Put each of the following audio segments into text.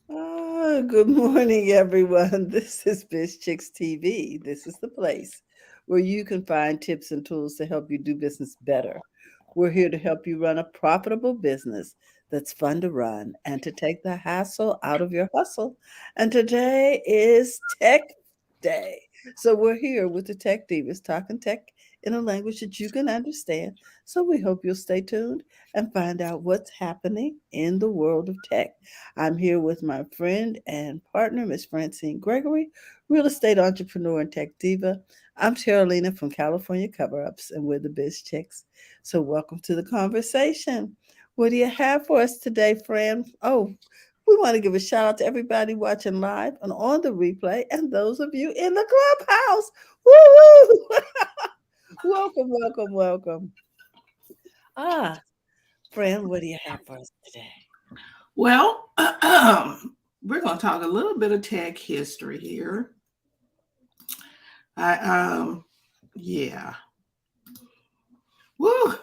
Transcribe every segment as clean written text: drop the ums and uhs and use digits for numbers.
Good morning, everyone. This is BizChicks TV. This is the place where you can find tips and tools to help you do business better. We're here to help you run a profitable business that's fun to run and to take the hassle out of your hustle. And today is Tech Day. So we're here with the Tech Divas talking tech in a language that you can understand. So we hope you'll stay tuned and find out what's happening in the world of tech. I'm here with my friend and partner, Miss Francine Gregory, real estate entrepreneur and tech diva. I'm Carolina from California Cover Ups, and we're the Biz Chicks. So, welcome to the conversation. What do you have for us today, Fran? Oh, we want to give a shout out to everybody watching live and on the replay, and those of you in the clubhouse. Woo! Welcome, welcome, welcome. Ah, Fran, what do you have for us today? Well, we're going to talk a little bit of tech history here. I yeah. Woo!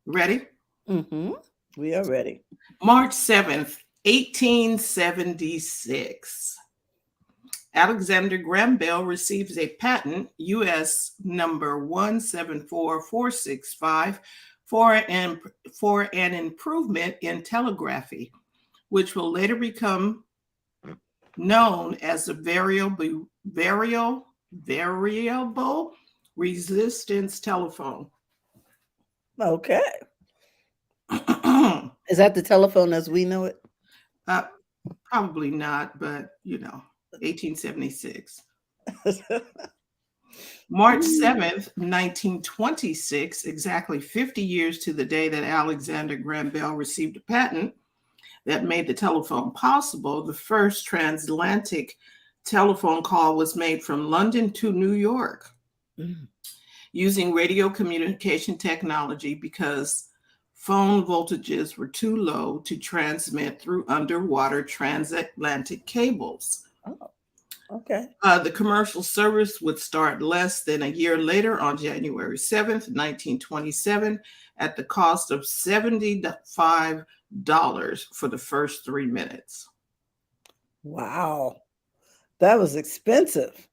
Ready? Mm-hmm. We are ready. March 7th, 1876. Alexander Graham Bell receives a patent, US number 174465, for an improvement in telegraphy, which will later become known as the variable resistance telephone. Okay. Is that the telephone as we know it? uh, Probably not, but 1876. March 7th, 1926, exactly 50 years to the day that Alexander Graham Bell received a patent that made the telephone possible, the first transatlantic telephone call was made from London to New York using radio communication technology because phone voltages were too low to transmit through underwater transatlantic cables. Oh, okay. The commercial service would start less than a year later on January 7th, 1927, at the cost of $75 for the first 3 minutes. Wow. That was expensive.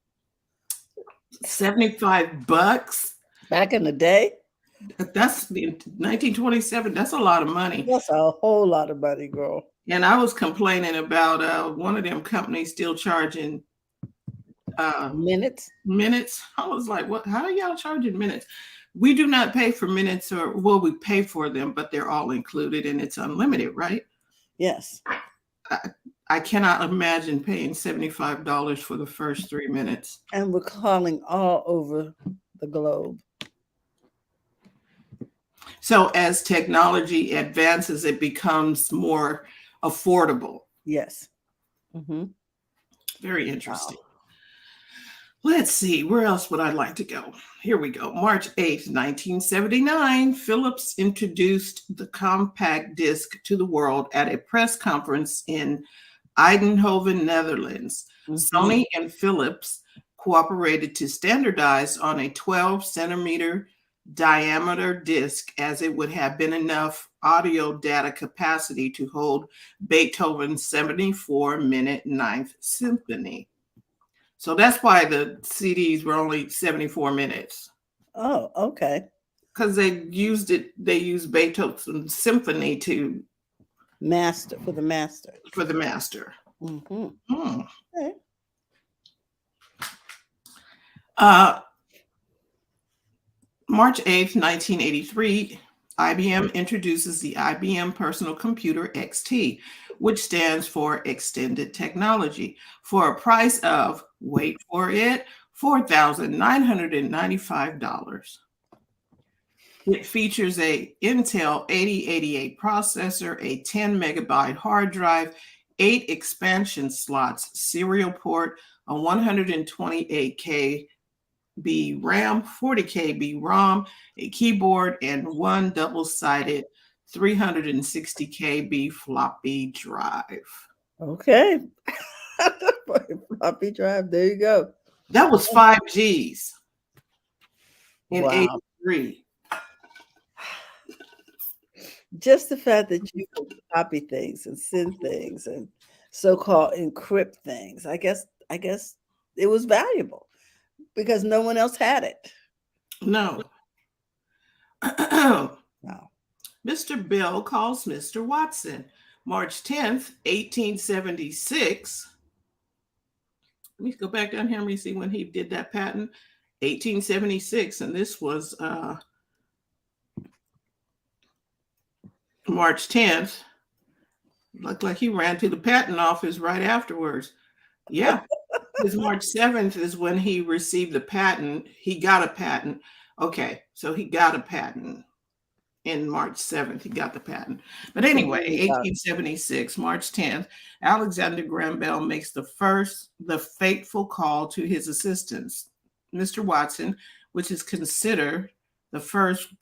75 bucks? Back in the day, That's 1927. That's a lot of money. that's a whole lot of money, girl. And I was complaining about one of them companies still charging Minutes? minutes. I was like, what? How are y'all charging minutes? We do not pay for minutes, or well, we pay for them, but they're all included and it's unlimited, right? Yes. I cannot imagine paying $75 for the first 3 minutes. And we're calling all over the globe. So as technology advances, it becomes more affordable. Yes. Mm-hmm. Very interesting. Wow. Let's see, where else would I like to go? Here we go. March 8th, 1979, Philips introduced the compact disc to the world at a press conference in Eindhoven, Netherlands. Mm-hmm. Sony and Philips cooperated to standardize on a 12 centimeter diameter disc, as it would have been enough audio data capacity to hold Beethoven's 74-minute Ninth Symphony. So that's why the CDs were only 74 minutes. Oh, okay. Because they used Beethoven's symphony Master for the master. for the master. Mm-hmm. Hmm. Okay. Uh, March 8th, 1983, IBM introduces the IBM Personal Computer XT, which stands for Extended Technology, for a price of, wait for it, $4,995. It features a Intel 8088 processor, a 10 megabyte hard drive, 8 expansion slots, serial port, a 128 KB RAM, 40 KB ROM, a keyboard, and one double-sided 360 KB floppy drive. Okay. Floppy drive. There you go. That was 5Gs in Wow. 83. Just the fact that you can copy things and send things and so-called encrypt things. I guess it was valuable because no one else had it. No. Wow. Mr. Bell calls Mr. Watson. March 10th, 1876. Let me go back down here and see when he did that patent. 1876, and this was March 10th. Looked like he ran to the patent office right afterwards. Yeah, because March 7th is when he received the patent. He got a patent. Okay, so he got a patent in March 7th. He got the patent. But anyway, 1876, March 10th, Alexander Graham Bell makes the fateful call to his assistants, Mr. Watson, which is considered the first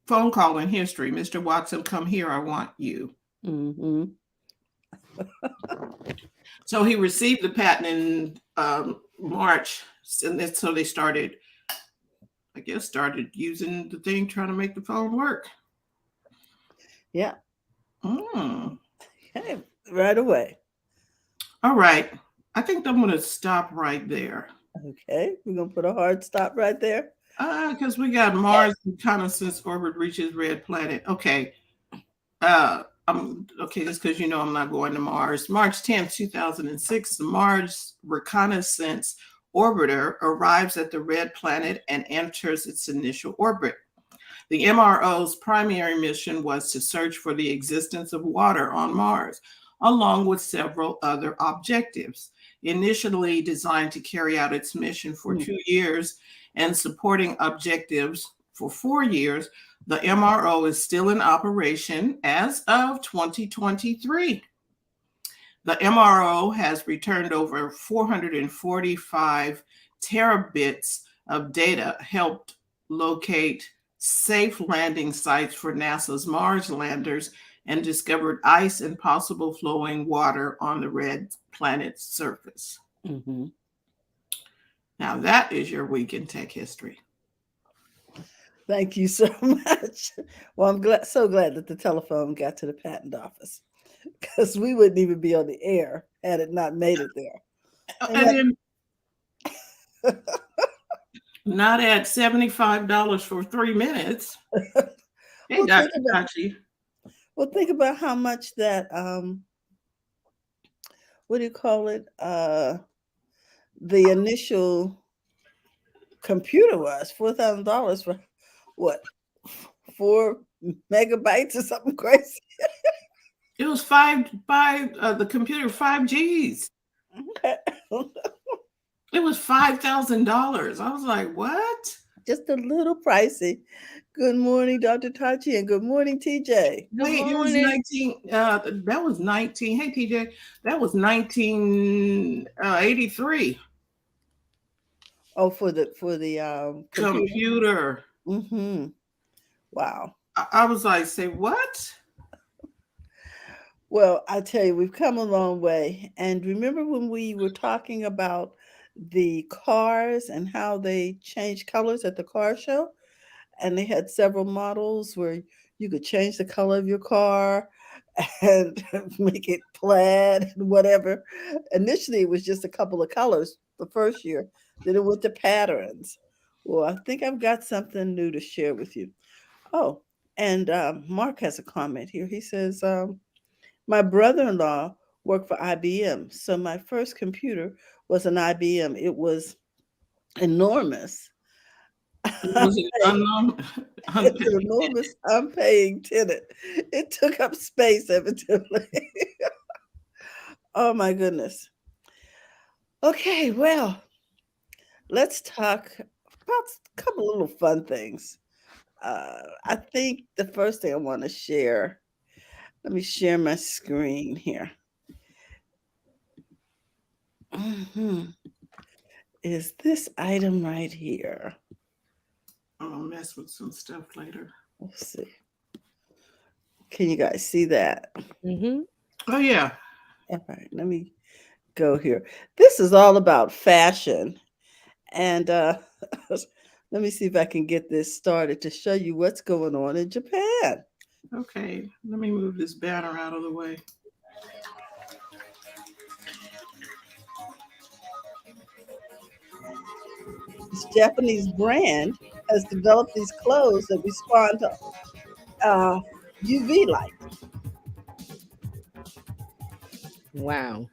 phone call in history. Mr. Watson, come here. I want you. Mm-hmm. So he received the patent in March, and so they started, I guess, started using the thing, trying to make the phone work. Yeah. Mm. Okay. Right away. All right. I think I'm going to stop right there. Okay. We're gonna put a hard stop right there. Because we got Mars reconnaissance orbit reaches red planet. Okay. Okay, just because I'm not going to Mars. March 10th, 2006, the Mars reconnaissance orbiter arrives at the red planet and enters its initial orbit. The MRO's primary mission was to search for the existence of water on Mars, along with several other objectives. Initially designed to carry out its mission for 2 years and supporting objectives for 4 years, the MRO is still in operation as of 2023. The MRO has returned over 445 terabits of data, helped locate safe landing sites for NASA's Mars landers, and discovered ice and possible flowing water on the red planet's surface. Mm-hmm. Now that is your week in tech history. Thank you so much. Well, I'm so glad that the telephone got to the patent office because we wouldn't even be on the air had it not made it there. And then not at $75 for 3 minutes. Hey, Dr. Tachi. Well, think about how much that what do you call it? The initial computer was $4,000 for what? 4 megabytes or something crazy. It was the computer 5Gs. Okay. It was $5,000. I was like, what? Just a little pricey. Good morning, Dr. Tachi, and good morning, TJ. Wait, it was 19. That was 19. Hey, TJ, that was 1983. Oh, for the computer. Mm-hmm. Wow. I was like, say what? Well, I tell you, we've come a long way. And remember when we were talking about the cars and how they changed colors at the car show? And they had several models where you could change the color of your car and make it plaid and whatever. Initially, it was just a couple of colors the first year. Then it went to patterns. Well, I think I've got something new to share with you. Oh, and Mark has a comment here. He says, my brother-in-law worked for IBM. So my first computer was an IBM. It was enormous. Was it It's an enormous unpaying tenant. It took up space, evidently. Oh my goodness. Okay, well, let's talk about a couple little fun things. I think the first thing I want to share, let me share my screen here. Is this item right here? I'm gonna mess with some stuff later. Let's see. Can you guys see that? Mm-hmm. Oh yeah. All right, let me go here. This is all about fashion, and let me see if I can get this started to show you what's going on in Japan. Okay, let me move this banner out of the way. this Japanese brand has developed these clothes that respond to UV light. Wow.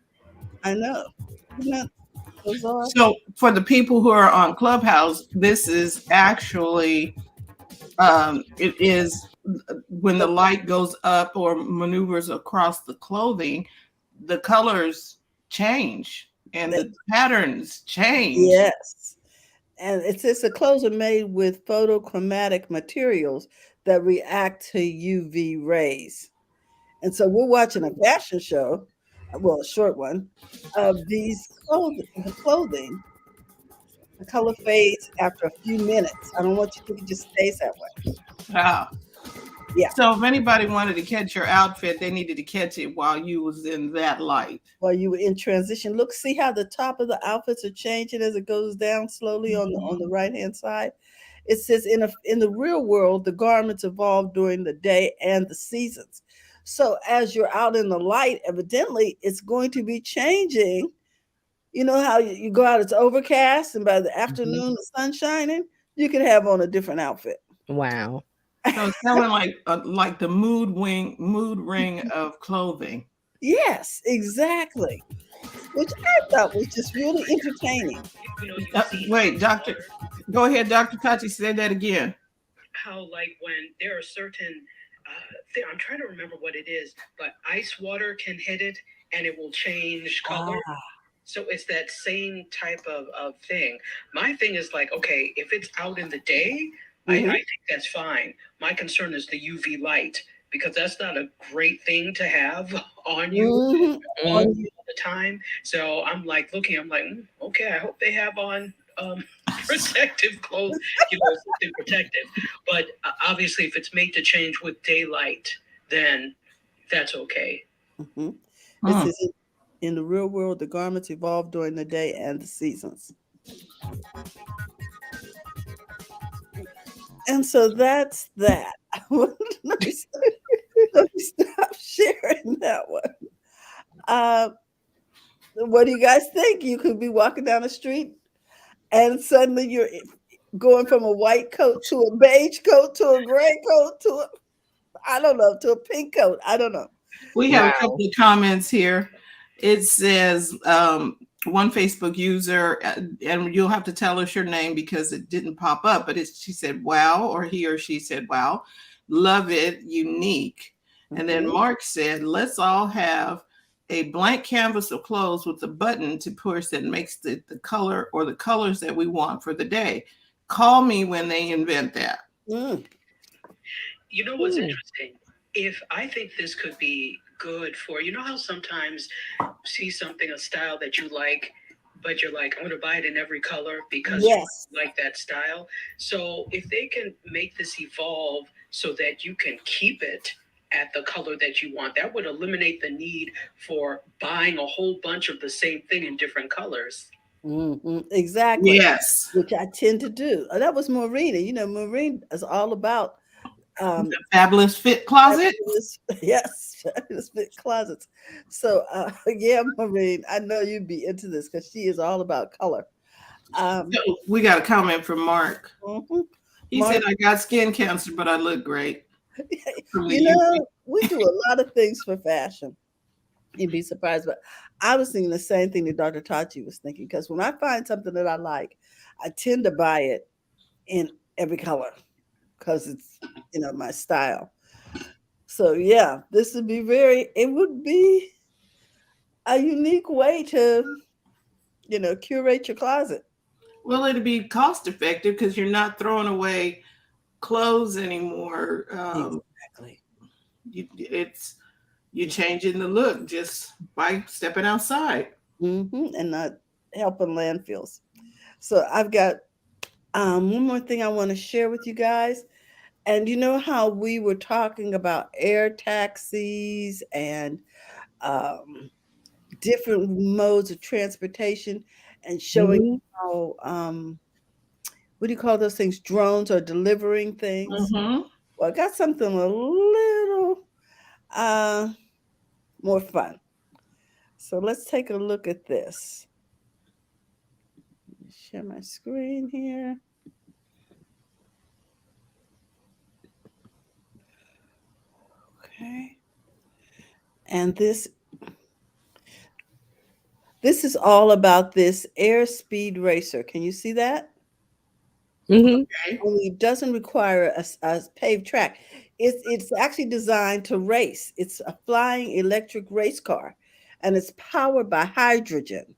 I know. Isn't that bizarre? So for the people who are on Clubhouse, this is actually it is when the light goes up or maneuvers across the clothing, the colors change and the patterns change. Yes. And it says the clothes are made with photochromatic materials that react to UV rays. And so we're watching a fashion show, well, a short one, of these clothing. The color fades after a few minutes. I don't want you to think it just stays that way. Wow. Yeah. So if anybody wanted to catch your outfit, they needed to catch it while you was in that light. While you were in transition, look, see how the top of the outfits are changing as it goes down slowly on the right hand side. It says in the real world, the garments evolve during the day and the seasons. So as you're out in the light, evidently it's going to be changing. You know how you go out, it's overcast, and by the afternoon, the sun's shining, you can have on a different outfit. Wow. So it's kind of like the mood ring of clothing. Yes, exactly. Which I thought was just really entertaining. Wait, Doctor, go ahead, Dr. Tachi, say that again. How like when there are certain I'm trying to remember what it is, but ice water can hit it and it will change color. Ah. So it's that same type of thing. My thing is like, okay, if it's out in the day, I think that's fine. My concern is the UV light because that's not a great thing to have on you all the time. So I'm like looking, I'm like, okay, I hope they have on protective clothes, something protective. But obviously, if it's made to change with daylight, then that's okay. It says in the real world, the garments evolve during the day and the seasons. And so that's that. let, me, let me stop sharing that one. What do you guys think? You could be walking down the street and suddenly you're going from a white coat to a beige coat to a gray coat to a, I don't know, to a pink coat. I don't know. We have a couple of comments here. It says one Facebook user, and you'll have to tell us your name because it didn't pop up, but she said, wow, or he or she said, wow, love it, unique. And then Mark said, let's all have a blank canvas of clothes with a button to push that makes the color or the colors that we want for the day. Call me when they invent that. You know what's interesting? If I think this could be good for, you know how sometimes you see something, a style that you like, but you're like, I'm going to buy it in every color because you like that style. So if they can make this evolve so that you can keep it at the color that you want, that would eliminate the need for buying a whole bunch of the same thing in different colors. Exactly. Yes. Which I tend to do. That was Maureen. You know, Maureen is all about the fabulous fit closet. Yes, fabulous fit closets. So yeah, Maureen, I know you'd be into this because she is all about color. So we got a comment from Mark. He Mark, said, I got skin cancer, but I look great. You know, we do a lot of things for fashion. You'd be surprised, but I was thinking the same thing that Dr. Tachi was thinking, because when I find something that I like, I tend to buy it in every color because it's, you know, my style. So yeah, this would be it would be a unique way to, you know, curate your closet. Well, it'd be cost effective because you're not throwing away clothes anymore. Exactly. You're changing the look just by stepping outside. And not helping landfills. So I've got one more thing I want to share with you guys. And you know how we were talking about air taxis and different modes of transportation and showing how, what do you call those things? Drones are delivering things. Well, I got something a little more fun. So let's take a look at this. Share my screen here. Okay. And this is all about this airspeed racer. Can you see that? Mm-hmm. Okay. Only it doesn't require a paved track. It's actually designed to race. It's a flying electric race car, and it's powered by hydrogen.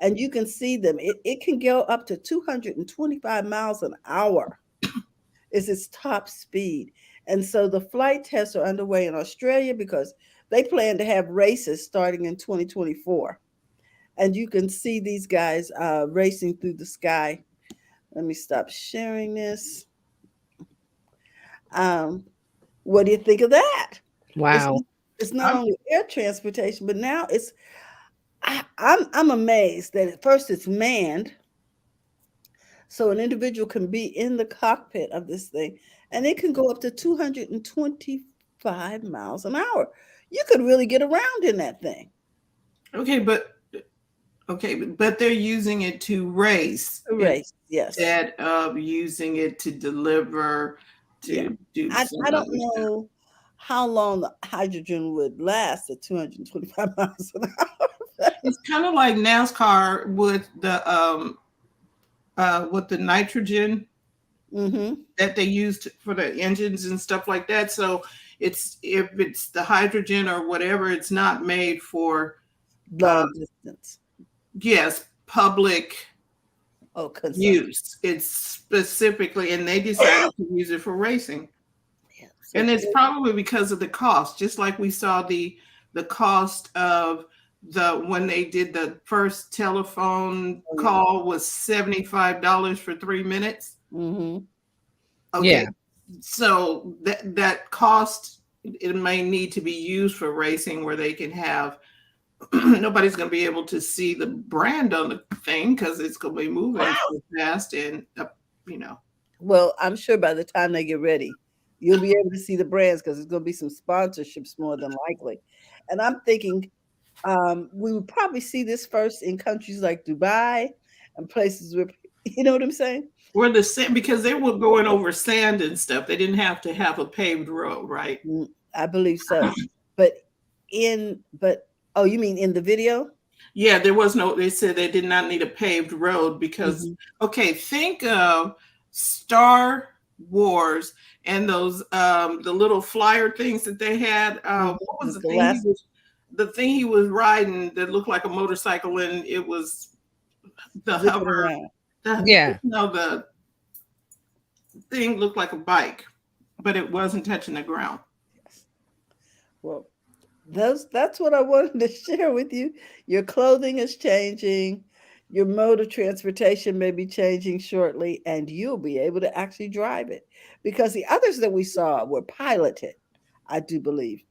And you can see them. It can go up to 225 miles an hour is its top speed. And so the flight tests are underway in Australia because they plan to have races starting in 2024. And you can see these guys racing through the sky. Let me stop sharing this. Um, what do you think of that? It's Wow. it's not I'm, only air transportation, but now I'm amazed that at first it's manned, so an individual can be in the cockpit of this thing, and it can go up to 225 miles an hour. You could really get around in that thing. okay, but they're using it to race A race, yes, instead of using it to deliver yeah. to do I some don't other stuff. know how long the hydrogen would last at 225 miles an hour. It's kind of like NASCAR with the nitrogen Mm-hmm. that they used for the engines and stuff like that. So it's if it's the hydrogen or whatever, it's not made for uh Long distance. yes, public Oh, consumption. use. It's specifically, and they decided to use it for racing. Yeah. So And it's probably because of the cost, just like we saw the cost of the when they did the first telephone oh, yeah. call was $75 for 3 minutes. Mm-hmm. Okay, Yeah. so that cost it may need to be used for racing where they can have nobody's going to be able to see the brand on the thing because it's going to be moving so fast and you know. Well, I'm sure by the time they get ready, you'll be able to see the brands because there's going to be some sponsorships more than likely. And I'm thinking we would probably see this first in countries like Dubai and places where, you know what I'm saying? Where the sand because they were going over sand and stuff. They didn't have to have a paved road, right? I believe so. But but oh, you mean in the video? Yeah, there was no. They said they did not need a paved road because Mhm. okay, think of Star Wars and those the little flyer things that they had. Mhm. What was The glass the thing he was riding that looked like a motorcycle and it was the zipping hover around. Yeah. no the thing looked like a bike, but it wasn't touching the ground. Yes. Well, that's what I wanted to share with you. Your clothing is changing, your mode of transportation may be changing shortly, and you'll be able to actually drive it. Because the others that we saw were piloted, I do believe.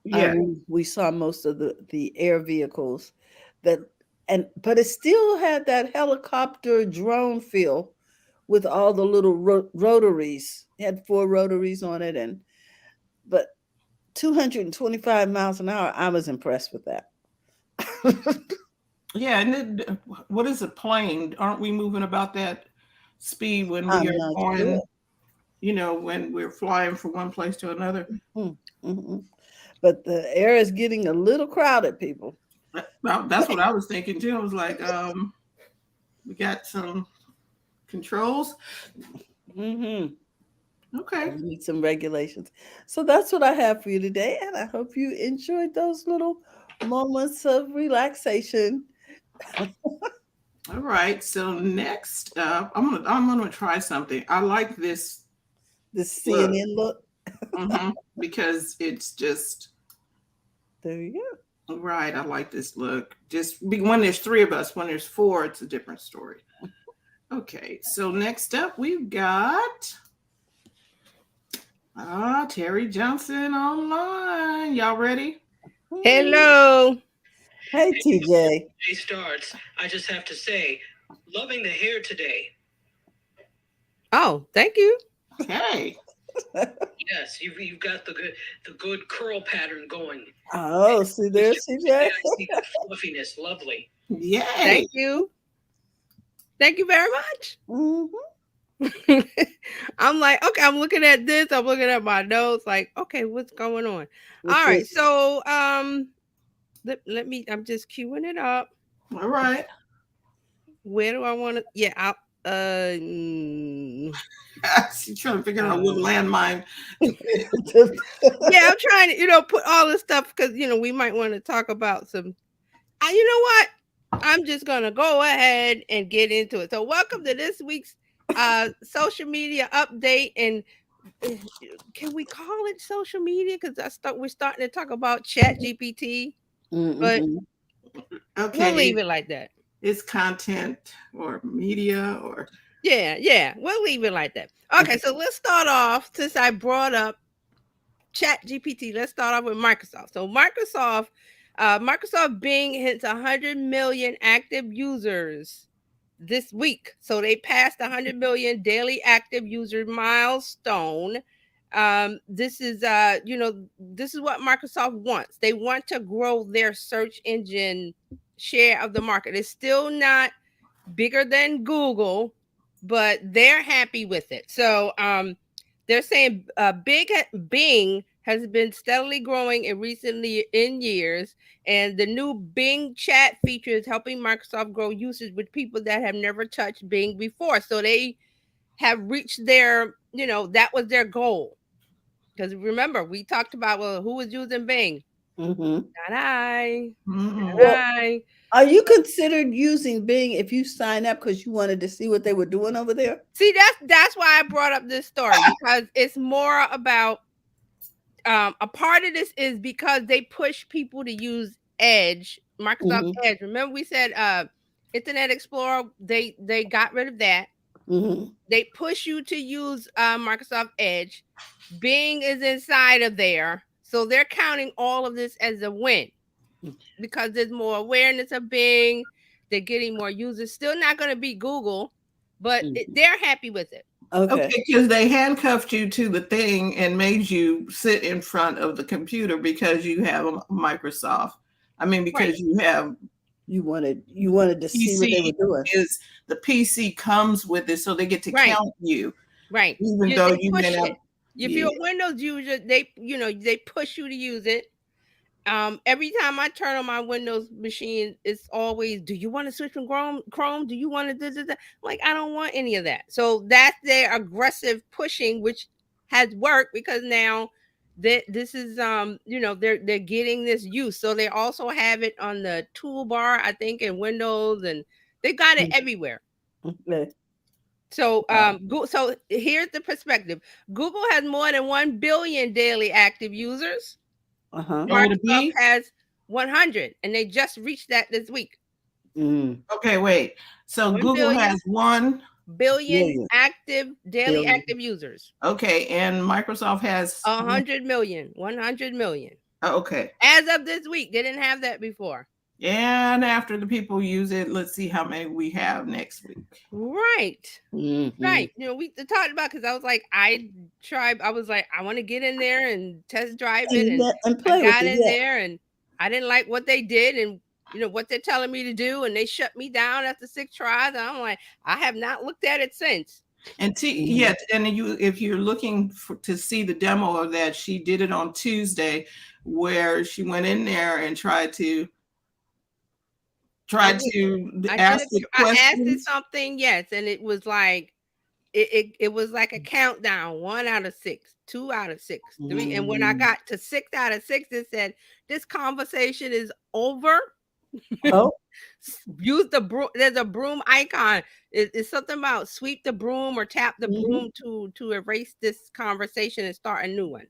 Yeah. We saw most of the air vehicles that but it still had that helicopter drone feel with all the little rotaries. It had four rotaries on it, and but 225 miles an hour, I was impressed with that. Yeah, and what is a plane? Aren't we moving about that speed when we I'm are not going, sure. when we're flying from one place to another? Mm, mhm. But the air is getting a little crowded, people. Well, that's what I was thinking too. I was like, we got some controls. Hmm. Okay. We need some regulations. So that's what I have for you today, and I hope you enjoyed those little moments of relaxation. All right. So next up, I'm gonna try something. I like this The look CNN look. because it's just There you go. right. I like this look. When there's three of us, when there's four, it's a different story. Okay, so next up we've got Terry Johnson online. Y'all ready? Hello. Hey, TJ. Day starts. I just have to say, loving the hair today. Oh, thank you. Hey. Yes, you've got the good curl pattern going. Oh, see there, I CJ? see that fluffiness, lovely. Yay. Thank you. Thank you very much. Mm-hmm. I'm like, okay, I'm looking at this. I'm looking at my notes. Like, okay, what's going on? What's All right. this? So, let me. I'm just queuing it up. All right. Where do I want to? Yeah, I'll. She's trying to figure out what landmine to pick. Yeah, I'm trying to, put all this stuff because we might want to talk about some. You know what? I'm just gonna go ahead and get into it. So, welcome to this week's social media update. And uh, can we call it social media? Because we're starting to talk about Chat GPT, but Mm-hmm. we'll Okay. leave it like that. It's content or media or Yeah, we'll leave it like that. Okay, so let's start off since I brought up Chat GPT. Let's start off with Microsoft. So Microsoft Bing hits 100 million active users this week. So they passed the 100 million daily active user milestone. This is this is what Microsoft wants. They want to grow their search engine share of the market. It's still not bigger than Google, but they're happy with it. So they're saying Bing has been steadily growing in years, and the new Bing chat feature is helping Microsoft grow usage with people that have never touched Bing before. So they have reached that was their goal. Because remember, we talked about, well, who was using Bing? Mm-hmm. Not I. Not Well, I. are you considered using Bing if you sign up because you wanted to see what they were doing over there? See, that's why I brought up this story, because it's more about a part of this is because they push people to use Edge, Microsoft Mm-hmm. Edge. Remember we said Internet Explorer, they got rid of that. Mm-hmm. They push you to use Microsoft Edge. Bing is inside of there. So they're counting all of this as a win because there's more awareness of Bing. They're getting more users. Still not going to beat Google, but they're happy with it. Okay. okay, because they handcuffed you to the thing and made you sit in front of the computer because you have a Microsoft. I mean, because you have You wanted to see what they PC were doing. is the PC comes with it, so they get to Right. count you, Right. even though They you push may not. it. If you're a Windows user, they push you to use it. Every time I turn on my Windows machine, it's always, do you want to switch from Chrome? Do you want to this? Like, I don't want any of that. So that's their aggressive pushing, which has worked because now that this is they're getting this use. So they also have it on the toolbar, I think, in Windows, and they got it everywhere. Okay. So Wow. so here's the perspective. Google has more than 1 billion daily active users. Uh-huh. Oh, to Microsoft be has 100, and they just reached that this week. Mm. okay. Wait, so 1 Google has 1 billion Million. daily Billion. active users. okay, and Microsoft has 100 million. 100 million. okay. As of this week, they didn't have that before. And after the people use it, let's see how many we have next week. Right. Mm-hmm. Right. We talked about, because I was like, I was like, I want to get in there and test drive it. And play I with got it. in Yeah. there and I didn't like what they did and what they're telling me to do. And they shut me down after 6 tries. And I'm like, I have not looked at it since. And yeah, and if you're looking to see the demo of that, she did it on Tuesday, where she went in there and tried to ask the I asked it questions. something, yes, and it was like it was like a countdown: 1 out of 6, 2 out of 6, 3. And when I got to 6 out of 6, it said, "This conversation is over." Oh. Use the broom. There's a broom icon. It's something about sweep the broom or tap the broom to erase this conversation and start a new one.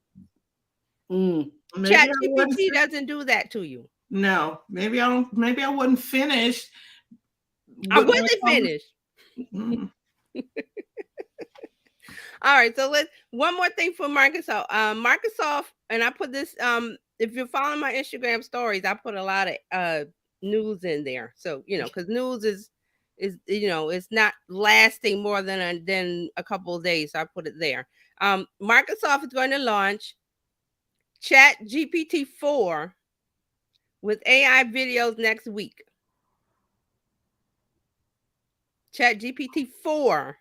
Maybe Chat I GPT doesn't do that to you. No, maybe I don't. Maybe I wasn't finished. I wasn't finished. All right, so one more thing for Microsoft. Microsoft, and I put this. If you're following my Instagram stories, I put a lot of news in there. So because news is it's not lasting more than a couple of days. So I put it there. Microsoft is going to launch Chat GPT 4 with AI videos next week. ChatGPT 4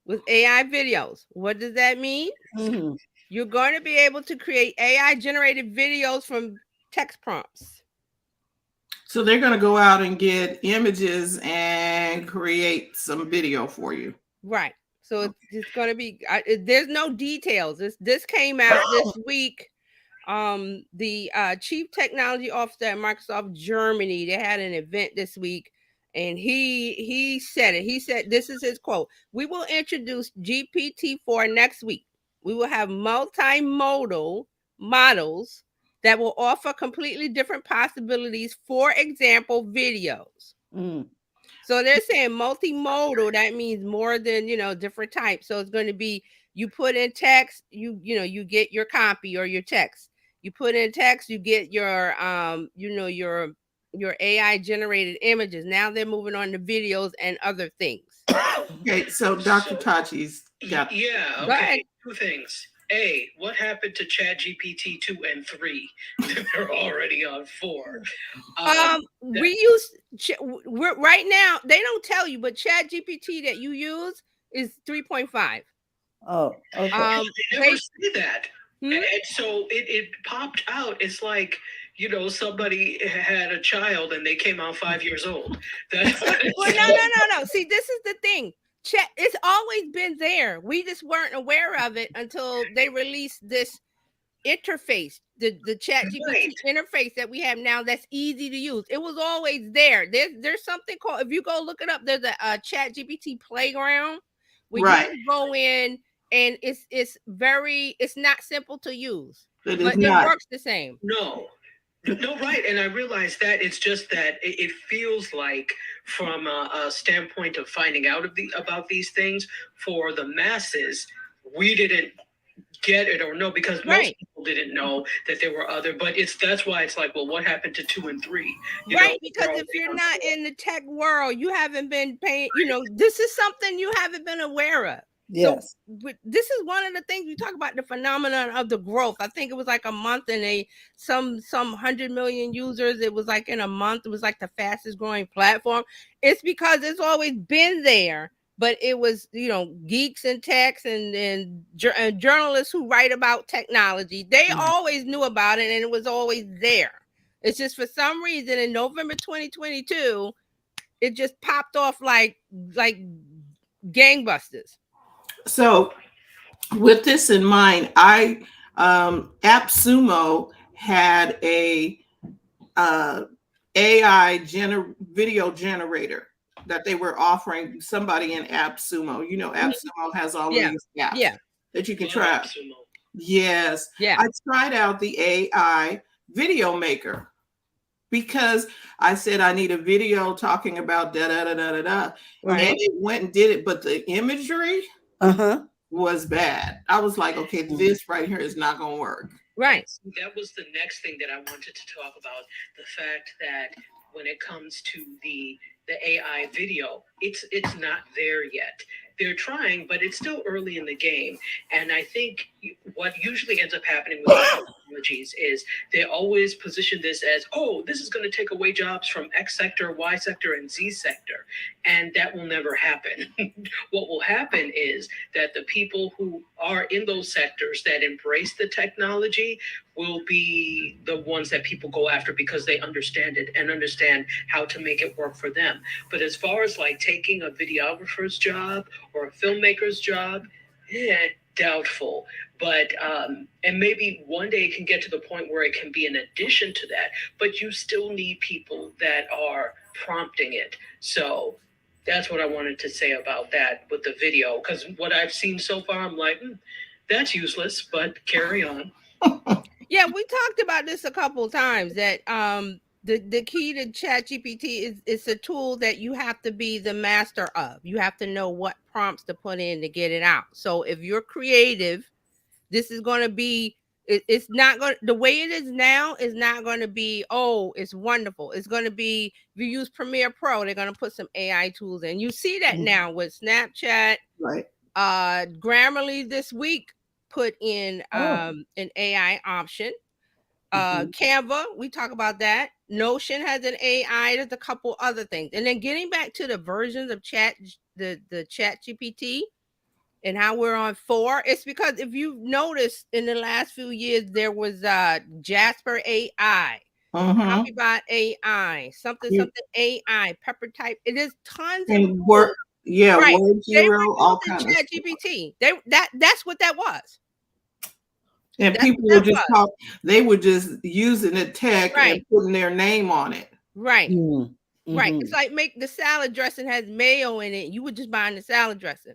with AI videos. What does that mean? Mm-hmm. You're going to be able to create AI generated videos from text prompts. So they're going to go out and get images and create some video for you. Right. So it's going to be, there's no details. This came out this week. The chief technology officer at Microsoft Germany, they had an event this week, and he said it. He said, this is his quote: "We will introduce GPT-4 next week. We will have multimodal models that will offer completely different possibilities. For example, videos." Mm. So they're saying multimodal. That means more than, different types. So it's going to be, you put in text, you get your copy or your text. You put in text, you get your your AI generated images. Now they're moving on to videos and other things. Okay, so Dr. Tachi's got. Yeah. Go ahead. Okay. Two things. A, what happened to ChatGPT 2 and 3? They're already on 4. We use we're right now. They don't tell you, but ChatGPT that you use is 3.5. Oh, okay. They never say that. Hmm? And so it popped out. It's like, somebody had a child and they came out 5 years old. Well, no. See, this is the thing. It's always been there. We just weren't aware of it until they released this interface, the ChatGPT Right. interface that we have now. That's easy to use. It was always there. There's something called, if you go look it up, there's a ChatGPT playground where Right. you can go in, and it's not simple to use, It but is not. it works the same. No, right. And I realized that it's just that it feels like, from a standpoint of finding out about these things, for the masses, we didn't get it or know, because most Right. people didn't know that there were other, but that's why it's like, well, what happened to 2 and 3? Right, because if you're not in the tech world, you haven't been paying, this is something you haven't been aware of. Yes. So this is one of the things we talk about, the phenomenon of the growth. I think it was like a month, and some 100 million users. It was like in a month, it was like the fastest growing platform. It's because it's always been there, but it was, geeks and techs and journalists who write about technology. They always knew about it, and it was always there. It's just, for some reason, in November 2022, it just popped off like gangbusters. So with this in mind, AppSumo had a AI video generator that they were offering somebody in AppSumo. AppSumo has all of these apps that you can try. Yes. Yeah. I tried out the AI video maker because I said I need a video talking about da da da da da da. Right. And it went and did it, but the imagery was bad. I was like, okay, this right here is not going to work. Right. That was the next thing that I wanted to talk about. The fact that when it comes to the AI video, it's not there yet. They're trying, but it's still early in the game. And I think what usually ends up happening with technologies is they always position this as, oh, this is going to take away jobs from X sector, Y sector, and Z sector. And that will never happen. What will happen is that the people who are in those sectors that embrace the technology will be the ones that people go after, because they understand it and understand how to make it work for them. But as far as like taking a videographer's job or a filmmaker's job, doubtful. But and maybe one day it can get to the point where it can be an addition to that, but you still need people that are prompting it. So that's what I wanted to say about that with the video, because what I've seen so far, I'm like, that's useless, but carry on. Yeah, we talked about this a couple of times, that the key to ChatGPT is it's a tool that you have to be the master of. You have to know what prompts to put in to get it out. So if you're creative, this is going to be, it's not going, the way it is now is not going to be, oh, it's wonderful. It's going to be, if you use Premiere Pro, they're going to put some AI tools in. You see that now with Snapchat. Right. Grammarly this week put in an AI option. Canva, we talk about that. Notion has an AI. There's a couple other things. And then getting back to the versions of the Chat GPT and how we're on 4, it's because if you've noticed in the last few years, there was Jasper AI, Copybot AI, something AI, Pepper Type. It is tons of And word, right. Word They were Hero, all using kinds of Chat stuff. GPT. That's what that was. And That's people what were that just was. they were just using the tech Right. and putting their name on it. Right. Mm-hmm. Right. It's like make the salad dressing has mayo in it. You were just buying the salad dressing,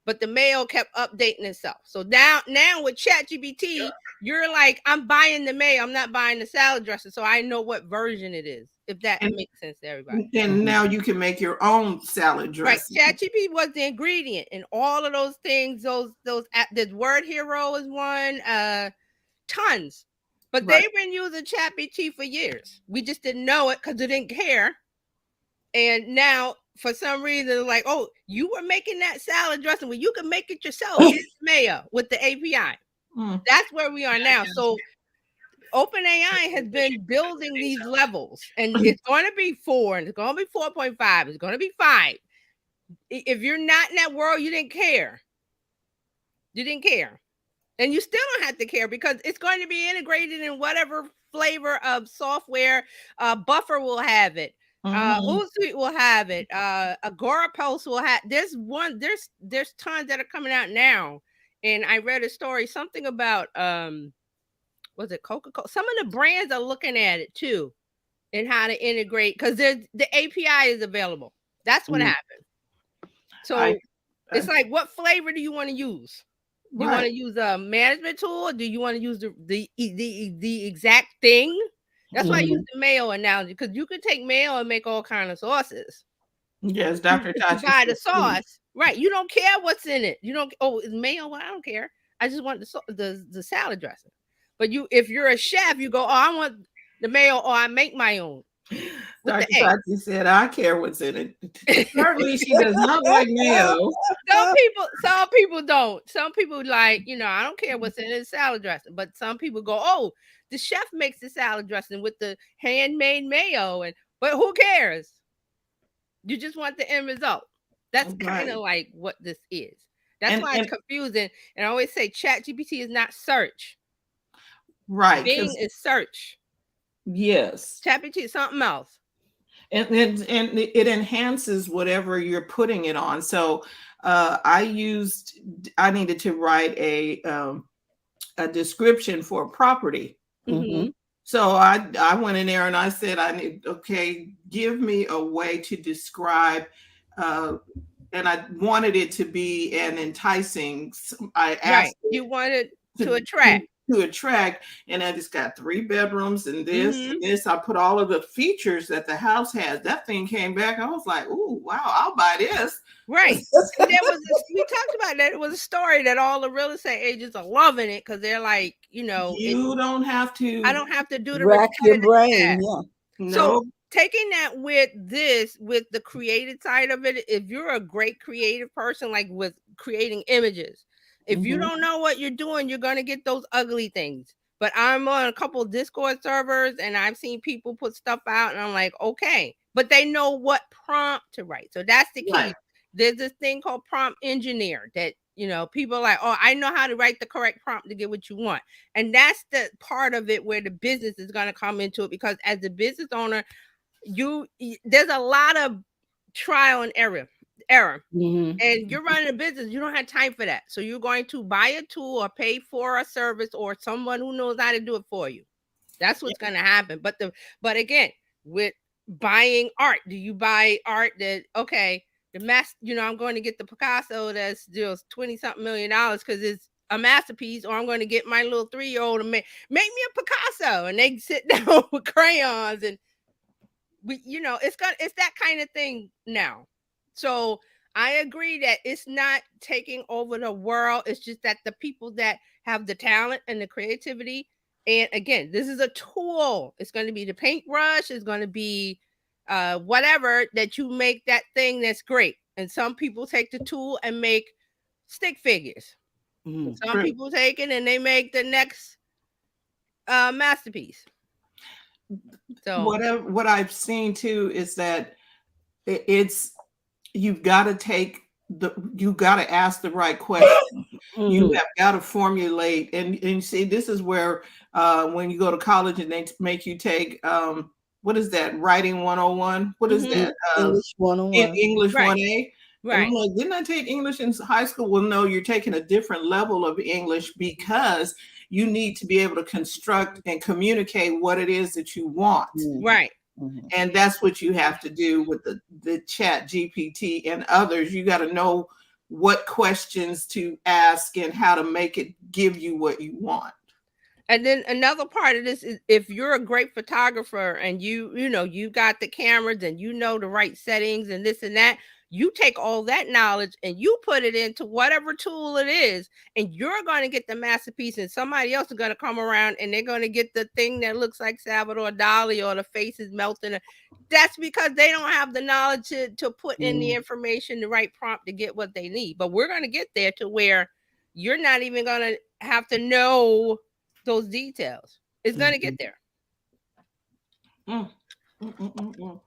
but the mayo kept updating itself. So now with ChatGPT, you're like, I'm buying the mayo. I'm not buying the salad dressing. So I know what version it is, if that makes sense to everybody. And now you can make your own salad dressing. Right. ChatGPT was the ingredient and all of those things. Those the Word Hero is one. Tons. But Right. they've been using ChatGPT for years. We just didn't know it because they didn't care. And now, for some reason, like, oh, you were making that salad dressing. Well, you can make it yourself. Here's mayo with the API. That's where we are now. So OpenAI has been building these levels, and it's going to be 4, and it's going to be 4.5, it's going to be 5. If you're not in that world, you didn't care. You didn't care. And you still don't have to care because it's going to be integrated in whatever flavor of software. Buffer will have it. Hootsuite will have it. Agora Post will have. There's tons that are coming out now. And I read a story, something about was it Coca-Cola? Some of the brands are looking at it too, and how to integrate because the API is available. That's what happened. So it's like, what flavor do you want to use? Do you want to use a management tool, or do you want to use the exact thing? That's why I use the mayo analogy, because you can take mayo and make all kinds of sauces. Yes, Dr. You buy the sauce, right? You don't care what's in it. You don't. Oh, it's mayo. Well, I don't care. I just want the salad dressing. But if you're a chef, you go, oh, I want the mayo, or I make my own. Dr. Tati said, I care what's in it. Certainly, she does not like mayo. Some people don't. Some people like, I don't care what's in the salad dressing. But some people go, oh, the chef makes the salad dressing with the handmade mayo, but who cares? You just want the end result. That's kind of like what this is. That's why it's confusing. And I always say ChatGPT is not search. Right. Bing is search. Yes. ChatGPT is something else. And it enhances whatever you're putting it on. So I needed to write a description for a property. So I went in there and I said, give me a way to describe, and I wanted it to be an enticing. I asked you wanted to attract. And I just got 3 bedrooms and this and this. I put all of the features that the house has. That thing came back. I was like, "Ooh, wow! I'll buy this." Right. We talked about that. It was a story that all the real estate agents are loving it because they're like, you don't have to. I don't have to do the rack your brain. Yeah. So taking that with the creative side of it, if you're a great creative person, like with creating images. If you don't know what you're doing, you're going to get those ugly things. But I'm on a couple of Discord servers and I've seen people put stuff out and I'm like, okay, but they know what prompt to write. So that's the key. Right. There's this thing called prompt engineer that, people are like, oh, I know how to write the correct prompt to get what you want. And that's the part of it where the business is going to come into it, because as a business owner, there's a lot of trial and error. And you're running a business, you don't have time for that. So you're going to buy a tool or pay for a service or someone who knows how to do it for you. That's what's going to happen. But again, with buying art, do you buy art that, okay, I'm going to get the Picasso that's just $20-something million because it's a masterpiece, or I'm going to get my little 3-year-old to make me a Picasso, and they sit down with crayons and it's that kind of thing now. So I agree that it's not taking over the world. It's just that the people that have the talent and the creativity, and again, this is a tool. It's going to be the paintbrush. It's going to be whatever that you make that thing that's great. And some people take the tool and make stick figures. Some people take it and they make the next masterpiece. So what I've seen too is that it's you've got to ask the right question. You Mhm. have got to formulate, and see, this is where when you go to college and they make you take what is that, writing 101? What is mhm, that? English 101. English right, 1A. And I'm right. like, didn't I take English in high school? Well, no, you're taking a different level of English because you need to be able to construct and communicate what it is that you want. Mhm. Right. Mhm. And that's what you have to do with the chat GPT and others. You got to know what questions to ask and how to make it give you what you want. And then another part of this is if you're a great photographer and you got the cameras and you know the right settings and this and that, you take all that knowledge and you put it into whatever tool it is, and you're going to get the masterpiece, and somebody else is going to come around and they're going to get the thing that looks like Salvador Dali or the face is melting. That's because they don't have the knowledge to put in the information, the right prompt to get what they need. But we're going to get there to where you're not even going to have to know those details. It's going to get there. Mm, mm, mm, mm, mm.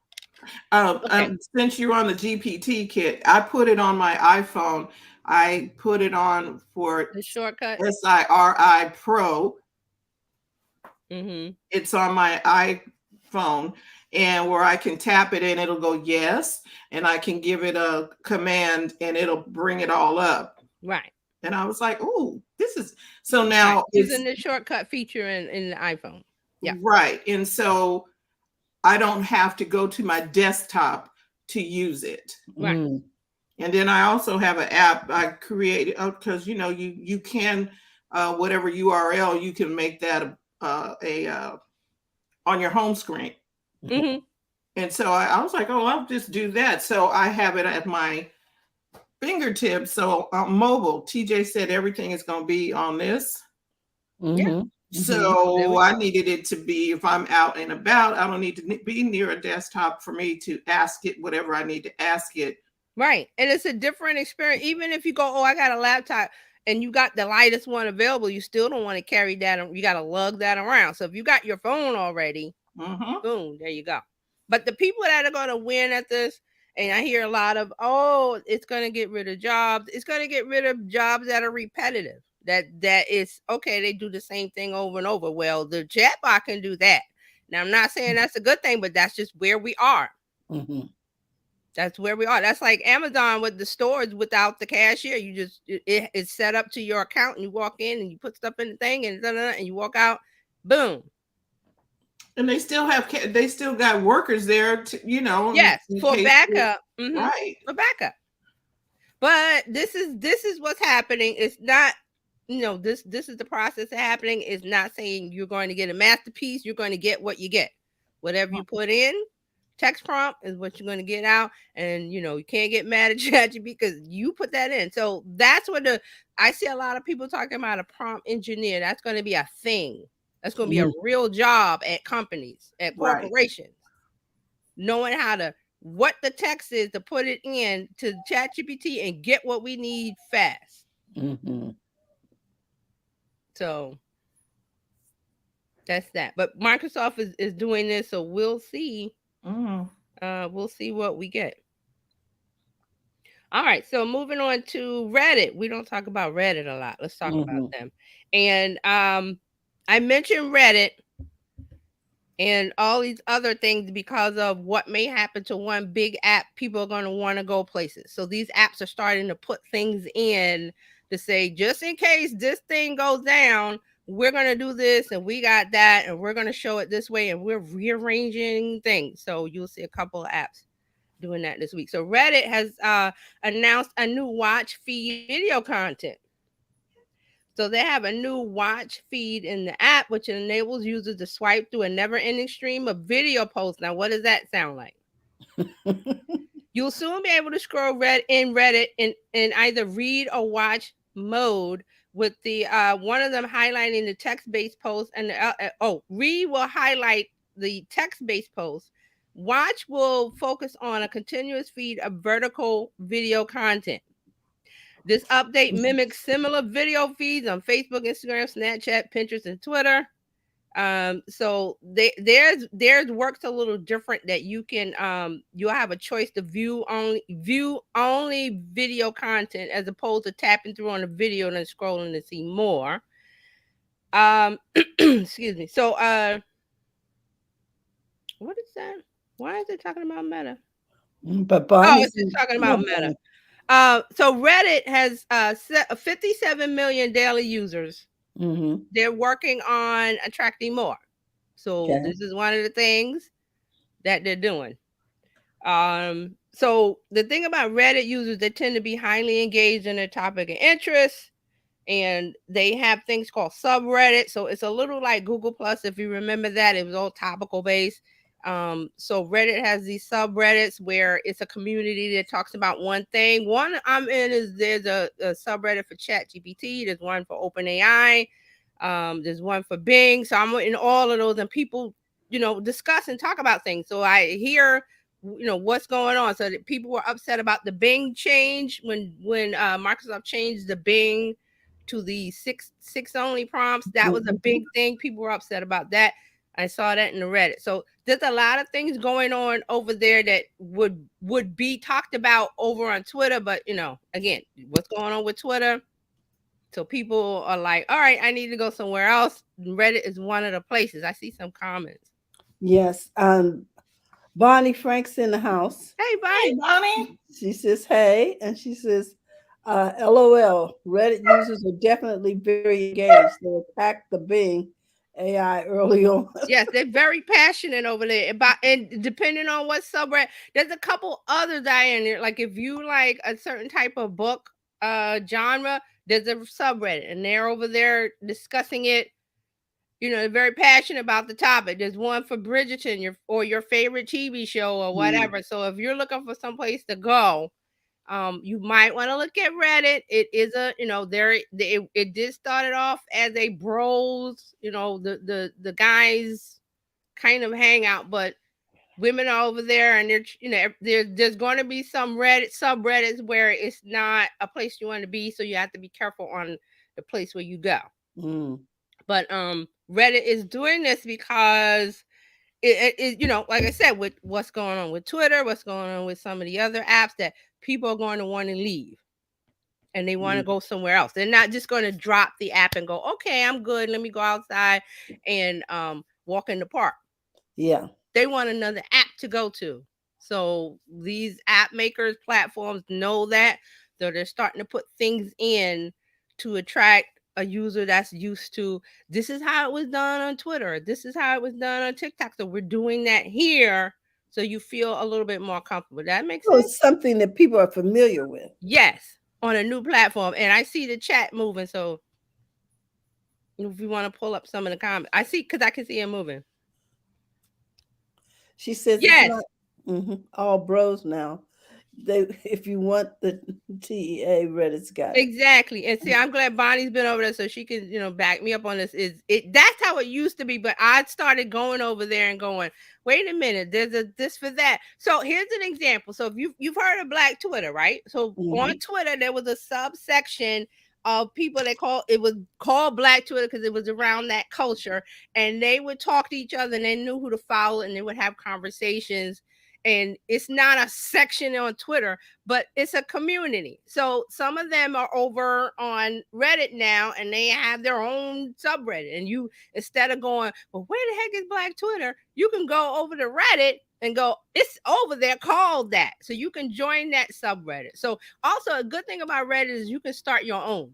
Okay. Since you're on the GPT kit, I put it on my iPhone. I put it on for The shortcut. SIRI Pro. Mm-hmm. It's on my iPhone, and where I can tap it and it'll go yes, and I can give it a command and it'll bring it all up. Right. And I was like, oh, this is so Right. now it's Using the shortcut feature in the iPhone. Yeah. right. And so I don't have to go to my desktop to use it. Right. Mhm. And then I also have an app I created because you can whatever URL you can make that on your home screen. Mm-hmm. And so I was like, oh, I'll just do that. So I have it at my fingertips. So mobile. TJ said everything is going to be on this. Yeah. Mhm. Mhm. So I needed it to be, if I'm out and about, I don't need to be near a desktop for me to ask it whatever I need to ask it. Right. And it's a different experience. Even if you go, oh, I got a laptop and you got the lightest one available, you still don't want to carry that. You got to lug that around. So if you got your phone already, boom, there you go. But the people that are going to win at this, and I hear a lot of, oh, it's going to get rid of jobs. It's going to get rid of jobs that are repetitive. That is okay. They do the same thing over and over. Well, the chatbot can do that. Now, I'm not saying that's a good thing, but that's just where we are. Mhm. That's where we are. That's like Amazon with the stores without the cashier. You just it's set up to your account, and you walk in and you put stuff in the thing, and and you walk out. Boom. And they still got workers there to, Yes, in for case backup. right. For backup. But this is what's happening. It's not, this is the process of happening. It's not saying you're going to get a masterpiece. You're going to get what you get. Whatever you put in, text prompt is what you're going to get out. And you can't get mad at ChatGPT because you put that in. So that's what I see a lot of people talking about a prompt engineer. That's going to be a thing. That's going to be a real job at companies, at corporations. Knowing how to what the text is to put it in to ChatGPT and get what we need fast. Mhm. So that's that. But Microsoft is doing this, so we'll see. We'll see what we get. All right, so moving on to Reddit. We don't talk about Reddit a lot. Let's talk about them. And I mentioned Reddit and all these other things because of what may happen to one big app. People are going to want to go places. So these apps are starting to put things in to say, just in case this thing goes down, we're going to do this and we got that and we're going to show it this way and we're rearranging things. So you'll see a couple of apps doing that this week. So Reddit has announced a new watch feed video content. So they have a new watch feed in the app, which enables users to swipe through a never-ending stream of video posts. Now, what does that sound like? You'll soon be able to scroll in Reddit in either read or watch mode, with the one of them highlighting the text-based post, and read will highlight the text-based post. Watch will focus on a continuous feed of vertical video content. This update mimics similar video feeds on Facebook, Instagram, Snapchat, Pinterest, and Twitter. So theirs works a little different, that you can you'll have a choice to view only video content, as opposed to tapping through on the video and then scrolling to see more. Excuse me. So what is that? Why is it talking about Meta? But Oh, Bonnie's it's just talking no about Meta. Bonnie. So Reddit has 57 million daily users. Mm-hmm. They're working on attracting more. So Okay. this is one of the things that they're doing. So the thing about Reddit users, they tend to be highly engaged in their topic of interest, and they have things called subreddit. So it's a little like Google Plus, if you remember that. It was all topical based. So Reddit has these subreddits where it's a community that talks about one thing. One I'm in is there's a subreddit for Chat GPT. There's one for OpenAI. There's one for Bing. So I'm in all of those, and people, discuss and talk about things. So I hear, what's going on. So that people were upset about the Bing change when Microsoft changed the Bing to the six only prompts. That was a big thing. People were upset about that. I saw that in the Reddit. So there's a lot of things going on over there that would be talked about over on Twitter. But again, what's going on with Twitter? So people are like, all right, I need to go somewhere else. Reddit is one of the places. I see some comments. Yes. Bonnie Frank's in the house. Hey, Hey, Bonnie. Bonnie. She says, hey, and she says, LOL, Reddit users are definitely very engaged. They attacked the Bing AI early on. Yes, they're very passionate over there about, and depending on what subreddit, there's a couple others that are in there. Like if you like a certain type of book genre, there's a subreddit, and they're over there discussing it. They're very passionate about the topic. There's one for Bridgerton, your favorite TV show or whatever. So if you're looking for some place to go, you might want to look at Reddit. It is it did start it off as a bros, the guys kind of hangout, but women are over there, and there's going to be some Reddit subreddits where it's not a place you want to be, so you have to be careful on the place where you go. But Reddit is doing this because it like I said, with what's going on with Twitter, what's going on with some of the other apps, that people are going to want to leave and they want to go somewhere else. They're not just going to drop the app and go, okay, I'm good, let me go outside and walk in the park. Yeah. They want another app to go to. So these app makers, platforms know that. So they're starting to put things in to attract a user that's used to, this is how it was done on Twitter. This is how it was done on TikTok. So we're doing that here. So you feel a little bit more comfortable. That makes So sense? it's something that people are familiar with. Yes, on a new platform. And I see the chat moving. So if you want to pull up some of the comments, I see, because I can see it moving. She says Yes. it's not all bros now. If you want the TEA, Reddit's got it. Exactly. And see, I'm glad Bonnie's been over there so she can, back me up on this. That's how it used to be, but I started going over there and going, wait a minute, there's a this for that. So here's an example. So if you've heard of Black Twitter, right? So on Twitter, there was a subsection of people it was called Black Twitter because it was around that culture, and they would talk to each other and they knew who to follow and they would have conversations. And it's not a section on Twitter, but it's a community. So some of them are over on Reddit now and they have their own subreddit. And you, instead of going, well, where the heck is Black Twitter? You can go over to Reddit and go, it's over there called that. So you can join that subreddit. So also a good thing about Reddit is you can start your own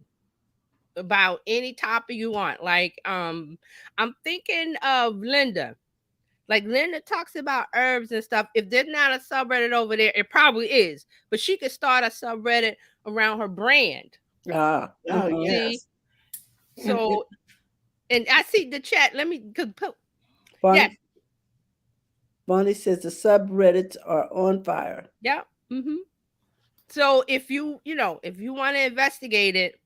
about any topic you want. Like I'm thinking of Linda. Like Linda talks about herbs and stuff. If there's not a subreddit over there, it probably is. But she could start a subreddit around her brand. Oh, yes. So, and I see the chat. Let me put. Bonnie, Yes. Bonnie says the subreddits are on fire. Yeah. So if you want to investigate it,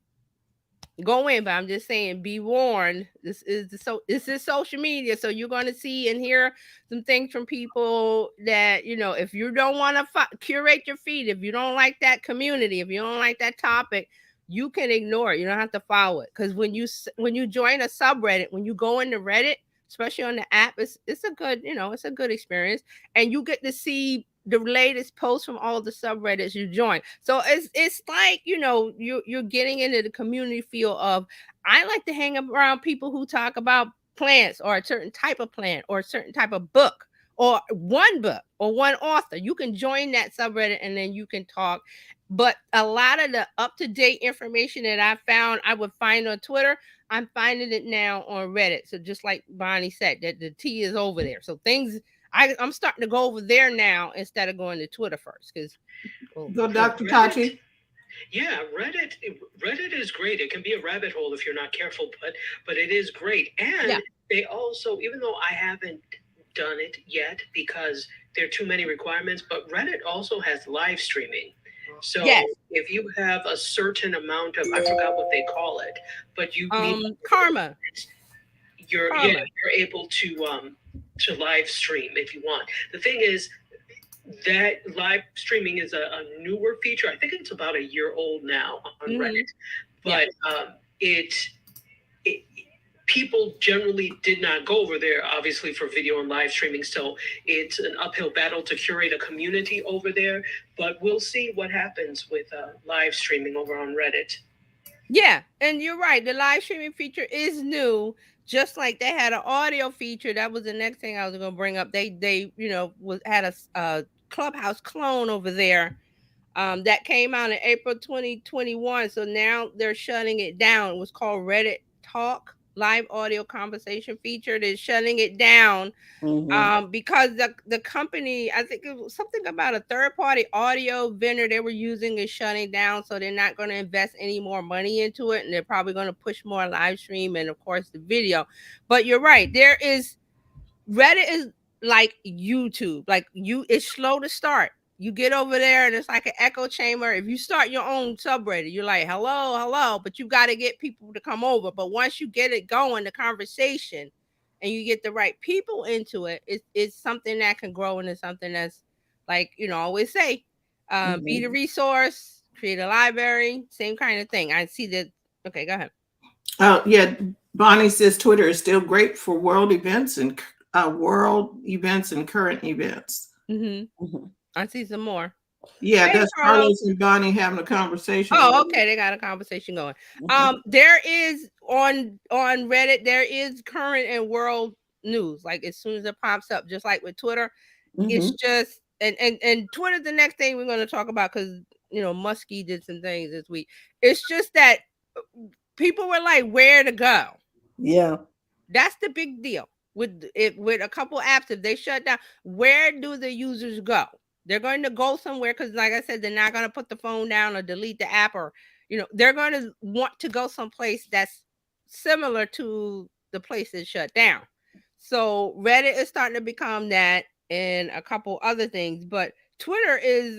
go in. But I'm just saying, be warned. This is social media, so you're going to see and hear some things from people that if you don't want to curate your feed, if you don't like that community, if you don't like that topic, you can ignore it. You don't have to follow it, because when you join a subreddit, when you go into Reddit, especially on the app. It's a good, it's a good experience, and you get to see the latest posts from all the subreddits you join. So it's like, you're getting into the community feel of, I like to hang around people who talk about plants, or a certain type of plant, or a certain type of book, or one book, or one author. You can join that subreddit and then you can talk. But a lot of the up-to-date information that I found I would find on Twitter, I'm finding it now on Reddit. So just like Bonnie said, that the tea is over there. So things, I'm starting to go over there now instead of going to Twitter first. Because Go, Dr. Tachi. Yeah, Reddit is great. It can be a rabbit hole if you're not careful, but it is great. And they also, even though I haven't done it yet because there are too many requirements, but Reddit also has live streaming. So if you have a certain amount of, I forgot what they call it, but you need karma. You're able to live stream if you want. The thing is, that live streaming is a newer feature. I think it's about a year old now on Reddit, but people generally did not go over there, obviously, for video and live streaming. So it's an uphill battle to curate a community over there. But we'll see what happens with live streaming over on Reddit. Yeah, and you're right. The live streaming feature is new. Just like they had an audio feature. That was the next thing I was going to bring up. They had a Clubhouse clone over there that came out in April 2021. So now they're shutting it down. It was called Reddit Talk, live audio conversation feature. They're shutting it down because the company, I think it was something about a third-party audio vendor they were using, is shutting down. So they're not going to invest any more money into it, and they're probably going to push more live stream and of course the video. But you're right, Reddit is like YouTube. It's slow to start. You get over there and it's like an echo chamber. If you start your own subreddit, you're like, hello, but you got to get people to come over. But once you get it going, the conversation, and you get the right people into it, it's something that can grow into something that's, like, I always say, be the resource, create a library, same kind of thing. I see that. Okay, go ahead. Bonnie says Twitter is still great for world events and current events. I see some more. Yeah, hey, that's Carlos and Bonnie having a conversation. Oh, okay, they got a conversation going. There is on Reddit, there is current and world news. Like as soon as it pops up, just like with Twitter, it's just and Twitter's the next thing we're going to talk about, because Muskie did some things this week. It's just that people were like, where to go? Yeah, that's the big deal with a couple apps. If they shut down, where do the users go? They're going to go somewhere, because like I said, they're not going to put the phone down or delete the app, or they're going to want to go someplace that's similar to the place that shut down. So Reddit is starting to become that, and a couple other things. But Twitter is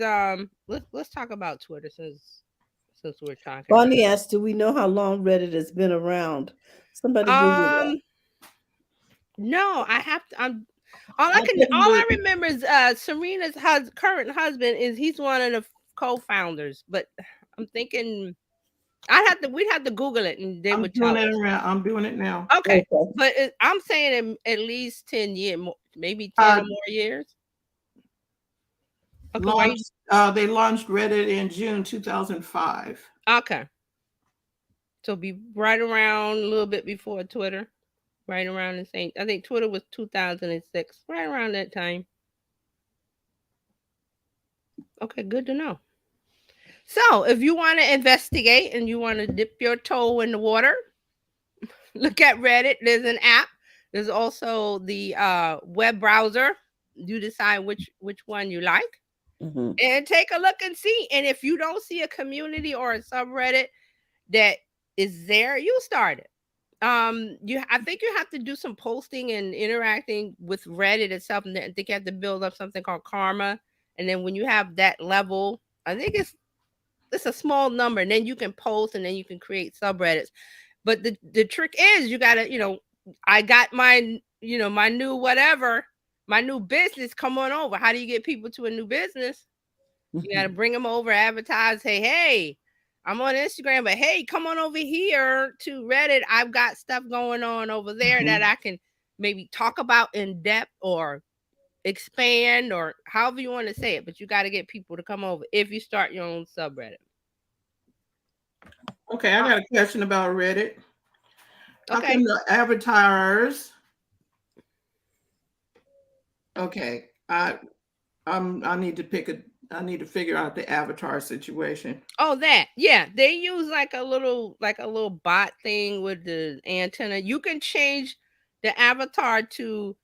let's talk about Twitter since we're talking. Bonnie asked, do we know how long Reddit has been around? Somebody Google that. No, I have to. All I remember is Serena's current husband he's one of the co-founders, but I'm thinking we'd have to Google it, and they would tell us. I'm doing it now. Okay. But I'm saying at least 10 years, maybe 10 or more years. Okay, they launched Reddit in June 2005. Okay. So be right around a little bit before Twitter. Right around the same. I think Twitter was 2006, right around that time. Okay, good to know. So if you want to investigate and you want to dip your toe in the water, look at Reddit. There's an app. There's also the web browser. You decide which one you like, and take a look and see. And if you don't see a community or a subreddit that is there, you start it. I think you have to do some posting and interacting with Reddit itself, and I think you have to build up something called karma. And then when you have that level, I think it's a small number, and then you can post, and then you can create subreddits. But the trick is, you gotta, I got my my new whatever, my new business, come on over. How do you get people to a new business? You gotta bring them over, advertise, hey, I'm on Instagram, but hey, come on over here to Reddit. I've got stuff going on over there that I can maybe talk about in depth or expand or however you want to say it, but you got to get people to come over if you start your own subreddit. Okay, I got a question about Reddit. How Okay. come the avatars? Okay, I need to pick a. I need to figure out the avatar situation. Oh, that. Yeah, they use like a little bot thing with the antenna. You can change the avatar to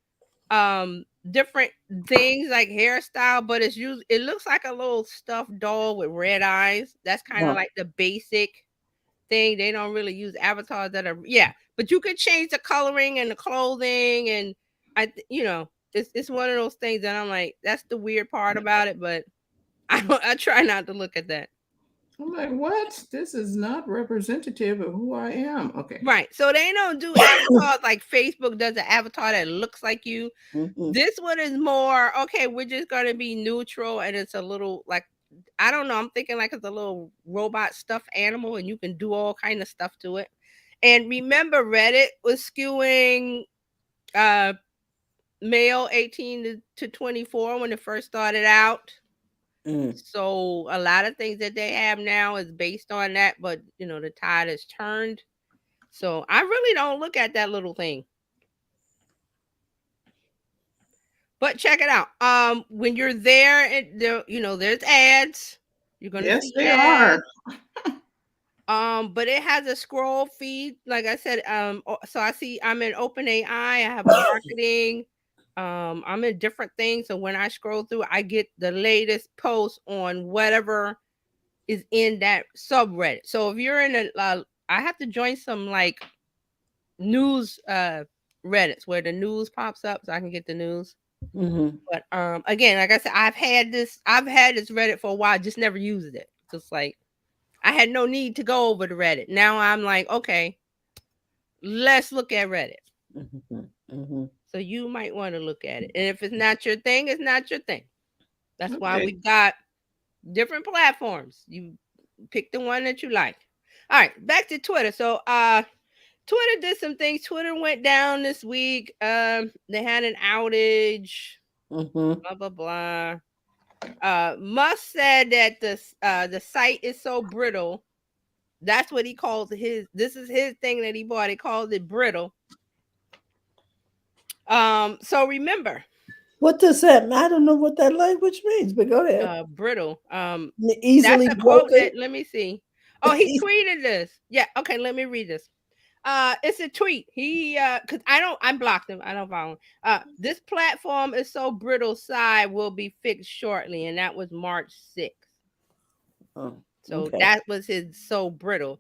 different things like hairstyle, but it looks like a little stuffed doll with red eyes. That's kind of Wow. like the basic thing. They don't really use avatars that are, yeah, but you could change the coloring and the clothing, and it's one of those things that I'm like, that's the weird part about it, but I try not to look at that. I'm like, what? This is not representative of who I am. Okay. Right. So they don't do avatars like Facebook does an avatar that looks like you. Mhm. This one is more, okay, we're just gonna be neutral, and it's a little like, I don't know, I'm thinking like it's a little robot stuffed animal and you can do all kind of stuff to it. And remember, Reddit was skewing uh male 18 to 24 when it first started out. Mm. So a lot of things that they have now is based on that, but the tide has turned. So I really don't look at that little thing. But check it out. When you're there, there's ads. You're gonna Yes, see they ads. are. But it has a scroll feed. Like I said, so I see I'm in OpenAI. I have marketing. I'm in different things. So when I scroll through, I get the latest post on whatever is in that subreddit. So if you're in I have to join some like news Reddits where the news pops up so I can get the news. Mhm. But again, like I said, I've had this Reddit for a while, just never used it. Just like I had no need to go over to Reddit. Now I'm like, okay, let's look at Reddit. Mhm. Mhm. So you might want to look at it. And if it's not your thing, it's not your thing. That's why Okay. we got different platforms. You pick the one that you like. All right, back to Twitter. So Twitter did some things. Twitter went down this week. They had an outage. Mhm. Blah blah blah. Musk said that the site is so brittle. That's what he calls his. This is his thing that he bought. He calls it brittle. So remember, What does that mean? I don't know what that language means, but go ahead. brittle. That's Easily a quote broken. that. Let me see. Oh, he tweeted this. Yeah. Okay. Let me read this. It's a tweet. He cuz I blocked him. I don't follow him. This platform is so brittle side will be fixed shortly, and that was March 6th. Oh, So okay. that was his so brittle.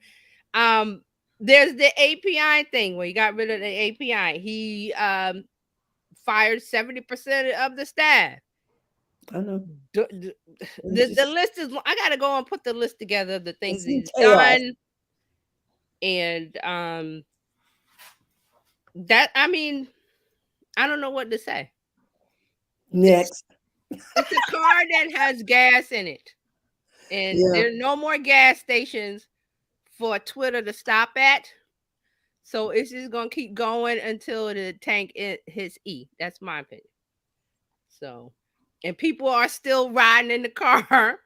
Um there's the API thing where he got rid of the API. He fired 70% of the staff. I know. The, the, It's the just list is, I gotta go and put the list together of the things it's in he's chaos. done. And that, I mean, I don't know what to say. Next. It's a car that has gas in it. And Yeah. there are no more gas stations for Twitter to stop at. So it's just gonna keep going until the tank hits E. That's my opinion. So, and people are still riding in the car,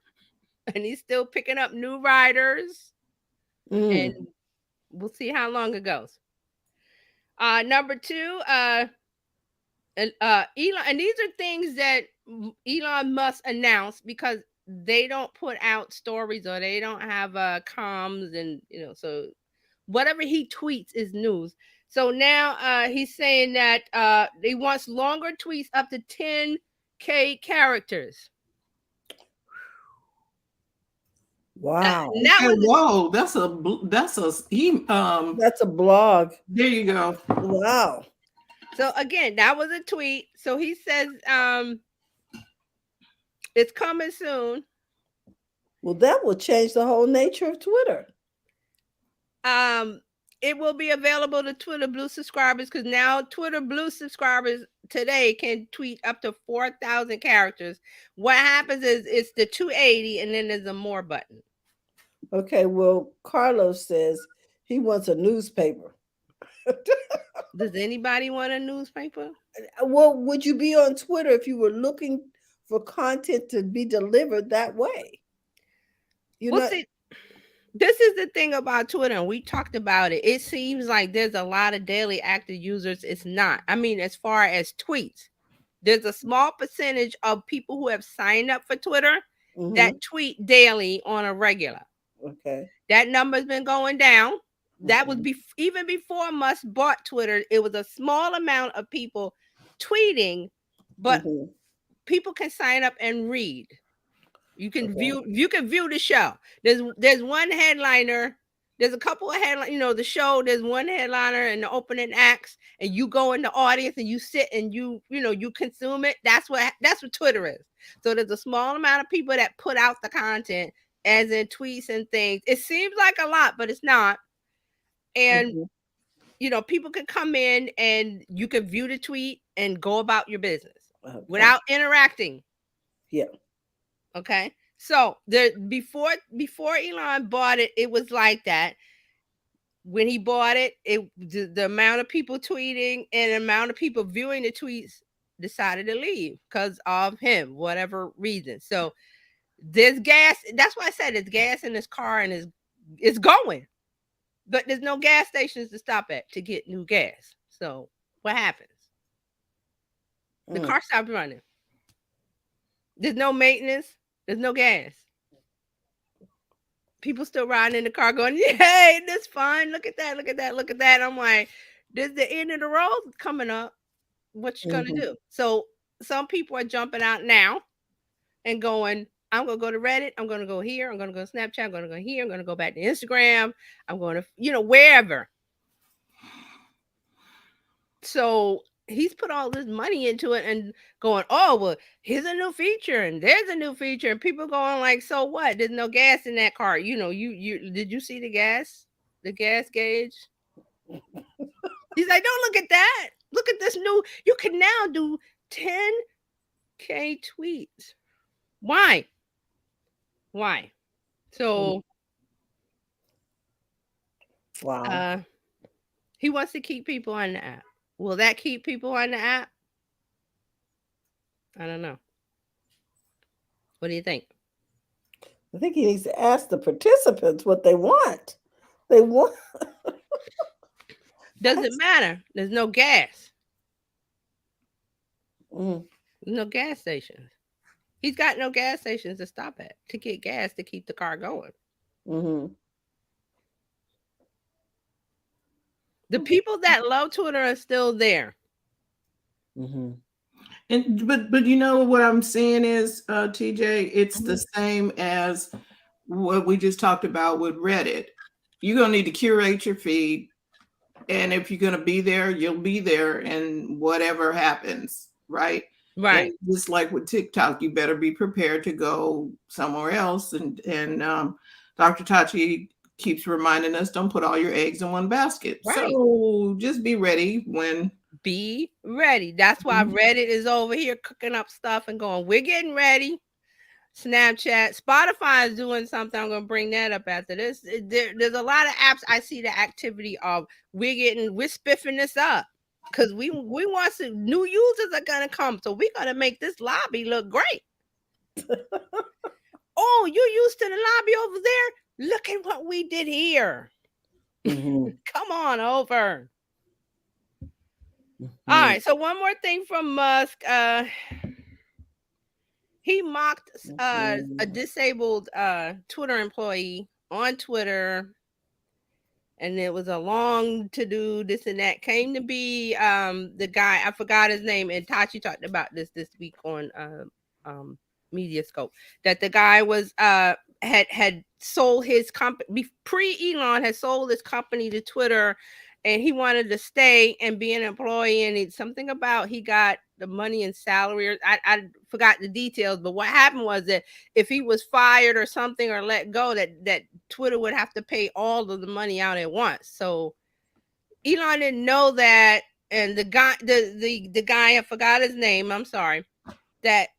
and he's still picking up new riders, and Mm. we'll see how long it goes. Number two, and Elon, and these are things that Elon Musk announced because they don't put out stories or they don't have comms, and so whatever he tweets is news. So now he's saying that he wants longer tweets up to 10K characters. Wow. That Okay. was Whoa. That's a That's a blog. There you go. Wow. so again, that was a tweet. So he says it's coming soon. Well, that will change the whole nature of Twitter. It will be available to Twitter Blue subscribers because now Twitter Blue subscribers today can tweet up to 4,000 characters. What happens is it's the 280 and then there's a more button. Okay, well, Carlos says he wants a newspaper. Does anybody want a newspaper? Well, would you be on Twitter if you were looking for content to be delivered that way? You Well, know. see, this is the thing about Twitter, and we talked about it. It seems like there's a lot of daily active users. It's not. I mean, as far as tweets, there's a small percentage of people who have signed up for Twitter that tweet daily on a regular. Okay. That number's been going down. That was Mhm. even before Musk bought Twitter. It was a small amount of people tweeting, but Mhm. people can sign up and read. You can Okay. view the show. There's one headliner. There's a couple of headline, the show. There's one headliner and the opening acts, and you go in the audience and you sit and you consume it. That's what Twitter is. So there's a small amount of people that put out the content, as in tweets and things. It seems like a lot, but it's not. And Mhm. people can come in and you can view the tweet and go about your business Okay. without interacting. Yeah. Okay. So there before Elon bought it, it was like that. When he bought it, the amount of people tweeting and the amount of people viewing the tweets decided to leave because of him, whatever reason. So there's gas. That's why I said there's gas in his car and it's going, but there's no gas stations to stop at to get new gas. So what happens? The car stopped running. There's no maintenance. There's no gas. People still riding in the car going, "Yay, this fun. Look at that, look at that, look at that." I'm like, this is the end of the road coming up. What you gonna do? So some people are jumping out now and going, I'm gonna go to Reddit, I'm gonna go here, I'm gonna go to Snapchat, I'm gonna go here, I'm gonna go back to Instagram, I'm going to, wherever. So he's put all this money into it and going, oh well, here's a new feature and there's a new feature, and people going like, so what? There's no gas in that car. You did you see the gas gauge? He's like, don't look at that. Look at this new. You can now do 10K tweets. Why? So Wow. he wants to keep people on the app. Will that keep people on the app? I don't know. What do you think? I think he needs to ask the participants what they want. They want. Doesn't matter. There's no gas. Mm. No gas stations. He's got no gas stations to stop at to get gas to keep the car going. Mm-hmm. The people that love Twitter are still there. Mm-hmm. And but you know what I'm saying is, TJ, it's the same as what we just talked about with Reddit. You're gonna need to curate your feed, and if you're gonna be there, you'll be there, and whatever happens, right? Right. And just like with TikTok, you better be prepared to go somewhere else. And Dr. Tachi keeps reminding us, don't put all your eggs in one basket. Right. So just be ready when. Be ready. That's why Reddit is over here cooking up stuff and going, we're getting ready. Snapchat, Spotify is doing something. I'm going to bring that up after this. There's a lot of apps. I see the activity of we're spiffing this up because we want some new users are going to come. So we're going to make this lobby look great. Oh, you used to the lobby over there? Look at what we did here. Mm-hmm. Come on over. All right. So one more thing from Musk. He mocked a disabled Twitter employee on Twitter, and it was a long to do this and that. Came to be the guy, I forgot his name, and Tachi talked about this week on Mediascope, that the guy was had sold his company pre-Elon, had sold his company to Twitter, and he wanted to stay and be an employee, and it's something about he got the money and salary, or I forgot the details, but what happened was that if he was fired or something or let go, that Twitter would have to pay all of the money out at once. So Elon didn't know that, and the guy, the guy, I forgot his name, I'm sorry, that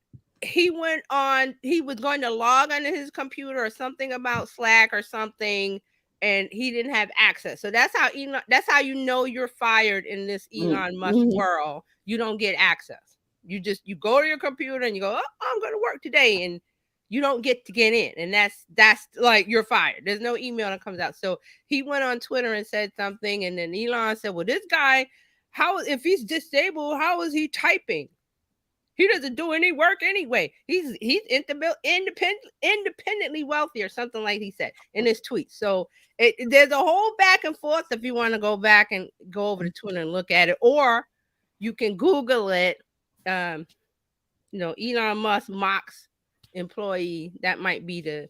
he was going to log onto his computer or something about Slack or something and he didn't have access. So that's how Elon, that's how you know you're fired in this Elon Musk world. You don't get access. You go to your computer and you go, oh, I'm going to work today, and you don't get to get in, and that's like you're fired. There's no email that comes out. So he went on Twitter and said something, and then Elon said, well, this guy, how, if he's disabled, how is he typing? He doesn't do any work anyway. He's independently wealthy, or something like he said in his tweet. So there's a whole back and forth if you want to go back and go over to Twitter and look at it, or you can Google it. Elon Musk mocks employee. That might be the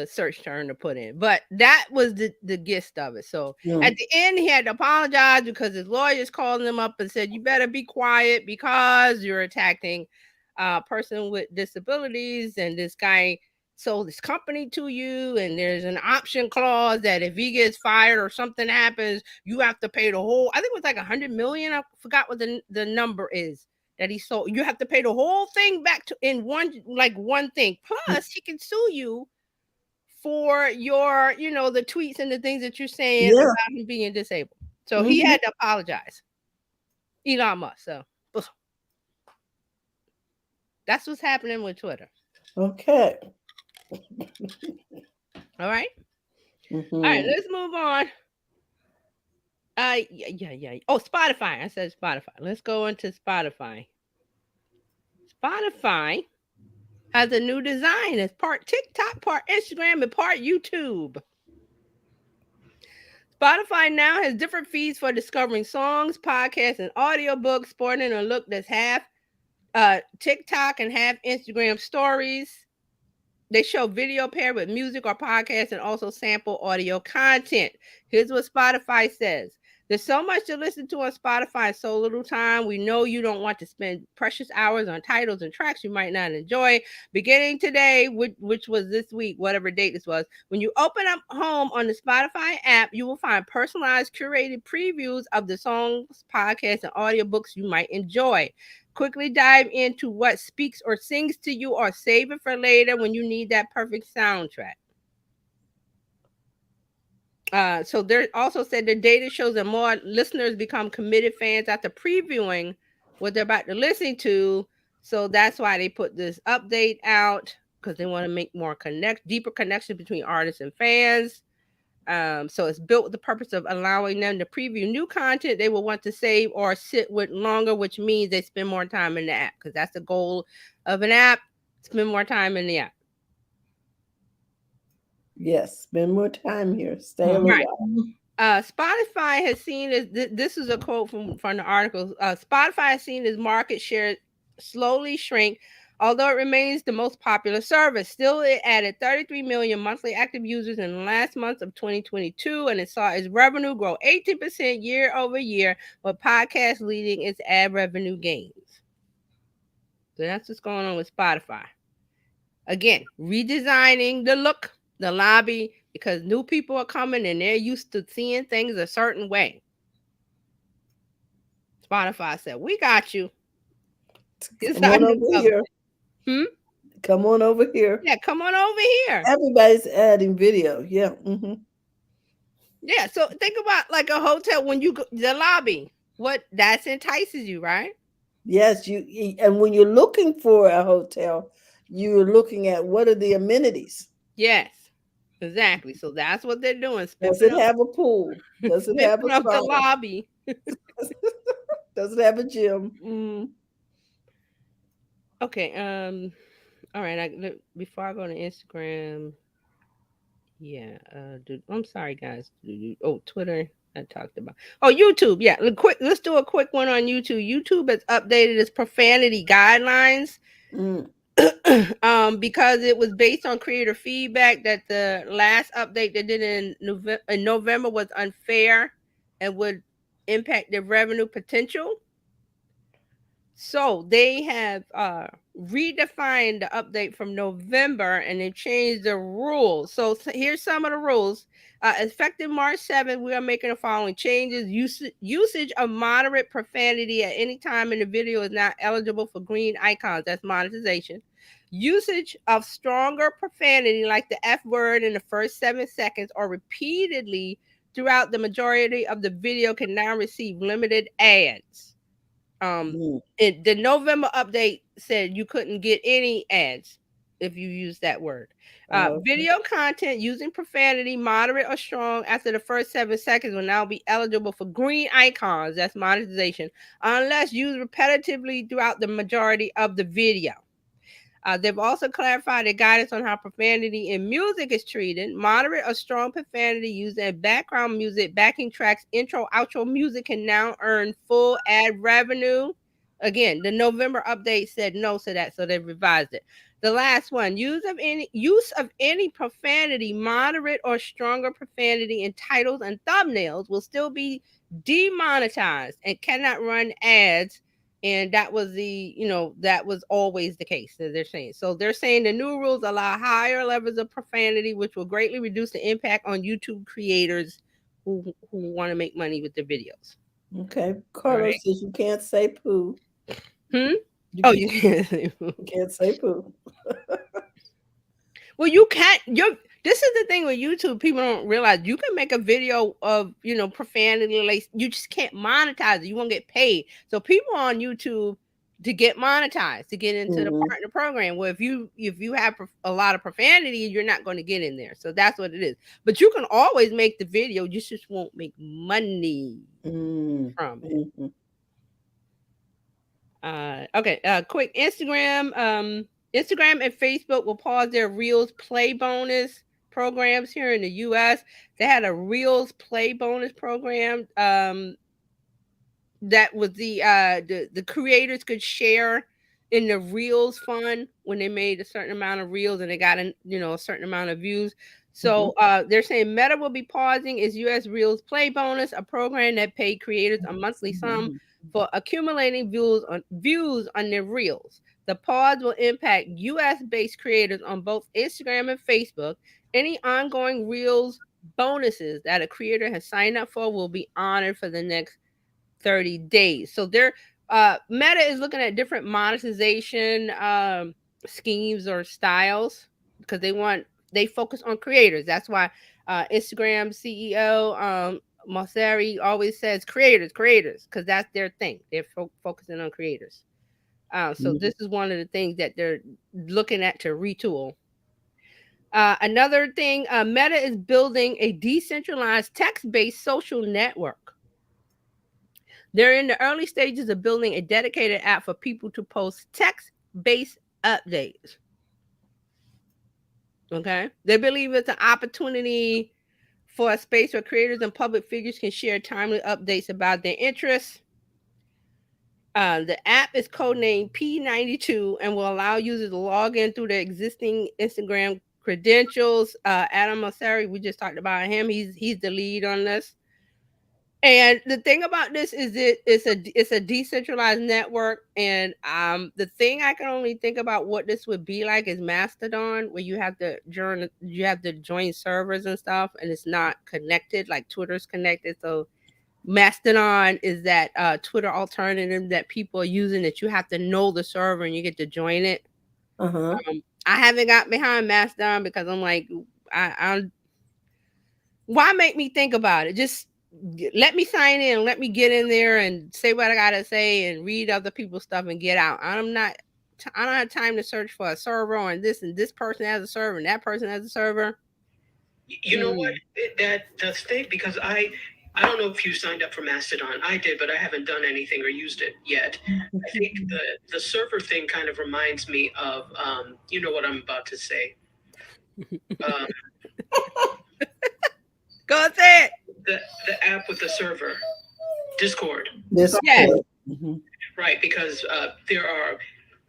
search term to put in, but that was the gist of it. So at the end, he had to apologize because his lawyers called him up and said, you better be quiet because you're attacking a person with disabilities, and this guy sold his company to you, and there's an option clause that if he gets fired or something happens, you have to pay the whole, I think it was like 100 million, I forgot what the number is that he sold. You have to pay the whole thing back to in one thing, plus he can sue you for your, the tweets and the things that you're saying about him being disabled. So he had to apologize. Elon Musk. So that's what's happening with Twitter. Okay. All right. All right, let's move on. Yeah. Oh, Spotify. I said Spotify. Let's go into Spotify. Spotify has a new design. It's part TikTok, part Instagram, and part YouTube. Spotify now has different feeds for discovering songs, podcasts, and audiobooks, sporting a look that's half TikTok and half Instagram stories. They show video paired with music or podcasts and also sample audio content. Here's what Spotify says. There's so much to listen to on Spotify and so little time. We know you don't want to spend precious hours on titles and tracks you might not enjoy. Beginning today, which was this week, whatever date this was, when you open up Home on the Spotify app, you will find personalized, curated previews of the songs, podcasts, and audiobooks you might enjoy. Quickly dive into what speaks or sings to you, or save it for later when you need that perfect soundtrack. So there also said the data shows that more listeners become committed fans after previewing what they're about to listen to. So that's why they put this update out, because they want to make more deeper connection between artists and fans. So it's built with the purpose of allowing them to preview new content they will want to save or sit with longer, which means they spend more time in the app, because that's the goal of an app. Spend more time in the app. Yes, spend more time here. Stay a little while. Spotify has seen this is a quote from the article. Spotify has seen its market share slowly shrink, although it remains the most popular service. Still, it added 33 million monthly active users in the last month of 2022, and it saw its revenue grow 18% year over year, with podcasts leading its ad revenue gains. So that's what's going on with Spotify. Again, redesigning the look, the lobby, because new people are coming and they're used to seeing things a certain way. Spotify said, we got you. Come on over here. Come on over here. Yeah, come on over here. Everybody's adding video. Yeah. Yeah, so think about like a hotel, when you go the lobby, what that entices you, right? Yes, and when you're looking for a hotel, you're looking at what are the amenities. Yes, exactly. So that's what they're doing. Does it have a pool? Does it have a sauna? The lobby? Does it have a gym? Okay. All right. Before I go to Instagram, yeah. I'm sorry, guys. Oh, Twitter. I talked about. Oh, YouTube. Yeah. Let's do a quick one on YouTube. YouTube has updated its profanity guidelines. Because it was based on creator feedback that the last update they did in November was unfair and would impact their revenue potential. So they have redefined the update from November, and they changed the rules. So here's some of the rules. Effective March 7th, we are making the following changes. Usage of moderate profanity at any time in the video is not eligible for green icons. That's monetization. Usage of stronger profanity like the F word in the first 7 seconds or repeatedly throughout the majority of the video can now receive limited ads. Mm. The November update said you couldn't get any ads if you use that word. Okay. Video content using profanity, moderate or strong, after the first 7 seconds will now be eligible for green icons. That's monetization, unless used repetitively throughout the majority of the video. They've also clarified the guidance on how profanity in music is treated. Moderate or strong profanity used in background music, backing tracks, intro, outro music can now earn full ad revenue. Again, the November update said no to that, so they've revised it. The last one, use of any profanity, moderate or stronger profanity in titles and thumbnails will still be demonetized and cannot run ads, and that was always the case that they're saying. So they're saying the new rules allow higher levels of profanity, which will greatly reduce the impact on YouTube creators who want to make money with their videos. Okay. All Carlos right. says you can't say poo. Hmm. You Oh, can't, you can't. you can't say poo. Well, you can't. This is the thing with YouTube. People don't realize you can make a video of profanity, like you just can't monetize it. You won't get paid. So people on YouTube to get monetized to get into the Hmm. partner program. Well, if you have a lot of profanity, you're not going to get in there. So that's what it is. But you can always make the video. You just won't make money Mm. from it. Hmm. Okay. Quick Instagram. Instagram and Facebook will pause their Reels Play bonus programs here in the U.S. They had a Reels Play bonus program. That was the creators could share in the Reels fund when they made a certain amount of Reels and they got a certain amount of views. Hmm. So they're saying Meta will be pausing its US Reels Play bonus, a program that paid creators a monthly sum for accumulating views on their reels. The pause will impact US based creators on both Instagram and Facebook. Any ongoing reels bonuses that a creator has signed up for will be honored for the next 30 days. So they're Meta is looking at different monetization schemes or styles because they focus on creators. That's why Instagram CEO Mosseri always says creators, because that's their thing. They're focusing on creators. So Hmm. this is one of the things that they're looking at to retool. Another thing, Meta is building a decentralized text-based social network. They're in the early stages of building a dedicated app for people to post text-based updates. Okay. They believe it's an opportunity for a space where creators and public figures can share timely updates about their interests. The app is codenamed P92 and will allow users to log in through their existing Instagram credentials. Adam Mosseri, we just talked about him. He's the lead on this. And the thing about this is it's a decentralized network, and the thing I can only think about what this would be like is Mastodon, where you have to join servers and stuff, and it's not connected like Twitter's connected. So Mastodon is that Twitter alternative that people are using that you have to know the server and you get to join it. Uh-huh. I haven't got behind Mastodon because I'm like, I why make me think about it? Just let me sign in, let me get in there and say what I gotta say and read other people's stuff and get out. I don't have time to search for a server and this person has a server and that person has a server. You know what? That's thing because I don't know if you signed up for Mastodon. I did, but I haven't done anything or used it yet. I think the server thing kind of reminds me of you know what I'm about to say. Um, Go say it. the app with the server, Discord, This Yes. Mhm. right? Because there are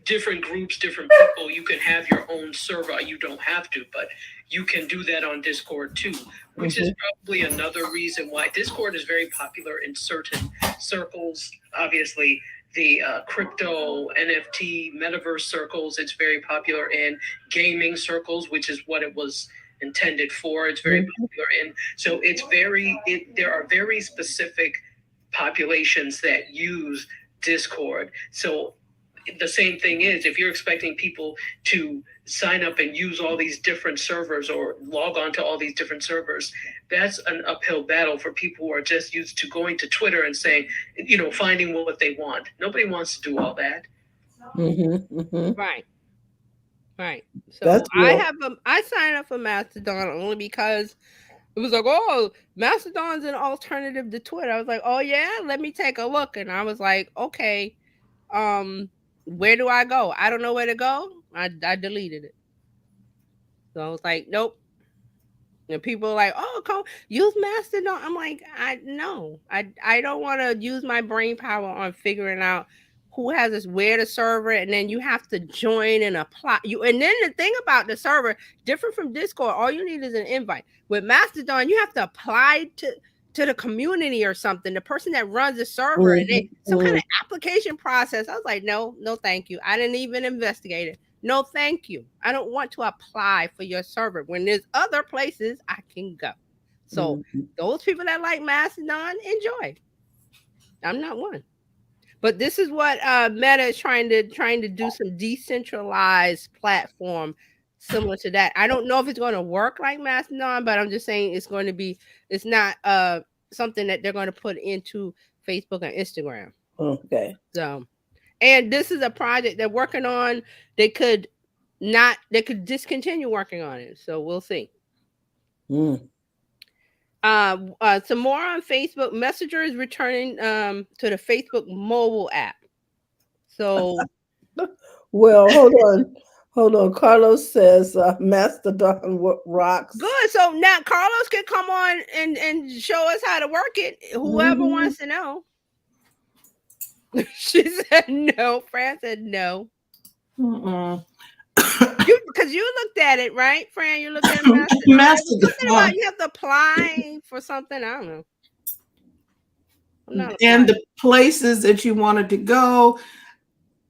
different groups, different people. You can have your own server. You don't have to, but you can do that on Discord too, which is probably another reason why Discord is very popular in certain circles. Obviously, the crypto, NFT, metaverse circles, it's very popular in gaming circles, which is what it was intended for. It's very popular in. So there are very specific populations that use Discord. So the same thing is, if you're expecting people to sign up and use all these different servers or log on to all these different servers, that's an uphill battle for people who are just used to going to Twitter and saying, finding what they want. Nobody wants to do all that. Right. Right. So That's real. I signed up for Mastodon only because it was like, oh, Mastodon's an alternative to Twitter. I was like, oh yeah, let me take a look. And I was like, okay, where do I go? I don't know where to go. I deleted it. So I was like, nope. And people are like, oh, come use Mastodon. I'm like, I don't want to use my brain power on figuring out who has this where the server, and then you have to join and apply you. And then the thing about the server, different from Discord, all you need is an invite. With Mastodon, you have to apply to the community or something, the person that runs the server, and some kind of application process. I was like, no, thank you. I didn't even investigate it. No, thank you. I don't want to apply for your server when there's other places I can go. So those people that like Mastodon, enjoy. I'm not one. But this is what Meta is trying to do, some decentralized platform similar to that. I don't know if it's going to work like Mastodon, but I'm just saying it's not something that they're going to put into Facebook and Instagram. Okay. So, and this is a project they're working on. They could discontinue working on it. So we'll see. Some more on Facebook. Messenger is returning to the Facebook mobile app. So, well, hold on. Carlos says Mastodon rocks. Good. So now Carlos can come on and show us how to work it. Whoever wants to know. She said no. Fran said no. Because you looked at it, right, Fran? You looked at Mastodon. You have to apply for something. I don't know. And the places that you wanted to go,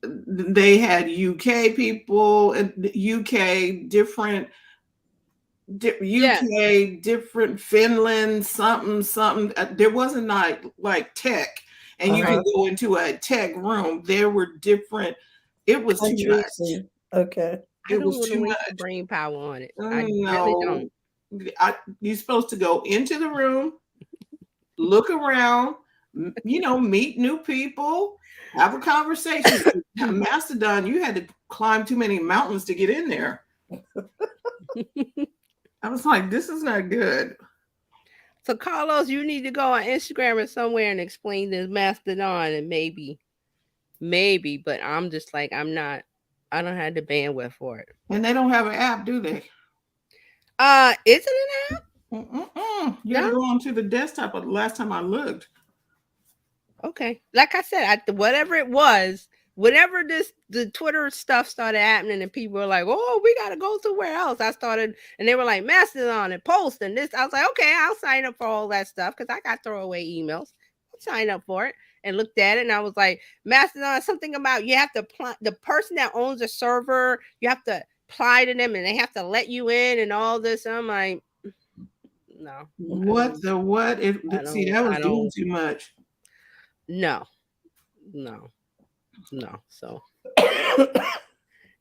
they had UK people, UK different, different Finland, something. There wasn't like tech, and you could go into a tech room. There were different. It was too much. Okay. It was too much brain power on it. I really don't. You're supposed to go into the room, look around, meet new people, have a conversation. Mastodon, you had to climb too many mountains to get in there. I was like, this is not good. So Carlos, you need to go on Instagram or somewhere and explain this Mastodon, and maybe, but I'm just like, I don't have the bandwidth for it. And they don't have an app, do they? Is it an app? You had to go onto the desktop the last time I looked. Okay. Like I said, whatever it was, whenever the Twitter stuff started happening and people were like, oh, we got to go somewhere else. I started, and they were like, Mastodon and Post and this. I was like, okay, I'll sign up for all that stuff because I got throwaway emails. I'll sign up for it. And looked at it, and I was like, Mastodon, something about you have to apply, the person that owns a server, you have to apply to them and they have to let you in and all this. I'm like, no. What? That was doing too much. No. So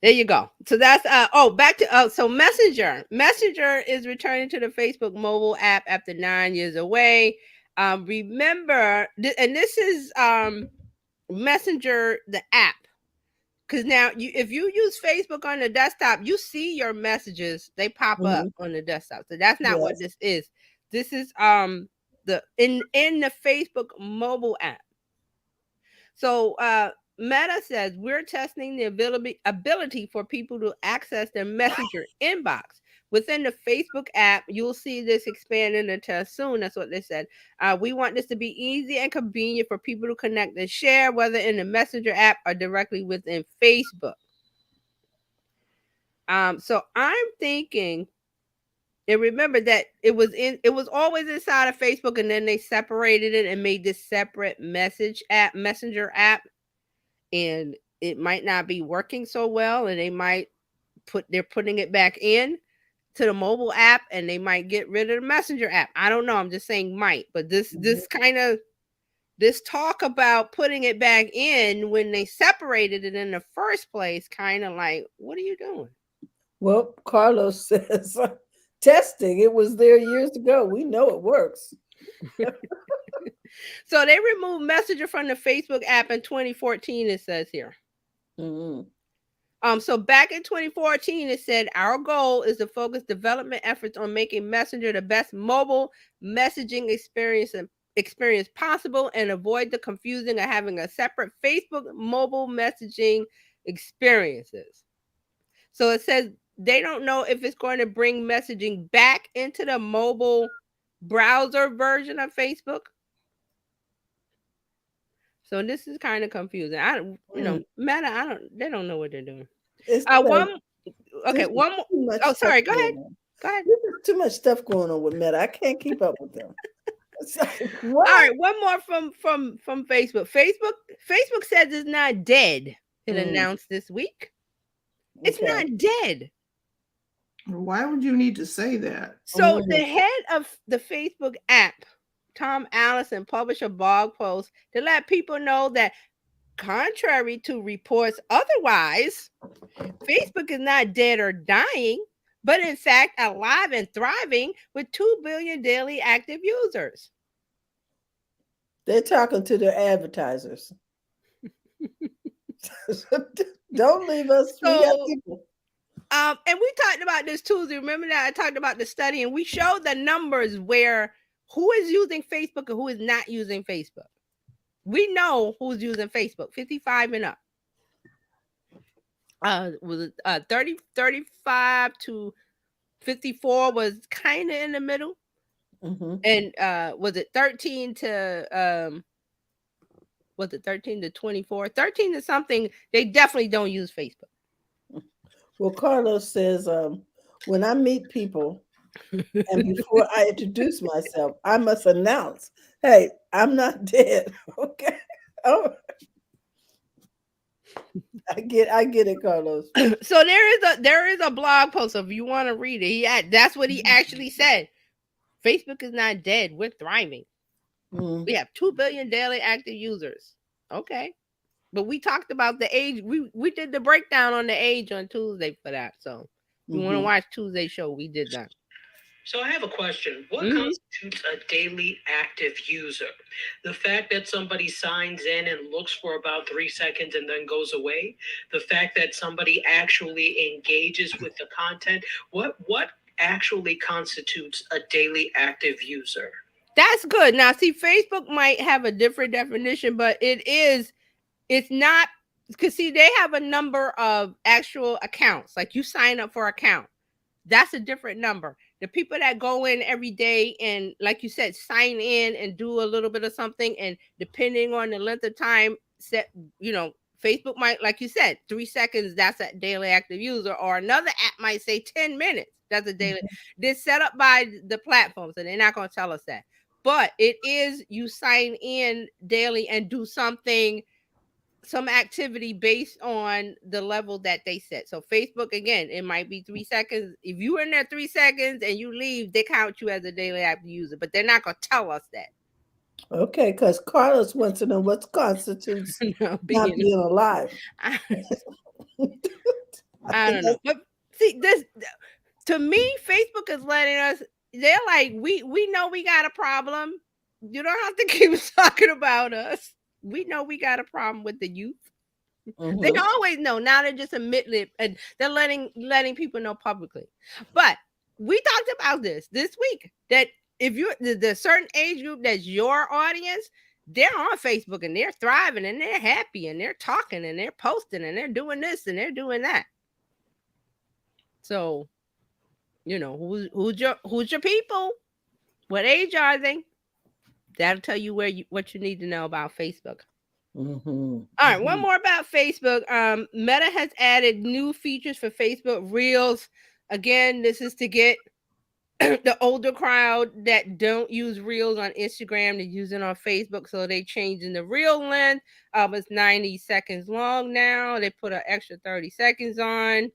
there you go. So that's back to so Messenger is returning to the Facebook mobile app after 9 years away. Remember, and this is Messenger, the app, because now if you use Facebook on the desktop, you see your messages, they pop up on the desktop. So that's not what this is. This is the in the Facebook mobile app. So Meta says we're testing the ability for people to access their Messenger inbox. Within the Facebook app, you'll see this expand in the test soon. That's what they said. We want this to be easy and convenient for people to connect and share, whether in the Messenger app or directly within Facebook. So I'm thinking, and remember that it was always inside of Facebook, and then they separated it and made this separate Messenger app, and it might not be working so well, and they're putting it back in to the mobile app, and they might get rid of the Messenger app. I don't know. I'm just saying might, but this kind of this talk about putting it back in when they separated it in the first place, kind of like, what are you doing? Well, Carlos says testing. It was there years ago. We know it works. So they removed Messenger from the Facebook app in 2014, it says here. Mm-hmm. So back in 2014, it said our goal is to focus development efforts on making Messenger the best mobile messaging experience possible and avoid the confusing of having a separate Facebook mobile messaging experiences. So it says they don't know if it's going to bring messaging back into the mobile browser version of Facebook. So this is kind of confusing. I don't, Meta, they don't know what they're doing. It's One, okay, there's one more. too much Oh, stuff sorry. Go ahead. going on. Go ahead. There's too much stuff going on with Meta. I can't keep up with them. It's like, what? All right, one more from Facebook. Facebook says it's not dead. It announced this week. It's Okay. not dead. Why would you need to say that? So the head of the Facebook app, Tom Allison, published a blog post to let people know that, contrary to reports otherwise, Facebook is not dead or dying, but in fact alive and thriving with 2 billion daily active users. They're talking to their advertisers. Don't leave us. We got people. And we talked about this Tuesday. Remember that I talked about the study, and we showed the numbers where who is using Facebook and who is not using Facebook. We know who's using Facebook, 55 and up. Was it 35 to 54 was kind of in the middle. Mm-hmm. And was it 13 to 24? 13 to something, they definitely don't use Facebook. Well, Carlos says, when I meet people and before I introduce myself, I must announce, hey, I'm not dead. Okay. Oh, I get it, Carlos. So there is a blog post if you want to read it. That's what he actually said. Facebook is not dead. We're thriving. We have 2 billion daily active users. Okay. But we talked about the age. We did the breakdown on the age on Tuesday for that. So if you want to watch Tuesday's show, we did that. So I have a question. What constitutes a daily active user? The fact that somebody signs in and looks for about 3 seconds and then goes away? The fact that somebody actually engages with the content? What actually constitutes a daily active user? That's good. Now, see, Facebook might have a different definition, but it's not, because see, they have a number of actual accounts. Like you sign up for an account. That's a different number. The people that go in every day and, like you said, sign in and do a little bit of something, and depending on the length of time set, Facebook might, like you said, 3 seconds, that's a daily active user, or another app might say 10 minutes. That's a daily. They're set up by the platforms, and they're not going to tell us that. But it is, you sign in daily and do something, some activity based on the level that they set. So Facebook, again, it might be 3 seconds. If you were in there 3 seconds and you leave, they count you as a daily active user, but they're not going to tell us that. Okay, because Carlos wants to know what constitutes not being alive. I don't know. But see, this, to me, Facebook is letting us, they're like, we know we got a problem. You don't have to keep talking about us. We know we got a problem with the youth. They always know. Now they're just admitting it, and they're letting people know publicly. But we talked about this week, that if you're the certain age group that's your audience, they're on Facebook and they're thriving and they're happy and they're talking and they're posting and they're doing this and they're doing that. So, who's your people? What age are they? That'll tell you what you need to know about Facebook. All right, one more about Facebook. Meta has added new features for Facebook Reels. Again, this is to get the older crowd that don't use Reels on Instagram to use it on Facebook. So they changing the reel length. It's 90 seconds long now. They put an extra 30 seconds on.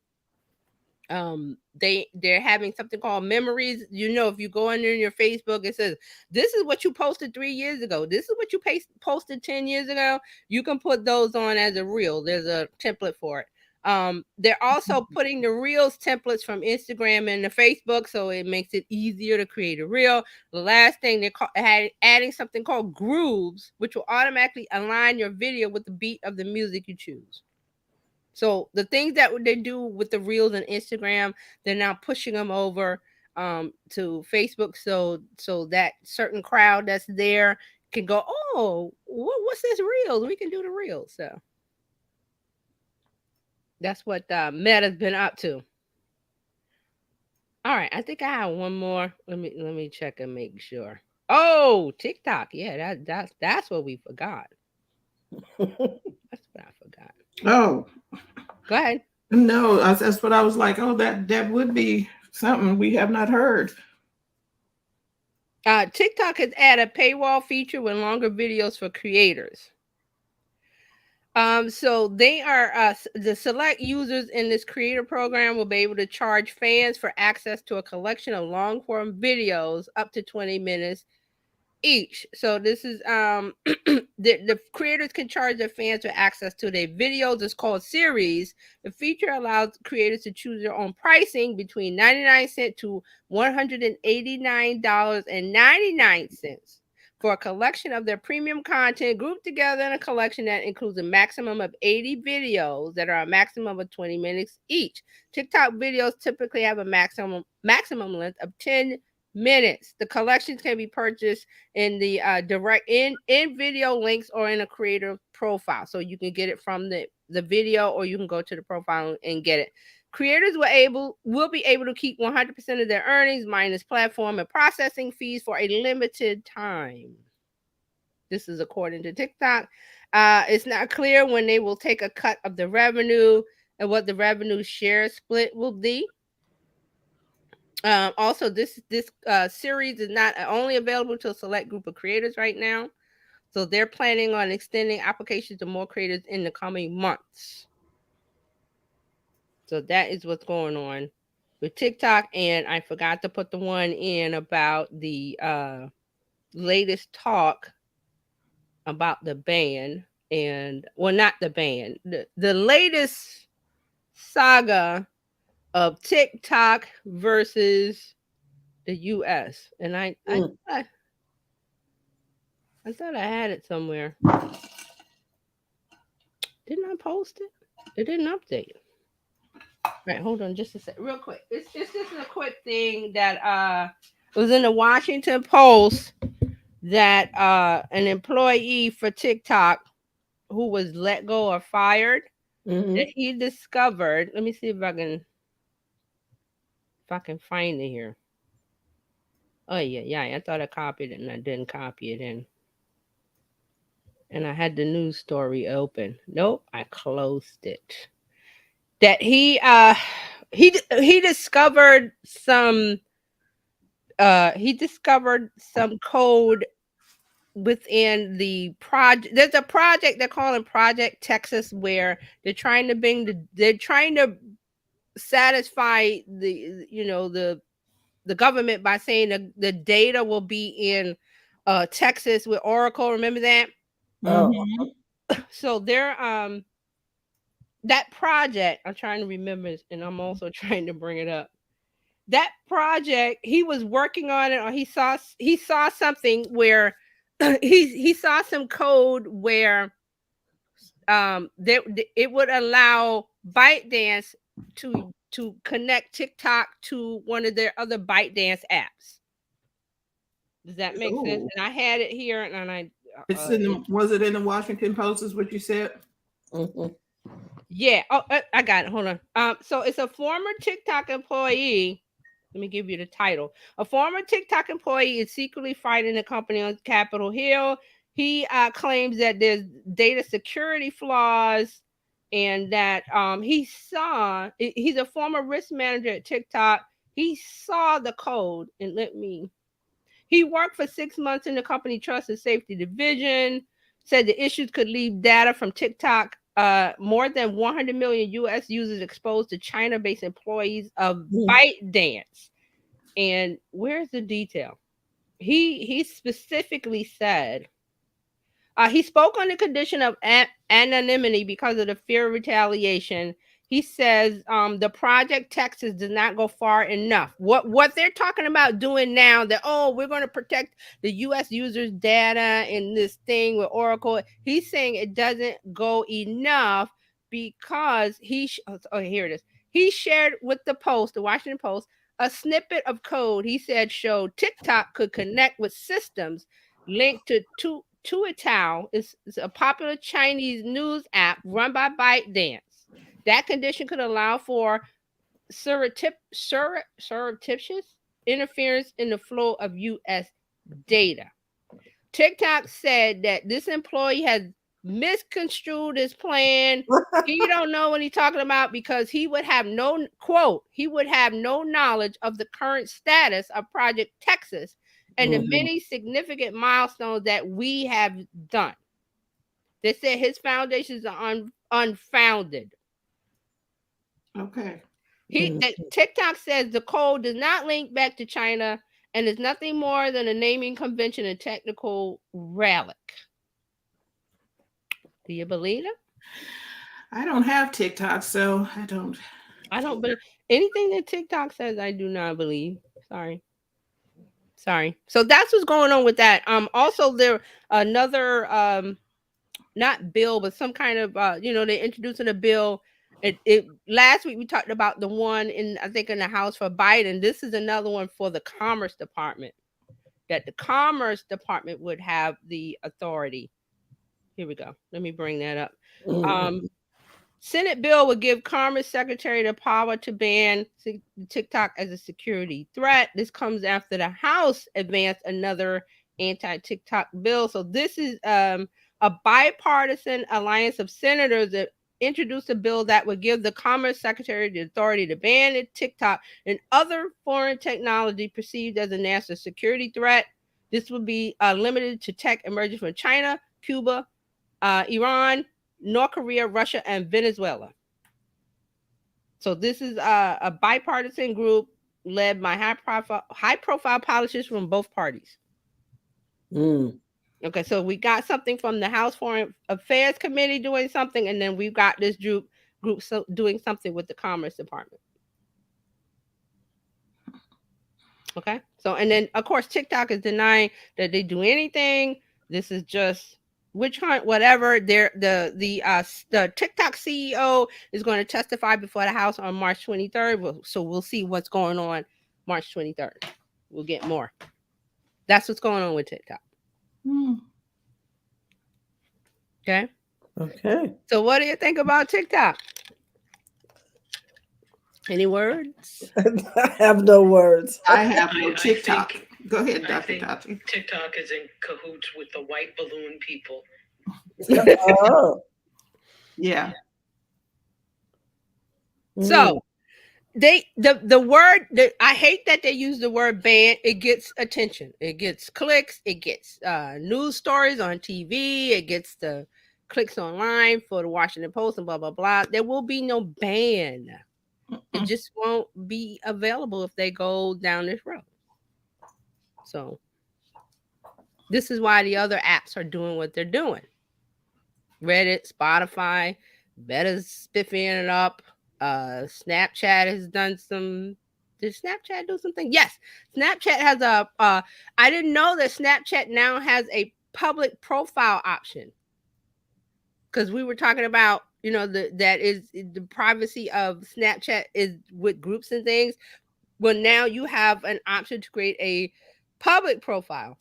They're having something called memories. You know, if you go under your Facebook, it says this is what you posted 3 years ago, this is what you posted 10 years ago. You can put those on as a reel. There's a template for it. They're also putting the reels templates from Instagram into Facebook, so it makes it easier to create a reel. The last thing, adding something called grooves, which will automatically align your video with the beat of the music you choose. So the things that they do with the reels and Instagram, they're now pushing them over to Facebook, so that certain crowd that's there can go, oh, what's this reels? We can do the reels. So that's what Meta's been up to. All right, I think I have one more. Let me check and make sure. Oh, TikTok. Yeah, that's what we forgot. That's what I forgot. Oh, Go ahead. no, that's what I was like. Oh, that would be something we have not heard. TikTok has added a paywall feature with longer videos for creators. So they are the select users in this creator program will be able to charge fans for access to a collection of long form videos up to 20 minutes each. So this is the creators can charge their fans for access to their videos. It's called series. The feature allows creators to choose their own pricing between 99 cents to $189.99 for a collection of their premium content grouped together in a collection that includes a maximum of 80 videos that are a maximum of 20 minutes each. TikTok videos typically have a maximum length of 10 minutes. The collections can be purchased in the direct in video links or in a creator profile, so you can get it from the video, or you can go to the profile and get it. Creators will be able to keep 100% of their earnings minus platform and processing fees for a limited time. This is according to TikTok. It's not clear when they will take a cut of the revenue and what the revenue share split will be. Also, this series is not only available to a select group of creators right now, so they're planning on extending applications to more creators in the coming months. So that is what's going on with TikTok. And I forgot to put the one in about the latest talk about the ban, and well, not the ban, the latest saga of TikTok versus the US. And I thought I had it somewhere. Didn't I post it? It didn't update. Right, hold on just a sec, real quick. It's just a quick thing that was in the Washington Post, that an employee for TikTok who was let go or fired, that he discovered. Let me see if I can find it here. Oh yeah. I thought I copied it and I didn't copy it in. And I had the news story open. Nope, I closed it. That he discovered some code within the project. There's a project they're calling Project Texas, where they're trying to satisfy the government by saying the data will be in Texas with Oracle. Remember that? Mm-hmm. So they're that project, I'm trying to remember, and I'm also trying to bring it up. That project, he was working on it, or he saw something where he saw some code where it would allow ByteDance to connect TikTok to one of their other ByteDance apps. Does that make sense? And I had it here, and I it's was it in the Washington Post? Is what you said? Mm-hmm. Yeah. Oh, I got it. Hold on. So it's a former TikTok employee. Let me give you the title. A former TikTok employee is secretly fighting the company on Capitol Hill. He claims that there's data security flaws, and that he's a former risk manager at TikTok. He saw the code, and he worked for 6 months in the company trust and safety division. Said the issues could leave data from TikTok more than 100 million U.S. users exposed to China-based employees of Mm. ByteDance. And where's the detail? He specifically said he spoke on the condition of anonymity because of the fear of retaliation. He says the Project Texas does not go far enough. What they're talking about doing now, that we're going to protect the U.S. users' data in this thing with Oracle. He's saying it doesn't go enough because here it is. He shared with the Washington Post, a snippet of code he said showed TikTok could connect with systems linked to Tuitao is a popular Chinese news app run by ByteDance. That condition could allow for surreptitious interference in the flow of U.S. data. TikTok said that this employee has misconstrued his plan. He don't know what he's talking about because he would have no knowledge of the current status of Project Texas and the many significant milestones that we have done. They said his foundations are unfounded. Okay. TikTok says the code does not link back to China and is nothing more than a naming convention and technical relic. Do you believe it? I don't have TikTok, so I don't believe anything that TikTok says. I do not believe. Sorry. So that's what's going on with that. Also there another not bill, but some kind of they introducing a bill. It last week we talked about the one in the House for Biden. This is another one for the Commerce Department, that the Commerce Department would have the authority. Here we go. Let me bring that up. Senate bill would give Commerce Secretary the power to ban TikTok as a security threat. This comes after the House advanced another anti-TikTok bill. So this is a bipartisan alliance of senators that introduced a bill that would give the Commerce Secretary the authority to ban TikTok and other foreign technology perceived as a national security threat. This would be limited to tech emerging from China, Cuba, Iran, North Korea, Russia, and Venezuela. So this is a bipartisan group led by high-profile politicians from both parties. Okay, so we got something from the House Foreign Affairs Committee doing something, and then we've got this group doing something with the Commerce Department. Okay, so and then of course TikTok is denying that they do anything. This is just witch hunt, whatever. The TikTok CEO is going to testify before the House on March 23rd. So we'll see what's going on March 23rd. We'll get more. That's what's going on with TikTok. Okay. So what do you think about TikTok? Any words? I have no words. I have no TikTok. Go ahead, Dr. Tati. TikTok is in cahoots with the white balloon people. Oh. Yeah. So the word that I hate that they use the word ban. It gets attention. It gets clicks. It gets news stories on TV. It gets the clicks online for the Washington Post and blah blah blah. There will be no ban. It just won't be available if they go down this road. So this is why the other apps are doing what they're doing. Reddit, Spotify, Meta's spiffing it up. Snapchat has done some. Did Snapchat do something? Yes, Snapchat has a. I didn't know that Snapchat now has a public profile option. Because we were talking about, that is the privacy of Snapchat is with groups and things. Well, now you have an option to create a public profile.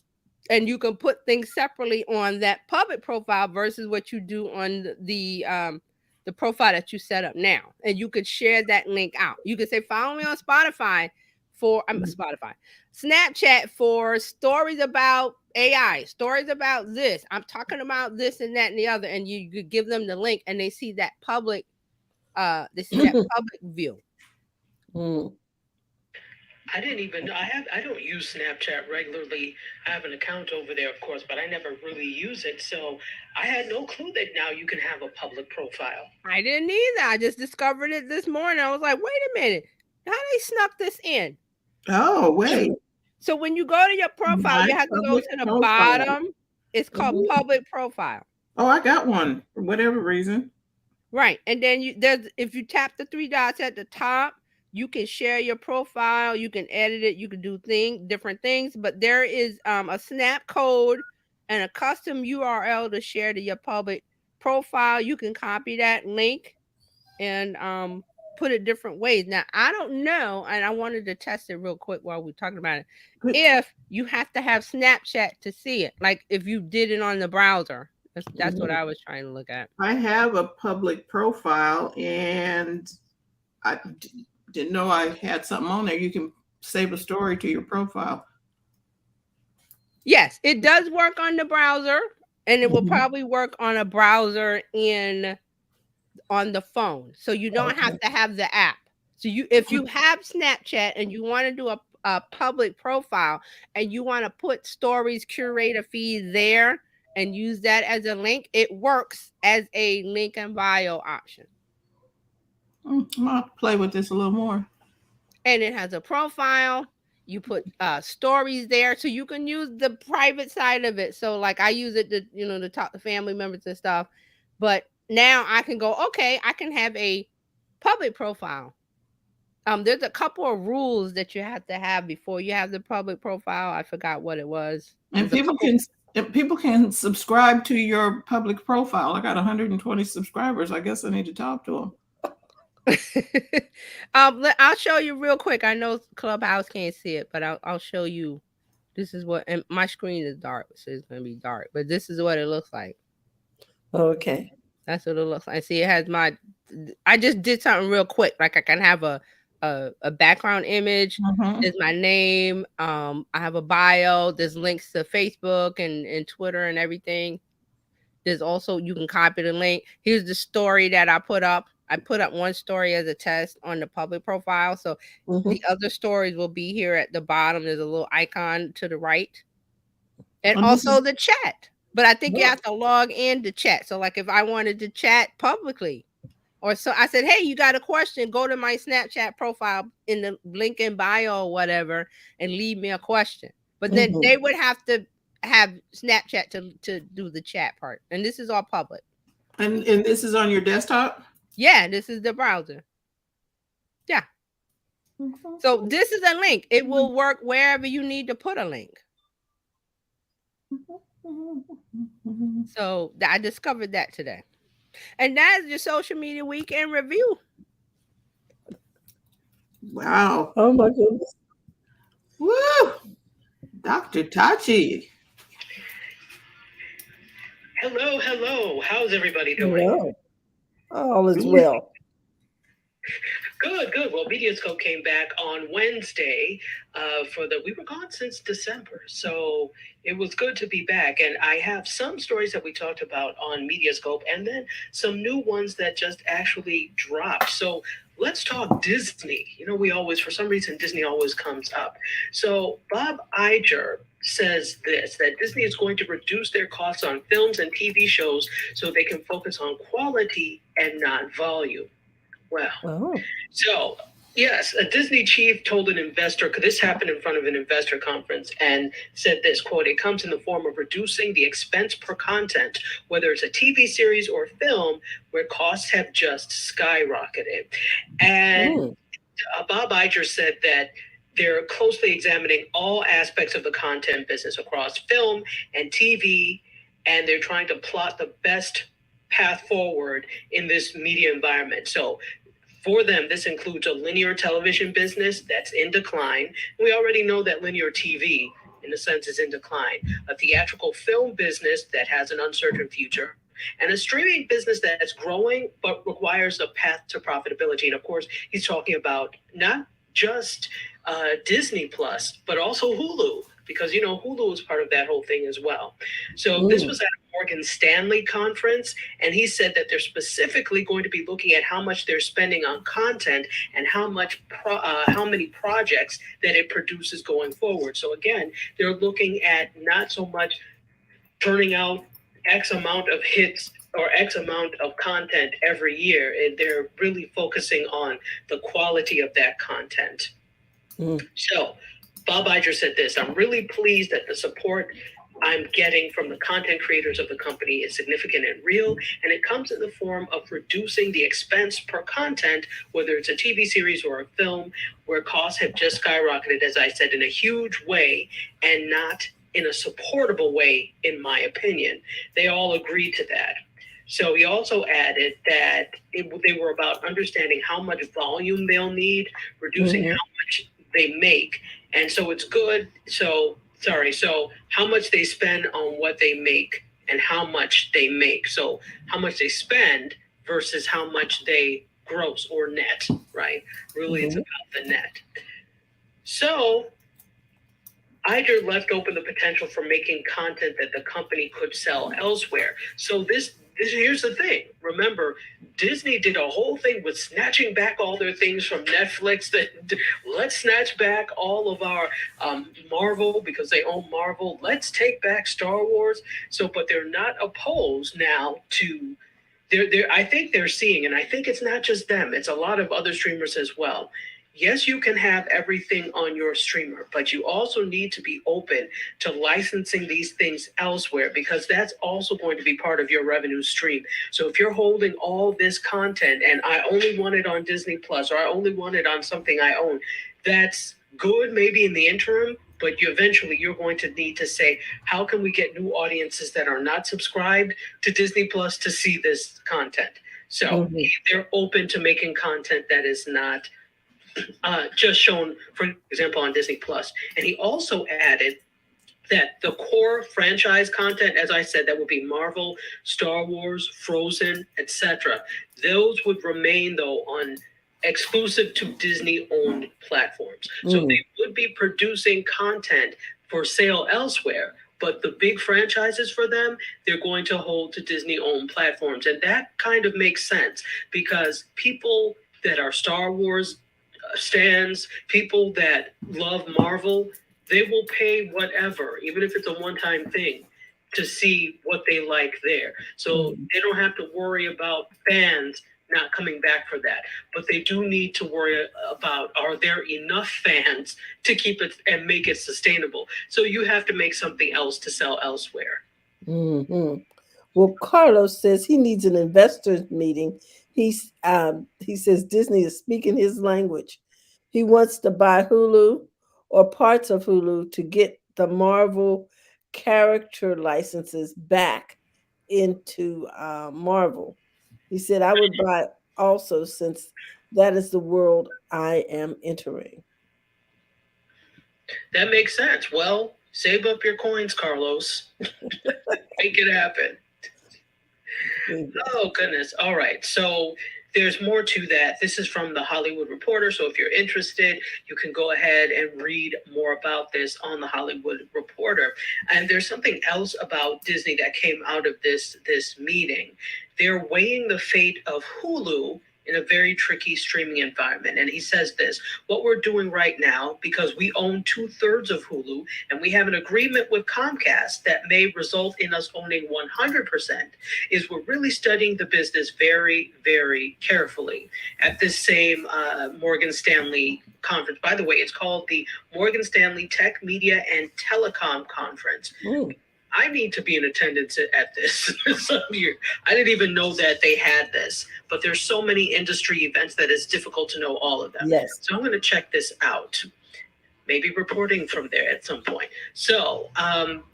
And you can put things separately on that public profile versus what you do on the profile that you set up now. And you could share that link out. You could say, follow me on Spotify for Snapchat for stories about AI, stories about this. I'm talking about this and that and the other. And you give them the link and they see that public, public view. I didn't even I don't use Snapchat regularly. I have an account over there, of course, but I never really use it. So I had no clue that now you can have a public profile. I didn't either. I just discovered it this morning. I was like, wait a minute. How they snuck this in? Oh, wait. So when you go to your profile, My you have to go public to the profile. bottom. It's called Mhm. public profile. Oh, I got one for whatever reason. Right. And then if you tap the three dots at the top, you can share your profile, you can edit it, you can do different things, but there is a snap code and a custom URL to share to your public profile. You can copy that link and put it different ways. Now, I don't know, and I wanted to test it real quick while we're talking about it. Good. If you have to have Snapchat to see it, like if you did it on the browser. That's what I was trying to look at. I have a public profile, and I didn't know I had something on there. You can save a story to your profile. Yes, it does work on the browser, and it will probably work on a browser on the phone. So you don't have to have the app. So if you have Snapchat and you want to do a public profile and you want to put stories, curate a feed there and use that as a link, it works as a link and bio option. I'm gonna play with this a little more. And it has a profile. You put stories there, so you can use the private side of it. So like I use it to talk to family members and stuff. But now I can go, okay, I can have a public profile. There's a couple of rules that you have to have before you have the public profile. I forgot what it was. And people can subscribe to your public profile. I got 120 subscribers. I guess I need to talk to them. I'll show you real quick. I know Clubhouse can't see it, but I'll show you. This is what, and my screen is dark, so it's gonna be dark. But this is what it looks like. Okay. That's what it looks like. See, it has I just did something real quick. Like I can have a background image. There's my name. I have a bio. There's links to Facebook and Twitter and everything. There's also, you can copy the link. Here's the story that I put up. I put up one story as a test on the public profile. So the other stories will be here at the bottom. There's a little icon to the right. And also the chat. But I think you have to log in to chat. So like if I wanted to chat publicly, or so I said, hey, you got a question, go to my Snapchat profile in the link in bio or whatever and leave me a question. But then they would have to have Snapchat to do the chat part. And this is all public. And this is on your desktop? Yeah, this is the browser. Yeah. So this is a link. It will work wherever you need to put a link. So I discovered that today. And that's your social media weekend review. Wow. Oh my goodness. Woo! Dr. Tachi. Hello, hello. How's everybody doing? Hello. All is well. Good, good. Well, Mediascope came back on Wednesday we were gone since December. So it was good to be back. And I have some stories that we talked about on Mediascope and then some new ones that just actually dropped. So let's talk Disney. We always, for some reason, Disney always comes up. So Bob Iger says that Disney is going to reduce their costs on films and TV shows so they can focus on quality and not volume. Well, So, yes, a Disney chief told an investor, because this happened in front of an investor conference, and said this, quote, it comes in the form of reducing the expense per content, whether it's a TV series or film, where costs have just skyrocketed. And Bob Iger said that they're closely examining all aspects of the content business across film and TV, and they're trying to plot the best path forward in this media environment. So for them, this includes a linear television business that's in decline. We already know that linear TV, in a sense, is in decline. A theatrical film business that has an uncertain future, and a streaming business that's growing but requires a path to profitability. And of course, he's talking about not just Disney Plus, but also Hulu. because Hulu is part of that whole thing as well. So this was at a Morgan Stanley conference, and he said that they're specifically going to be looking at how much they're spending on content and how many projects that it produces going forward. So again, they're looking at not so much turning out X amount of hits or X amount of content every year. And they're really focusing on the quality of that content. So Bob Iger said this: I'm really pleased that the support I'm getting from the content creators of the company is significant and real, and it comes in the form of reducing the expense per content, whether it's a TV series or a film, where costs have just skyrocketed, as I said, in a huge way, and not in a supportable way, in my opinion. They all agreed to that. So he also added that they were about understanding how much volume they'll need, reducing how much they make. And so it's good. So how much they spend on what they make and how much they make. So how much they spend versus how much they gross or net, right? Really, it's about the net. So Iger left open the potential for making content that the company could sell elsewhere. So this here's the thing. Remember, Disney did a whole thing with snatching back all their things from Netflix. That let's snatch back all of our Marvel, because they own Marvel. Let's take back Star Wars. So, but they're not opposed now to. I think they're seeing, and I think it's not just them. It's a lot of other streamers as well. Yes, you can have everything on your streamer, but you also need to be open to licensing these things elsewhere, because that's also going to be part of your revenue stream. So if you're holding all this content and I only want it on Disney Plus, or I only want it on something I own, that's good maybe in the interim, but eventually you're going to need to say, how can we get new audiences that are not subscribed to Disney Plus to see this content? So they're open to making content that is not just shown, for example, on Disney Plus. And he also added that the core franchise content, as I said, that would be Marvel, Star Wars, Frozen, etc. Those would remain, though, on exclusive to Disney-owned platforms. So they would be producing content for sale elsewhere, but the big franchises for them, they're going to hold to Disney-owned platforms. And that kind of makes sense, because people that are Star Wars stands, people that love Marvel, they will pay whatever, even if it's a one-time thing, to see what they like there. So they don't have to worry about fans not coming back for that. But they do need to worry about, are there enough fans to keep it and make it sustainable? So you have to make something else to sell elsewhere. Well, Carlos says he needs an investors meeting. He says Disney is speaking his language. He wants to buy Hulu or parts of Hulu to get the Marvel character licenses back into Marvel. He said, I would buy also, since that is the world I am entering. That makes sense. Well, save up your coins, Carlos. Make it happen. Oh, goodness. All right. So there's more to that. This is from the Hollywood Reporter. So if you're interested, you can go ahead and read more about this on the Hollywood Reporter. And there's something else about Disney that came out of this meeting. They're weighing the fate of Hulu in a very tricky streaming environment. And he says this: what we're doing right now, because we own 2/3 of Hulu and we have an agreement with Comcast that may result in us owning 100%, is we're really studying the business very, very carefully. At this same Morgan Stanley conference, by the way, it's called the Morgan Stanley Tech, Media, and Telecom Conference. I need to be in attendance at this some year. I didn't even know that they had this, but there's so many industry events that it's difficult to know all of them. Yes. So I'm going to check this out. Maybe reporting from there at some point. So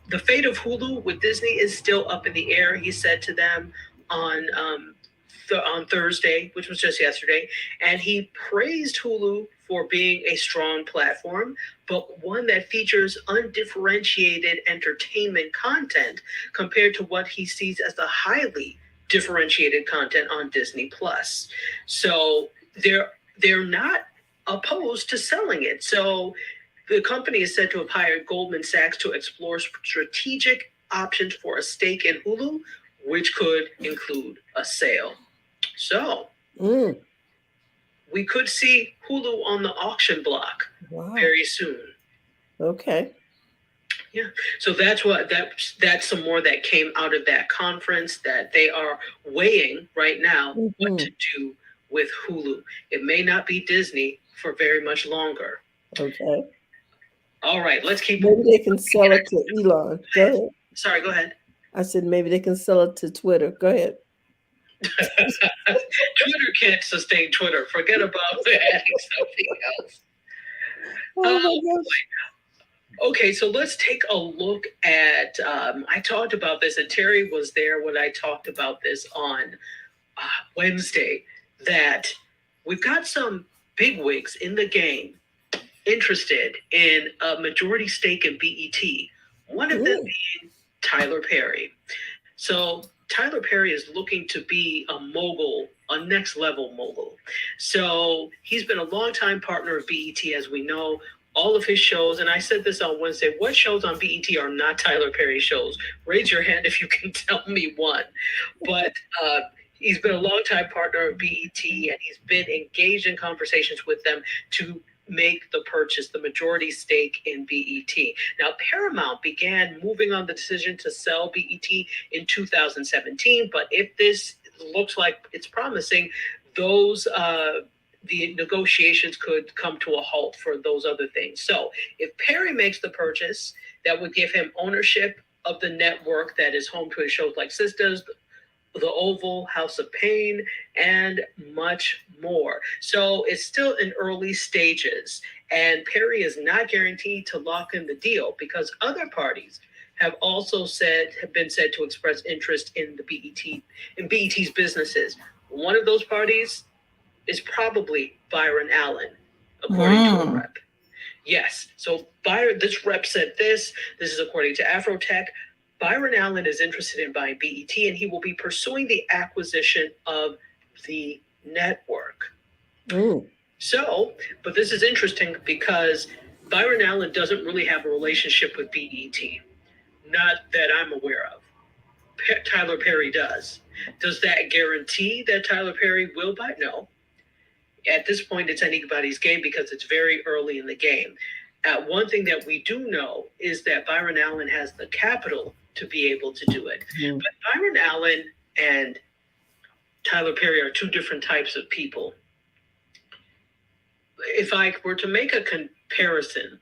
the fate of Hulu with Disney is still up in the air, he said to them on Thursday, which was just yesterday. And he praised Hulu for being a strong platform, but one that features undifferentiated entertainment content compared to what he sees as the highly differentiated content on Disney Plus. So they're not opposed to selling it. So The company is said to have hired Goldman Sachs to explore strategic options for a stake in Hulu, which could include a sale. So we could see Hulu on the auction block very soon. Okay. Yeah. So that's some more that came out of that conference that they are weighing right now what to do with Hulu. It may not be Disney for very much longer. Okay. All right, let's keep. Maybe they can sell it to Elon. Go ahead. Sorry, go ahead. I said maybe they can sell it to Twitter. Go ahead. Twitter can't sustain Twitter. Forget about adding something else. Oh my gosh. Okay, so let's take a look at. I talked about this, and Terry was there when I talked about this on Wednesday. That we've got some bigwigs in the game interested in a majority stake in BET. One of them being Tyler Perry. So Tyler Perry is looking to be a mogul, a next level mogul. So he's been a longtime partner of BET, as we know. All of his shows, and I said this on Wednesday, what shows on BET are not Tyler Perry shows? Raise your hand if you can tell me one. But he's been a longtime partner of BET, and he's been engaged in conversations with them to make the purchase, the majority stake in BET. Now, Paramount began moving on the decision to sell BET in 2017, but if this looks like it's promising, those the negotiations could come to a halt for those other things. So if Perry makes the purchase, that would give him ownership of the network that is home to his shows like Sisters, The Oval, House of Pain, and much more. So it's still in early stages, and Perry is not guaranteed to lock in the deal because other parties have been said to express interest in BET's businesses. One of those parties is probably Byron Allen, according to a rep. Yes. So this rep said this. This is according to Afrotech. Byron Allen is interested in buying BET, and he will be pursuing the acquisition of the network. So, but this is interesting because Byron Allen doesn't really have a relationship with BET. Not that I'm aware of. Tyler Perry does. Does that guarantee that Tyler Perry will buy? No. At this point, it's anybody's game because it's very early in the game. One thing that we do know is that Byron Allen has the capital to be able to do it. But Byron Allen and Tyler Perry are two different types of people. If I were to make a comparison,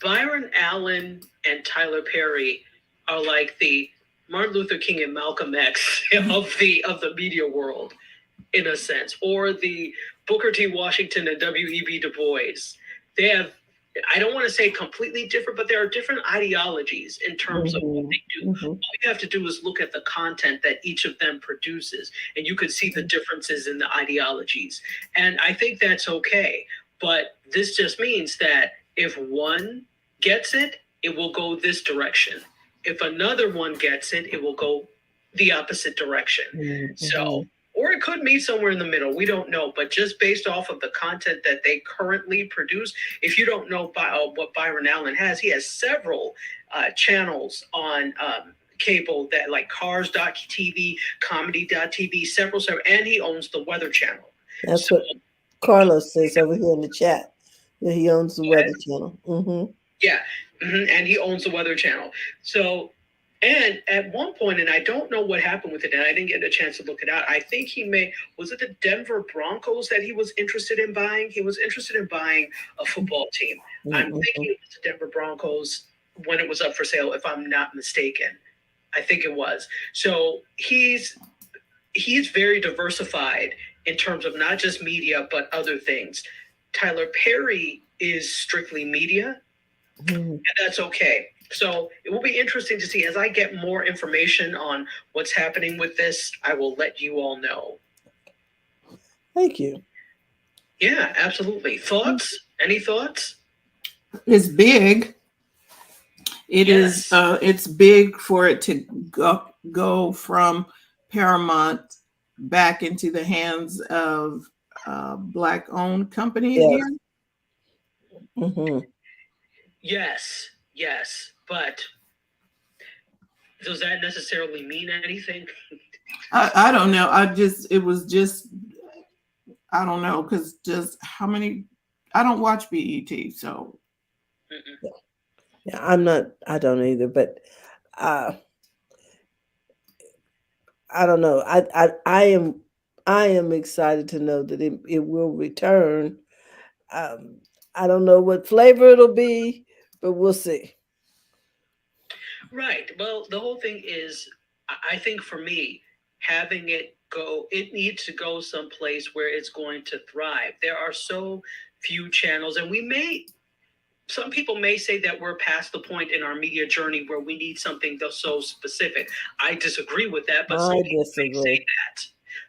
Byron Allen and Tyler Perry are like the Martin Luther King and Malcolm X of the media world, in a sense, or the Booker T. Washington and W.E.B. Du Bois. They have, I don't want to say completely different, but there are different ideologies in terms of what they do. All you have to do is look at the content that each of them produces, and you can see the differences in the ideologies. And I think that's okay. But this just means that if one gets it, it will go this direction. If another one gets it, it will go the opposite direction. So, or it could meet somewhere in the middle. We don't know. But just based off of the content that they currently produce, if you don't know what Byron Allen has, he has several channels on cable that like Cars.tv, Comedy.tv, several, and he owns the Weather Channel. That's what Carlos says over here in the chat. Yeah, he owns the Weather Channel. Yeah, and he owns the Weather Channel. So, and at one point, and I don't know what happened with it, and I didn't get a chance to look it out. I think was it the Denver Broncos that he was interested in buying? He was interested in buying a football team. I'm thinking it was the Denver Broncos when it was up for sale, if I'm not mistaken. I think it was. So he's very diversified in terms of not just media, but other things. Tyler Perry is strictly media, and that's okay. So it will be interesting to see as I get more information on what's happening with this. I will let you all know. Thank you. Yeah, absolutely. Thoughts? Any thoughts? It's big. It is. It's big for it to go from Paramount back into the hands of Black-owned company again. Mm-hmm. Yes, but does that necessarily mean anything? I don't know. It was just, I don't know, because just how many, I don't watch BET, so. Mm-mm. Yeah, I don't either, but uh, I don't know. I am excited to know that it will return. Um, I don't know what flavor it'll be, but we'll see. Right. Well, the whole thing is, I think for me, having it needs to go someplace where it's going to thrive. There are so few channels, and some people may say that we're past the point in our media journey where we need something that's so specific. I disagree with that, but some I people may say disagree. that.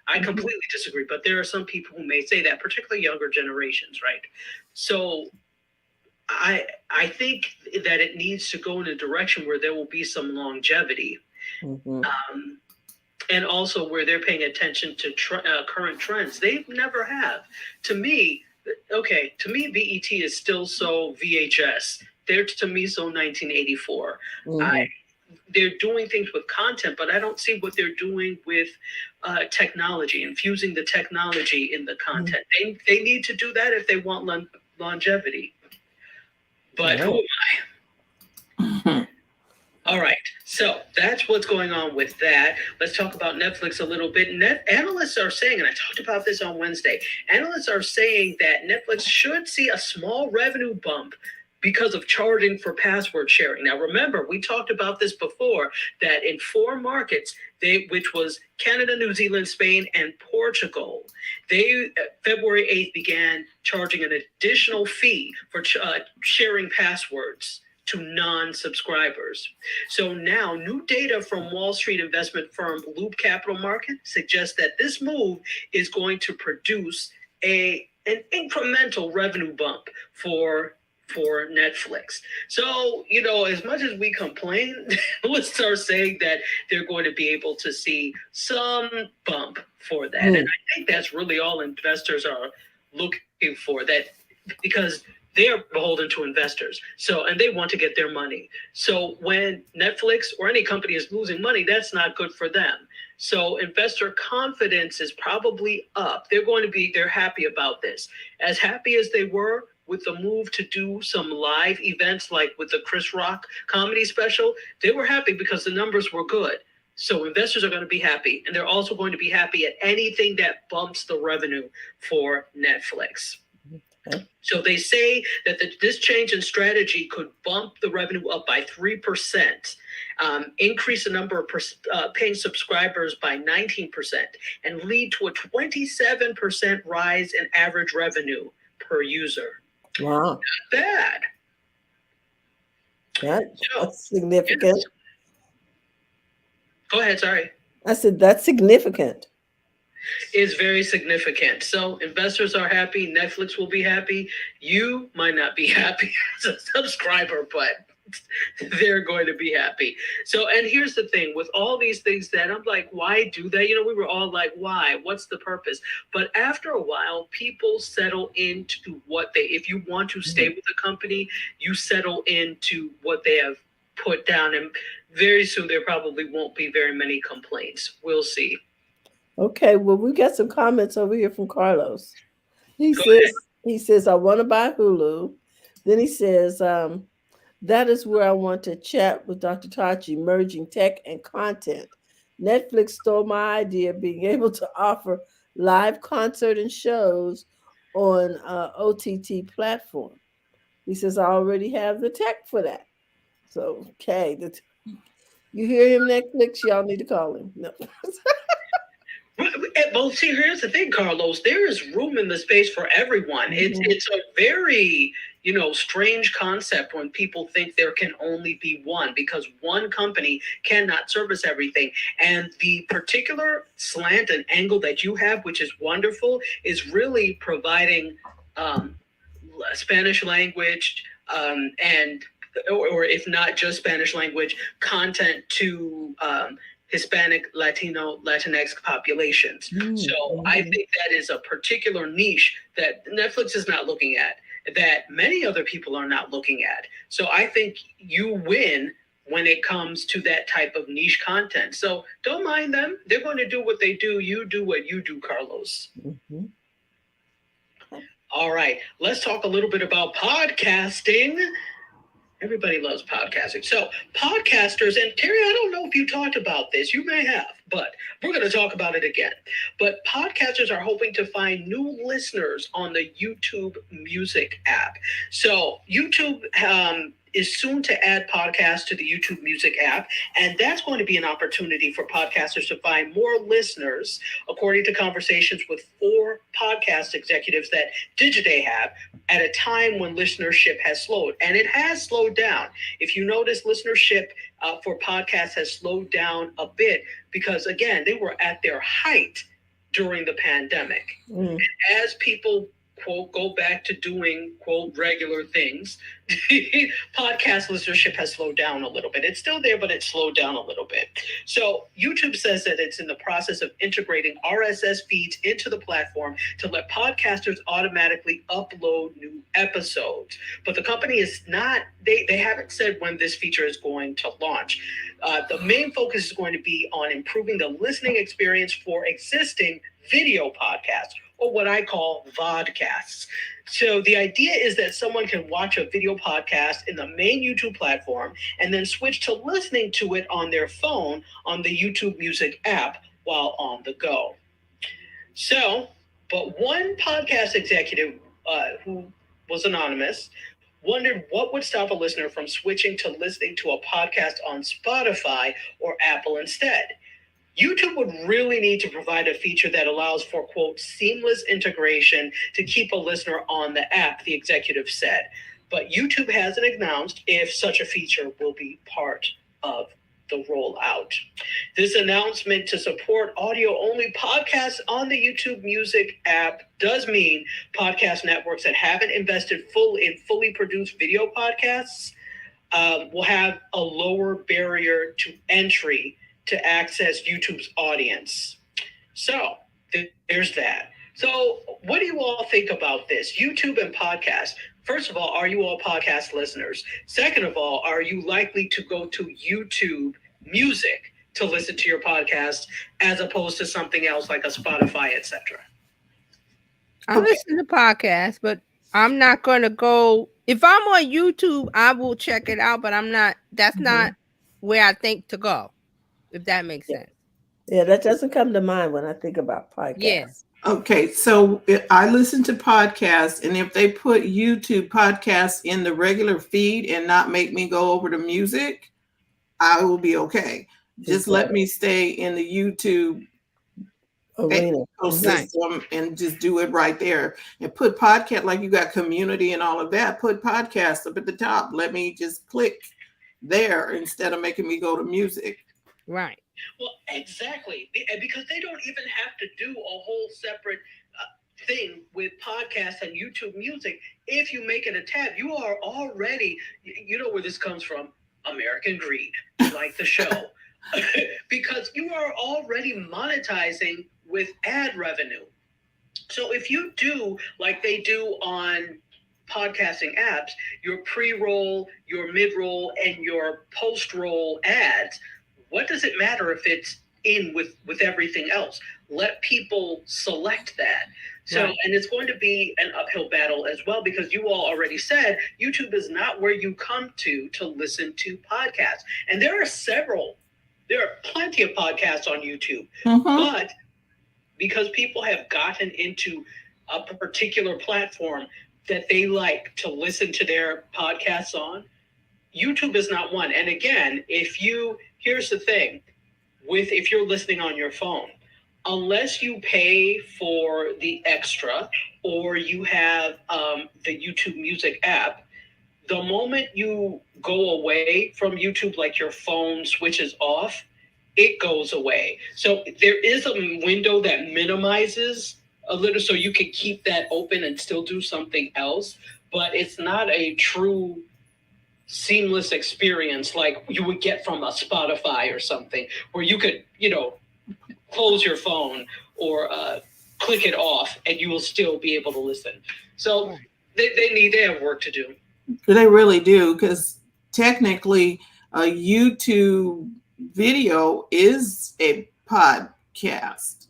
I completely disagree, but there are some people who may say that, particularly younger generations, right? So I think that it needs to go in a direction where there will be some longevity, Mm-hmm. um, and also where they're paying attention to current trends. They never have. To me, okay, to me, BET is still so VHS. They're to me so 1984. Mm-hmm. They're doing things with content, but I don't see what they're doing with technology, infusing the technology in the content. They need to do that if they want longevity. But who Right. All right, so that's what's going on with that. Let's talk about Netflix a little bit. Analysts are saying, and I talked about this on Wednesday, analysts are saying that Netflix should see a small revenue bump because of charging for password sharing. Now, remember, we talked about this before, that in 4 markets, which was Canada, New Zealand, Spain, and Portugal, they February 8th began charging an additional fee for sharing passwords to non-subscribers. So now, new data from Wall Street investment firm Loop Capital Market suggests that this move is going to produce an incremental revenue bump for Netflix. So, as much as we complain, let's start saying that they're going to be able to see some bump for that. And I think that's really all investors are looking for, that because they're beholden to investors. So, and they want to get their money. So when Netflix or any company is losing money, that's not good for them. So investor confidence is probably up. They're happy about this. As happy as they were with the move to do some live events, like with the Chris Rock comedy special, they were happy because the numbers were good. So investors are going to be happy, and they're also going to be happy at anything that bumps the revenue for Netflix. Okay. So they say that this change in strategy could bump the revenue up by 3%, increase the number of paying subscribers by 19%, and lead to a 27% rise in average revenue per user. Wow. Not bad. That's significant. Yes. Go ahead, sorry. I said that's significant. Is very significant. So investors are happy. Netflix will be happy. You might not be happy as a subscriber, but they're going to be happy. So, and here's the thing with all these things that I'm like, why do that? We were all like, why? What's the purpose? But after a while, people settle into if you want to stay with a company, you settle into what they have put down. And very soon there probably won't be very many complaints. We'll see. Okay, well, we got some comments over here from Carlos. He Go ahead. says, I want to buy Hulu. Then he says, that is where I want to chat with Dr. Tachi, merging tech and content. Netflix stole my idea of being able to offer live concert and shows on OTT platform. He says, I already have the tech for that. So, okay, you hear him, Netflix? Y'all need to call him. No. Well, see, here's the thing, Carlos. There is room in the space for everyone. It's a very strange concept when people think there can only be one, because one company cannot service everything. And the particular slant and angle that you have, which is wonderful, is really providing Spanish language and or if not just Spanish language content to Hispanic, Latino, Latinx populations. So I think that is a particular niche that Netflix is not looking at. that many other people are not looking at. So I think you win when it comes to that type of niche content. So don't mind them. They're going to do what they do. You do what you do, Carlos. Mm-hmm. All right. Let's talk a little bit about podcasting. Everybody loves podcasting. So, podcasters, and Terry, I don't know if you talked about this. You may have, but we're going to talk about it again. But podcasters are hoping to find new listeners on the YouTube Music app. So, YouTube is soon to add podcasts to the YouTube Music app, and that's going to be an opportunity for podcasters to find more listeners, according to conversations with 4 podcast executives that Digiday have at a time when listenership has slowed, and it has slowed down. If you notice, listenership for podcasts has slowed down a bit because, again, they were at their height during the pandemic. And as people, quote, go back to doing, quote, regular things, podcast listenership has slowed down a little bit. It's still there, but it's slowed down a little bit. So YouTube says that it's in the process of integrating RSS feeds into the platform to let podcasters automatically upload new episodes. But the company is not, they haven't said when this feature is going to launch. The main focus is going to be on improving the listening experience for existing video podcasts, or what I call vodcasts. So the idea is that someone can watch a video podcast in the main YouTube platform and then switch to listening to it on their phone on the YouTube Music app while on the go. So, but one podcast executive who was anonymous wondered what would stop a listener from switching to listening to a podcast on Spotify or Apple instead. YouTube would really need to provide a feature that allows for, quote, seamless integration to keep a listener on the app, the executive said. But YouTube hasn't announced if such a feature will be part of the rollout. This announcement to support audio-only podcasts on the YouTube Music app does mean podcast networks that haven't invested in fully produced video podcasts will have a lower barrier to entry to access YouTube's audience. So there's that. So what do you all think about this? YouTube and podcasts. First of all, are you all podcast listeners? Second of all, are you likely to go to YouTube Music to listen to your podcast as opposed to something else like a Spotify, etc.? I listen to podcasts, but I'm not going to go. If I'm on YouTube, I will check it out, but that's not where I think to go. If that makes sense. Yeah, that doesn't come to mind when I think about podcasts. Yeah. Okay, so I listen to podcasts, and if they put YouTube podcasts in the regular feed and not make me go over to music, I will be okay. Just let me stay in the YouTube ecosystem and just do it right there. And put podcast, like you got community and all of that, put podcasts up at the top. Let me just click there instead of making me go to music. Right. Well, exactly. Because they don't even have to do a whole separate thing with podcasts and YouTube Music. If you make it a tab, you are already, you know where this comes from, American greed, like the show. Because you are already monetizing with ad revenue. So if you do like they do on podcasting apps, your pre-roll, your mid-roll, and your post-roll ads, what does it matter if it's in with everything else? Let people select that. So, right. And it's going to be an uphill battle as well, because you all already said YouTube is not where you come to listen to podcasts. And there are plenty of podcasts on YouTube, but because people have gotten into a particular platform that they like to listen to their podcasts on, YouTube is not one. And again, here's the thing, if you're listening on your phone, unless you pay for the extra or you have the YouTube Music app, the moment you go away from YouTube, like your phone switches off, it goes away. So there is a window that minimizes a little so you can keep that open and still do something else, but it's not a true seamless experience like you would get from a Spotify or something, where you could, close your phone or click it off and you will still be able to listen. So They have work to do. They really do, because technically a YouTube video is a podcast.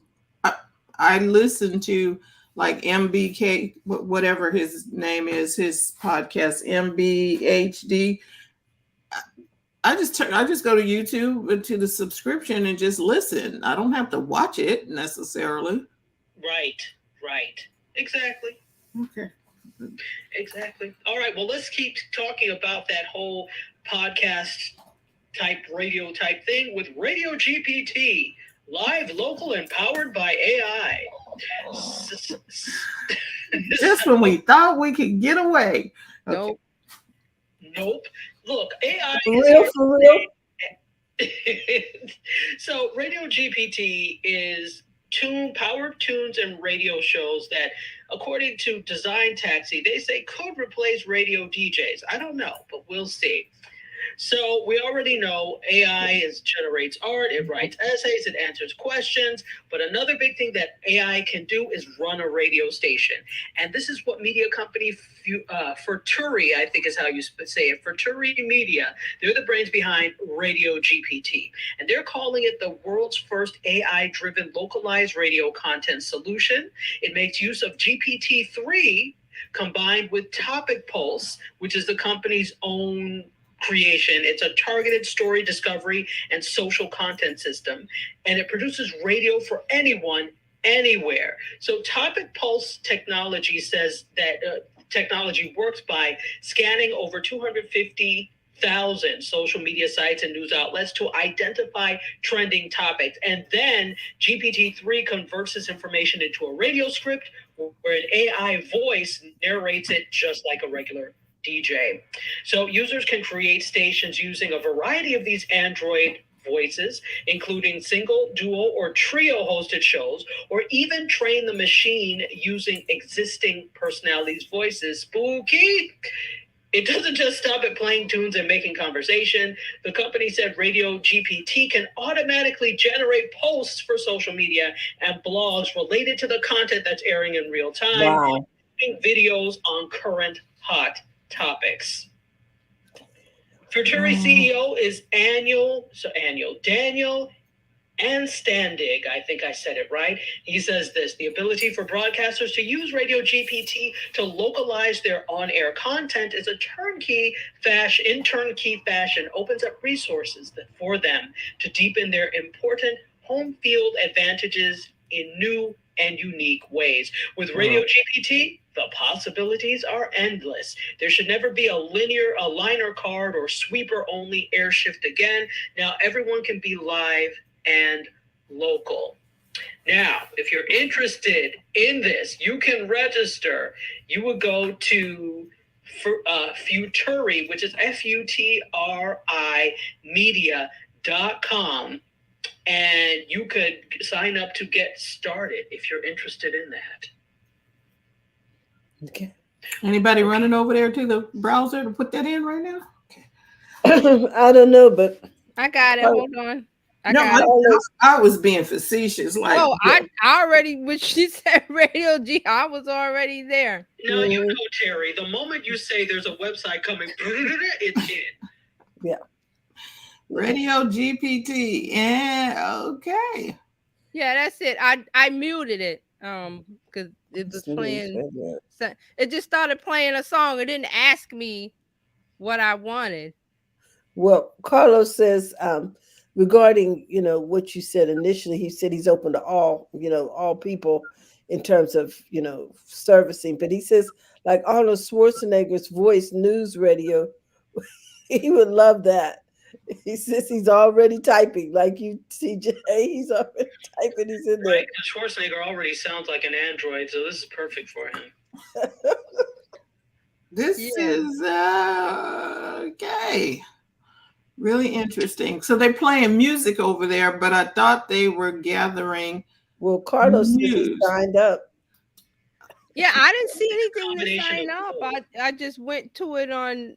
I listen to like MBK, whatever his name is, his podcast, MBHD. I just go to YouTube to the subscription and just listen. I don't have to watch it necessarily. Right. Exactly. Okay. Exactly. All right. Well, let's keep talking about that whole podcast type radio type thing with Radio GPT, live, local, and powered by AI. Just when we thought we could get away. Okay. Nope. Look, AI For real, for real. So Radio GPT is powered tunes and radio shows that, according to Design Taxi, they say could replace radio DJs. I don't know, but we'll see. So we already know AI generates art, it writes essays, it answers questions. But another big thing that AI can do is run a radio station. And this is what media company Ferturi, I think is how you say it, Ferturi Media. They're the brains behind Radio GPT. And they're calling it the world's first AI-driven localized radio content solution. It makes use of GPT-3 combined with Topic Pulse, which is the company's own creation. It's a targeted story discovery and social content system, and it produces radio for anyone, anywhere. So Topic Pulse technology says that technology works by scanning over 250,000 social media sites and news outlets to identify trending topics. And then GPT-3 converts this information into a radio script where an AI voice narrates it just like a regular DJ. So users can create stations using a variety of these Android voices, including single, duo, or trio hosted shows, or even train the machine using existing personalities' voices. Spooky! It doesn't just stop at playing tunes and making conversation. The company said Radio GPT can automatically generate posts for social media and blogs related to the content that's airing in real time, Wow. including videos on current hot topics. Ferturi CEO is Daniel Anstandig. I think I said it right. He says this: the ability for broadcasters to use Radio GPT to localize their on-air content is a turnkey fashion opens up resources for them to deepen their important home field advantages in new and unique ways. With Radio GPT, the possibilities are endless. There should never be a liner card or sweeper only air shift again. Now everyone can be live and local. Now, if you're interested in this, you can register. You would go to Futuri, which is Futri media.com, and you could sign up to get started if you're interested in that. Okay. Anybody running over there to the browser to put that in right now? Okay. I don't know, but I got it. Hold on. I was being facetious. Like, I already, when she said Radio G, I was already there. No, you know, Terry, the moment you say there's a website coming, it's in. Yeah. Radio GPT. Yeah, okay. Yeah, that's it. I muted it because it was playing. It just started playing a song. It didn't ask me what I wanted. Well, Carlos says regarding what you said initially, he said he's open to all people in terms of servicing, but he says like Arnold Schwarzenegger's voice news radio, he would love that. He says he's already typing, like you, TJ. He's already typing. He's in there. Right, Schwarzenegger already sounds like an android, so this is perfect for him. This is okay. Really interesting. So they're playing music over there, but I thought they were gathering. Well, Carlos signed up. Yeah, I didn't see anything to sign up. I just went to it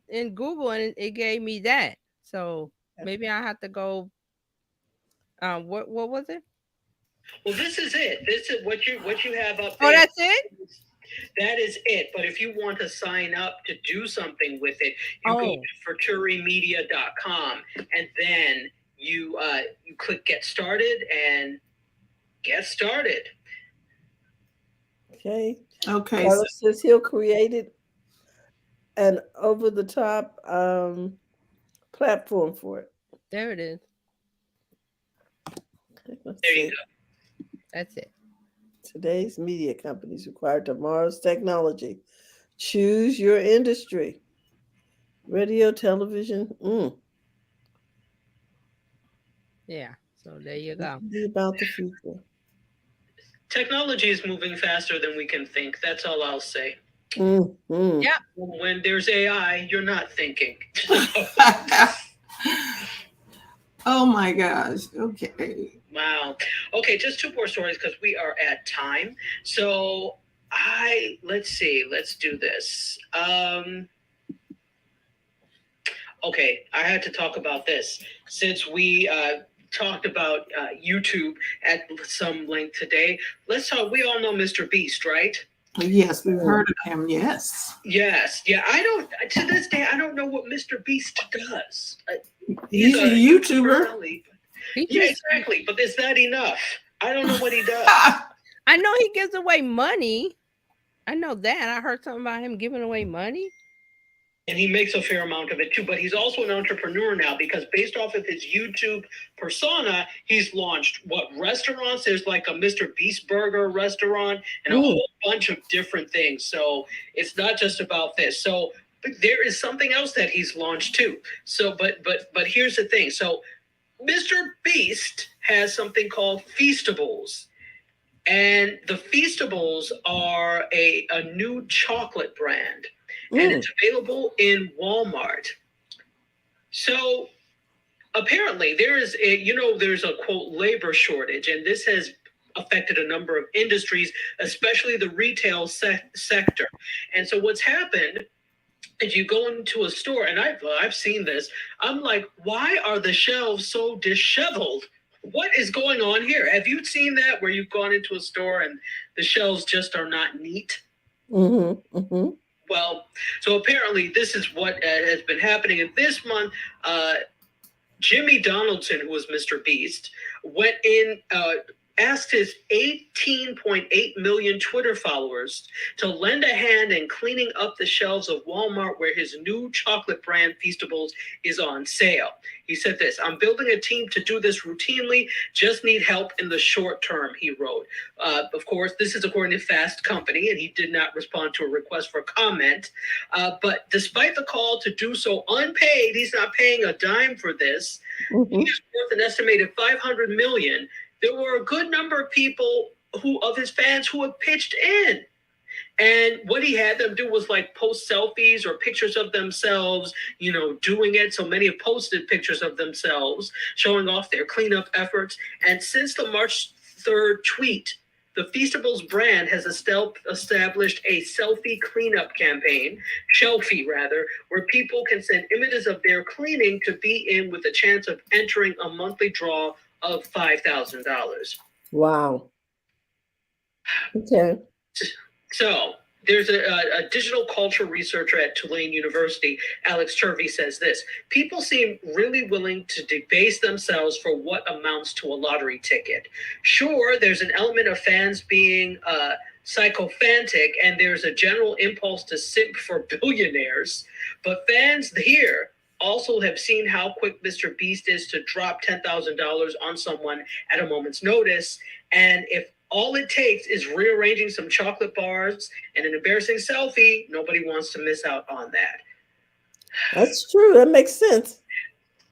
in Google and it gave me that. So maybe I have to go. What was it? Well, this is it. This is what you have up there. Oh, that's it? That is it. But if you want to sign up to do something with it, you go to futurimedia.com and then you click get started and get started. Okay. Okay. Carlos says he'll create an over-the-top platform for it. There it is. Okay, let's There you see. go. That's it. Today's media companies require tomorrow's technology. Choose your industry. Radio, television. Yeah. So there you go. Be about the future. Technology is moving faster than we can think. That's all I'll say. Mm-hmm. Yeah. When there's AI, you're not thinking. Oh my gosh. Okay. Wow. Okay, just two more stories because we are at time. So let's see, let's do this. Okay, I had to talk about this since we talked about YouTube at some length today. Let's talk. We all know Mr. Beast, right? Yes, we've heard of him. Yes. Yes. Yeah. I don't. To this day, I don't know what Mr. Beast does. He's a YouTuber. Yeah, exactly. But is that enough? I don't know what he does. I know he gives away money. I know that. I heard something about him giving away money. And he makes a fair amount of it too, but he's also an entrepreneur now because based off of his YouTube persona, he's launched restaurants. There's like a Mr. Beast Burger restaurant and a whole bunch of different things. So it's not just about this. So but there is something else that he's launched too. So but here's the thing. So Mr. Beast has something called Feastables. And the Feastables are a new chocolate brand. And it's available in Walmart. So apparently there's a quote labor shortage, and this has affected a number of industries, especially the retail sector. And so what's happened is you go into a store, and I've seen this. I'm like, why are the shelves so disheveled? What is going on here? Have you seen that where you've gone into a store and the shelves just are not neat? Mm-hmm. Mm-hmm. Well, so apparently this is what has been happening. And this month, Jimmy Donaldson, who was Mr. Beast, went in, asked his 18.8 million Twitter followers to lend a hand in cleaning up the shelves of Walmart where his new chocolate brand Feastables is on sale. He said this, "I'm building a team to do this routinely, just need help in the short term," he wrote. Of course, this is according to Fast Company, and he did not respond to a request for comment. But despite the call to do so unpaid, he's not paying a dime for this. He is worth an estimated $500 million. There were a good number of people of his fans who had pitched in. And what he had them do was like post selfies or pictures of themselves, doing it. So many have posted pictures of themselves showing off their cleanup efforts. And since the March 3rd tweet, the Feastables brand has established a selfie cleanup campaign, Shelfie rather, where people can send images of their cleaning to be in with a chance of entering a monthly draw of $5,000. Wow. Okay. So there's a digital culture researcher at Tulane University, Alex Turvey, says this: people seem really willing to debase themselves for what amounts to a lottery ticket. Sure, there's an element of fans being psychophantic, and there's a general impulse to simp for billionaires, but fans here also have seen how quick Mr. Beast is to drop $10,000 on someone at a moment's notice. And if all it takes is rearranging some chocolate bars and an embarrassing selfie, nobody wants to miss out on that. That's true. That makes sense.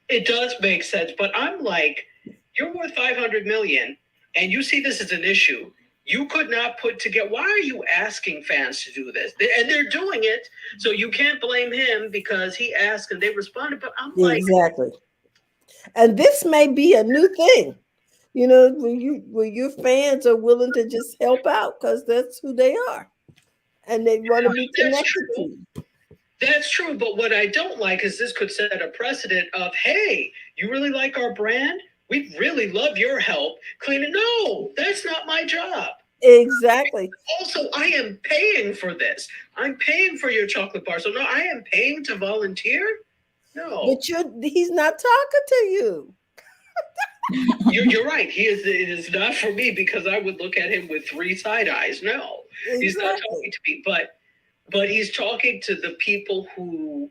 It does make sense. But I'm like, you're worth $500 million and you see this as an issue. You could not put together. Why are you asking fans to do this? And they're doing it. So you can't blame him because he asked and they responded. But I'm like, exactly. And this may be a new thing, where your fans are willing to just help out because that's who they are. And they want to be connected to you. That's true. But what I don't like is this could set a precedent of, hey, you really like our brand? We really love your help cleaning. No, that's not my job. Exactly. Also, I am paying for this. I'm paying for your chocolate bar. So no, I am paying to volunteer. No, But he's not talking to you. you're right. He is. It is not for me because I would look at him with three side eyes. No, he's not talking Exactly. to me. But he's talking to the people who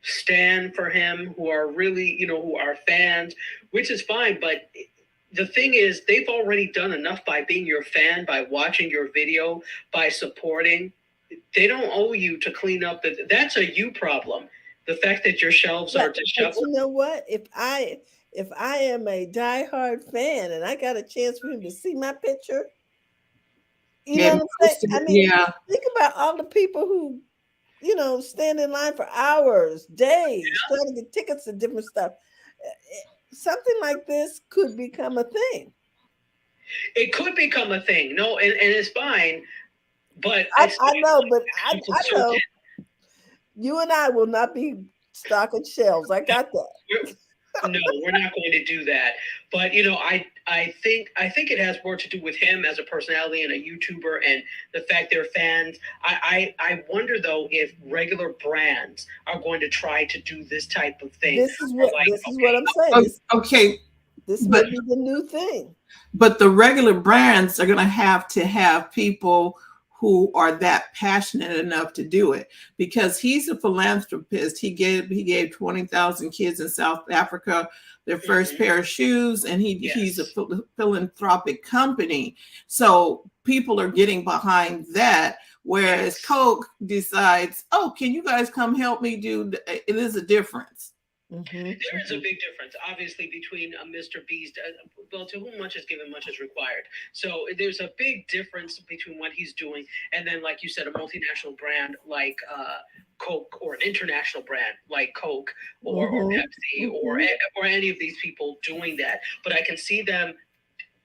stand for him, who are really, who are fans, which is fine. But the thing is, they've already done enough by being your fan, by watching your video, by supporting. They don't owe you to clean up that's a you problem. The fact that your shelves are But disheveled. you know what? If I am a diehard fan and I got a chance for him to see my picture, you know It what I'm saying? moves to, I mean, yeah. think about all the people who, stand in line for hours, days, trying to get tickets to different stuff. Something like this could become a thing. It could become a thing. No, and it's fine, but I, it's I know, but I'm I concerned. know you and I will not be stocking shelves. I got that. No, we're not going to do that. But I think it has more to do with him as a personality and a YouTuber and the fact they're fans. I wonder though if regular brands are going to try to do this type of thing. This is Or what like, this is what okay, I'm saying. Oh, okay, This may but be the new thing. the regular brands are going to have people who are that passionate enough to do it, because he's a philanthropist. He gave 20,000 kids in South Africa their first pair of shoes, and he's a yes. philanthropic company. So people are getting behind that. Whereas Yes. Coke decides, oh, can you guys come help me do? It is a difference. There is a big difference, obviously, between Mr. Beast. Well, to whom much is given, much is required. So there's a big difference between what he's doing and then, like you said, a multinational brand like Coke, or an international brand like Coke or Pepsi or any of these people doing that. But I can see them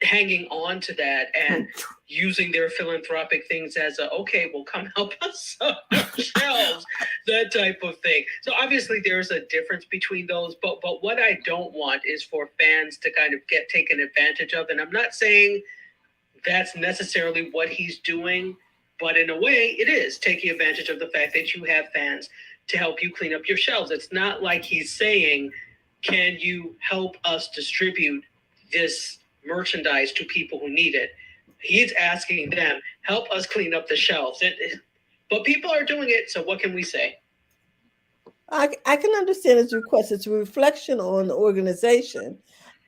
hanging on to that and using their philanthropic things as okay, well, come help us on our shelves, that type of thing. So obviously there's a difference between those, but what I don't want is for fans to kind of get taken advantage of. And I'm not saying that's necessarily what he's doing, but in a way it is taking advantage of the fact that you have fans to help you clean up your shelves. It's not like he's saying, can you help us distribute this merchandise to people who need it? He's asking them, help us clean up the shelves. But people are doing it, so what can we say? I can understand his request. It's a reflection on the organization,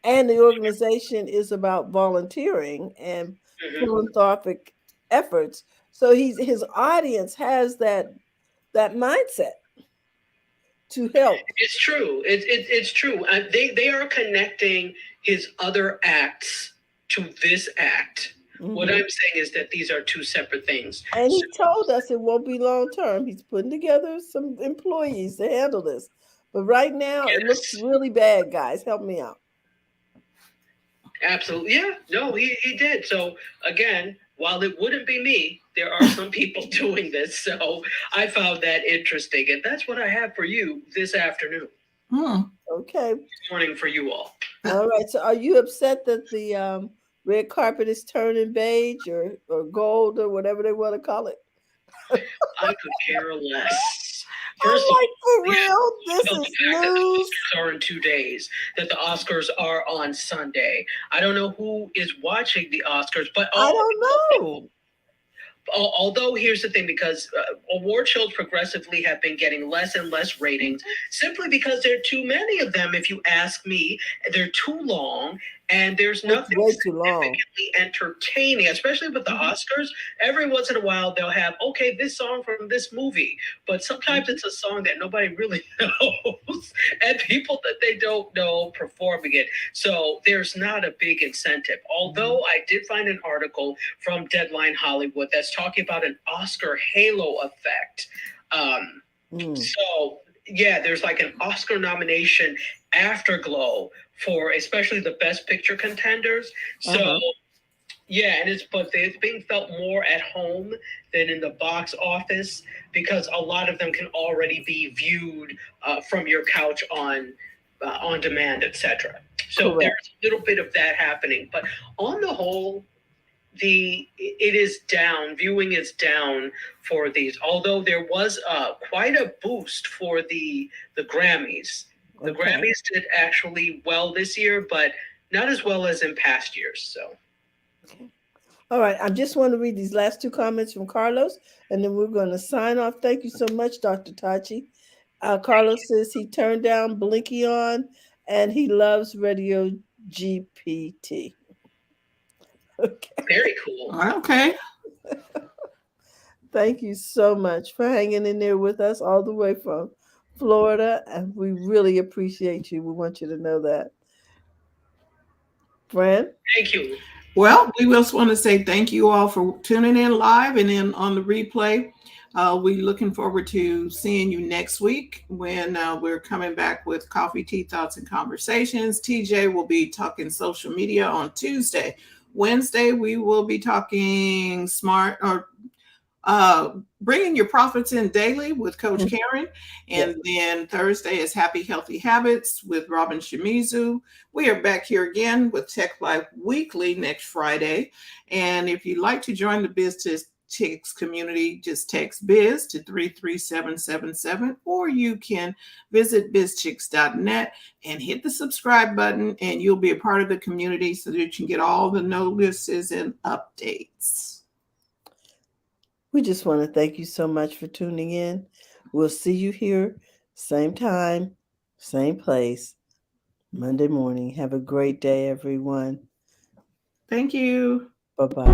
and the organization is about volunteering and Mhm. philanthropic efforts. So his audience has that mindset to help. It's true. It's true. They are connecting his other acts to this act. What Mhm. I'm saying is that these are two separate things. And So, he told us it won't be long term. He's putting together some employees to handle this. But right now, it looks yes, really bad, guys. Help me out. absolutely. Yeah, no, he did. So again, while it wouldn't be me, there are some people doing this. So I found that interesting, and that's what I have for you this afternoon. Hmm. Okay. Morning for you all. All right. So are you upset that the red carpet is turning beige or gold or whatever they want to call it? I could care less. First I'm of like, for all, yeah, real? This about the is fact that news. the Oscars are in 2 days, that the Oscars are on Sunday. I don't know who is watching the Oscars, but I don't know. although here's the thing, because award shows progressively have been getting less and less ratings simply because there are too many of them. If you ask me, they're too long and there's It's nothing way too long. significantly entertaining, especially with the Oscars. Every once in a while they'll have, okay, this song from this movie, but sometimes it's a song that nobody really knows and people that they don't know performing it. So there's not a big incentive. Although I did find an article from Deadline Hollywood that's talking about an Oscar halo effect. So yeah, there's like an Oscar nomination afterglow for especially the Best Picture contenders. So yeah, and it's being felt more at home than in the box office because a lot of them can already be viewed from your couch on demand, etc. So there's Correct. a little bit of that happening, but on the whole, it is down. Viewing is down for these, although there was quite a boost for the Grammys. The Okay. Grammys did actually well this year, but not as well as in past years. So All right. I just want to read these last two comments from Carlos, and then we're going to sign off. Thank you so much, Dr. Tachi. Carlos says he turned down Blinky on, and he loves Radio GPT. Okay. very cool. Okay. Thank you so much for hanging in there with us all the way from Florida, and we really appreciate you. We want you to know that. Fran? Thank you. Well, we just want to say thank you all for tuning in live and then on the replay. We're looking forward to seeing you next week when we're coming back with Coffee, Tea, Thoughts, and Conversations. TJ will be talking social media on Tuesday. Wednesday, we will be talking smart or bringing your profits in daily with Coach Karen. And then Thursday is Happy Healthy Habits with Robin Shimizu. We are back here again with Tech Life Weekly next Friday. And if you'd like to join the BizChicks community, just text biz to 33777, or you can visit bizchicks.net and hit the subscribe button, and you'll be a part of the community so that you can get all the notices and updates. We just want to thank you so much for tuning in. We'll see you here, same time, same place, Monday morning. Have a great day, everyone. Thank you. Bye-bye.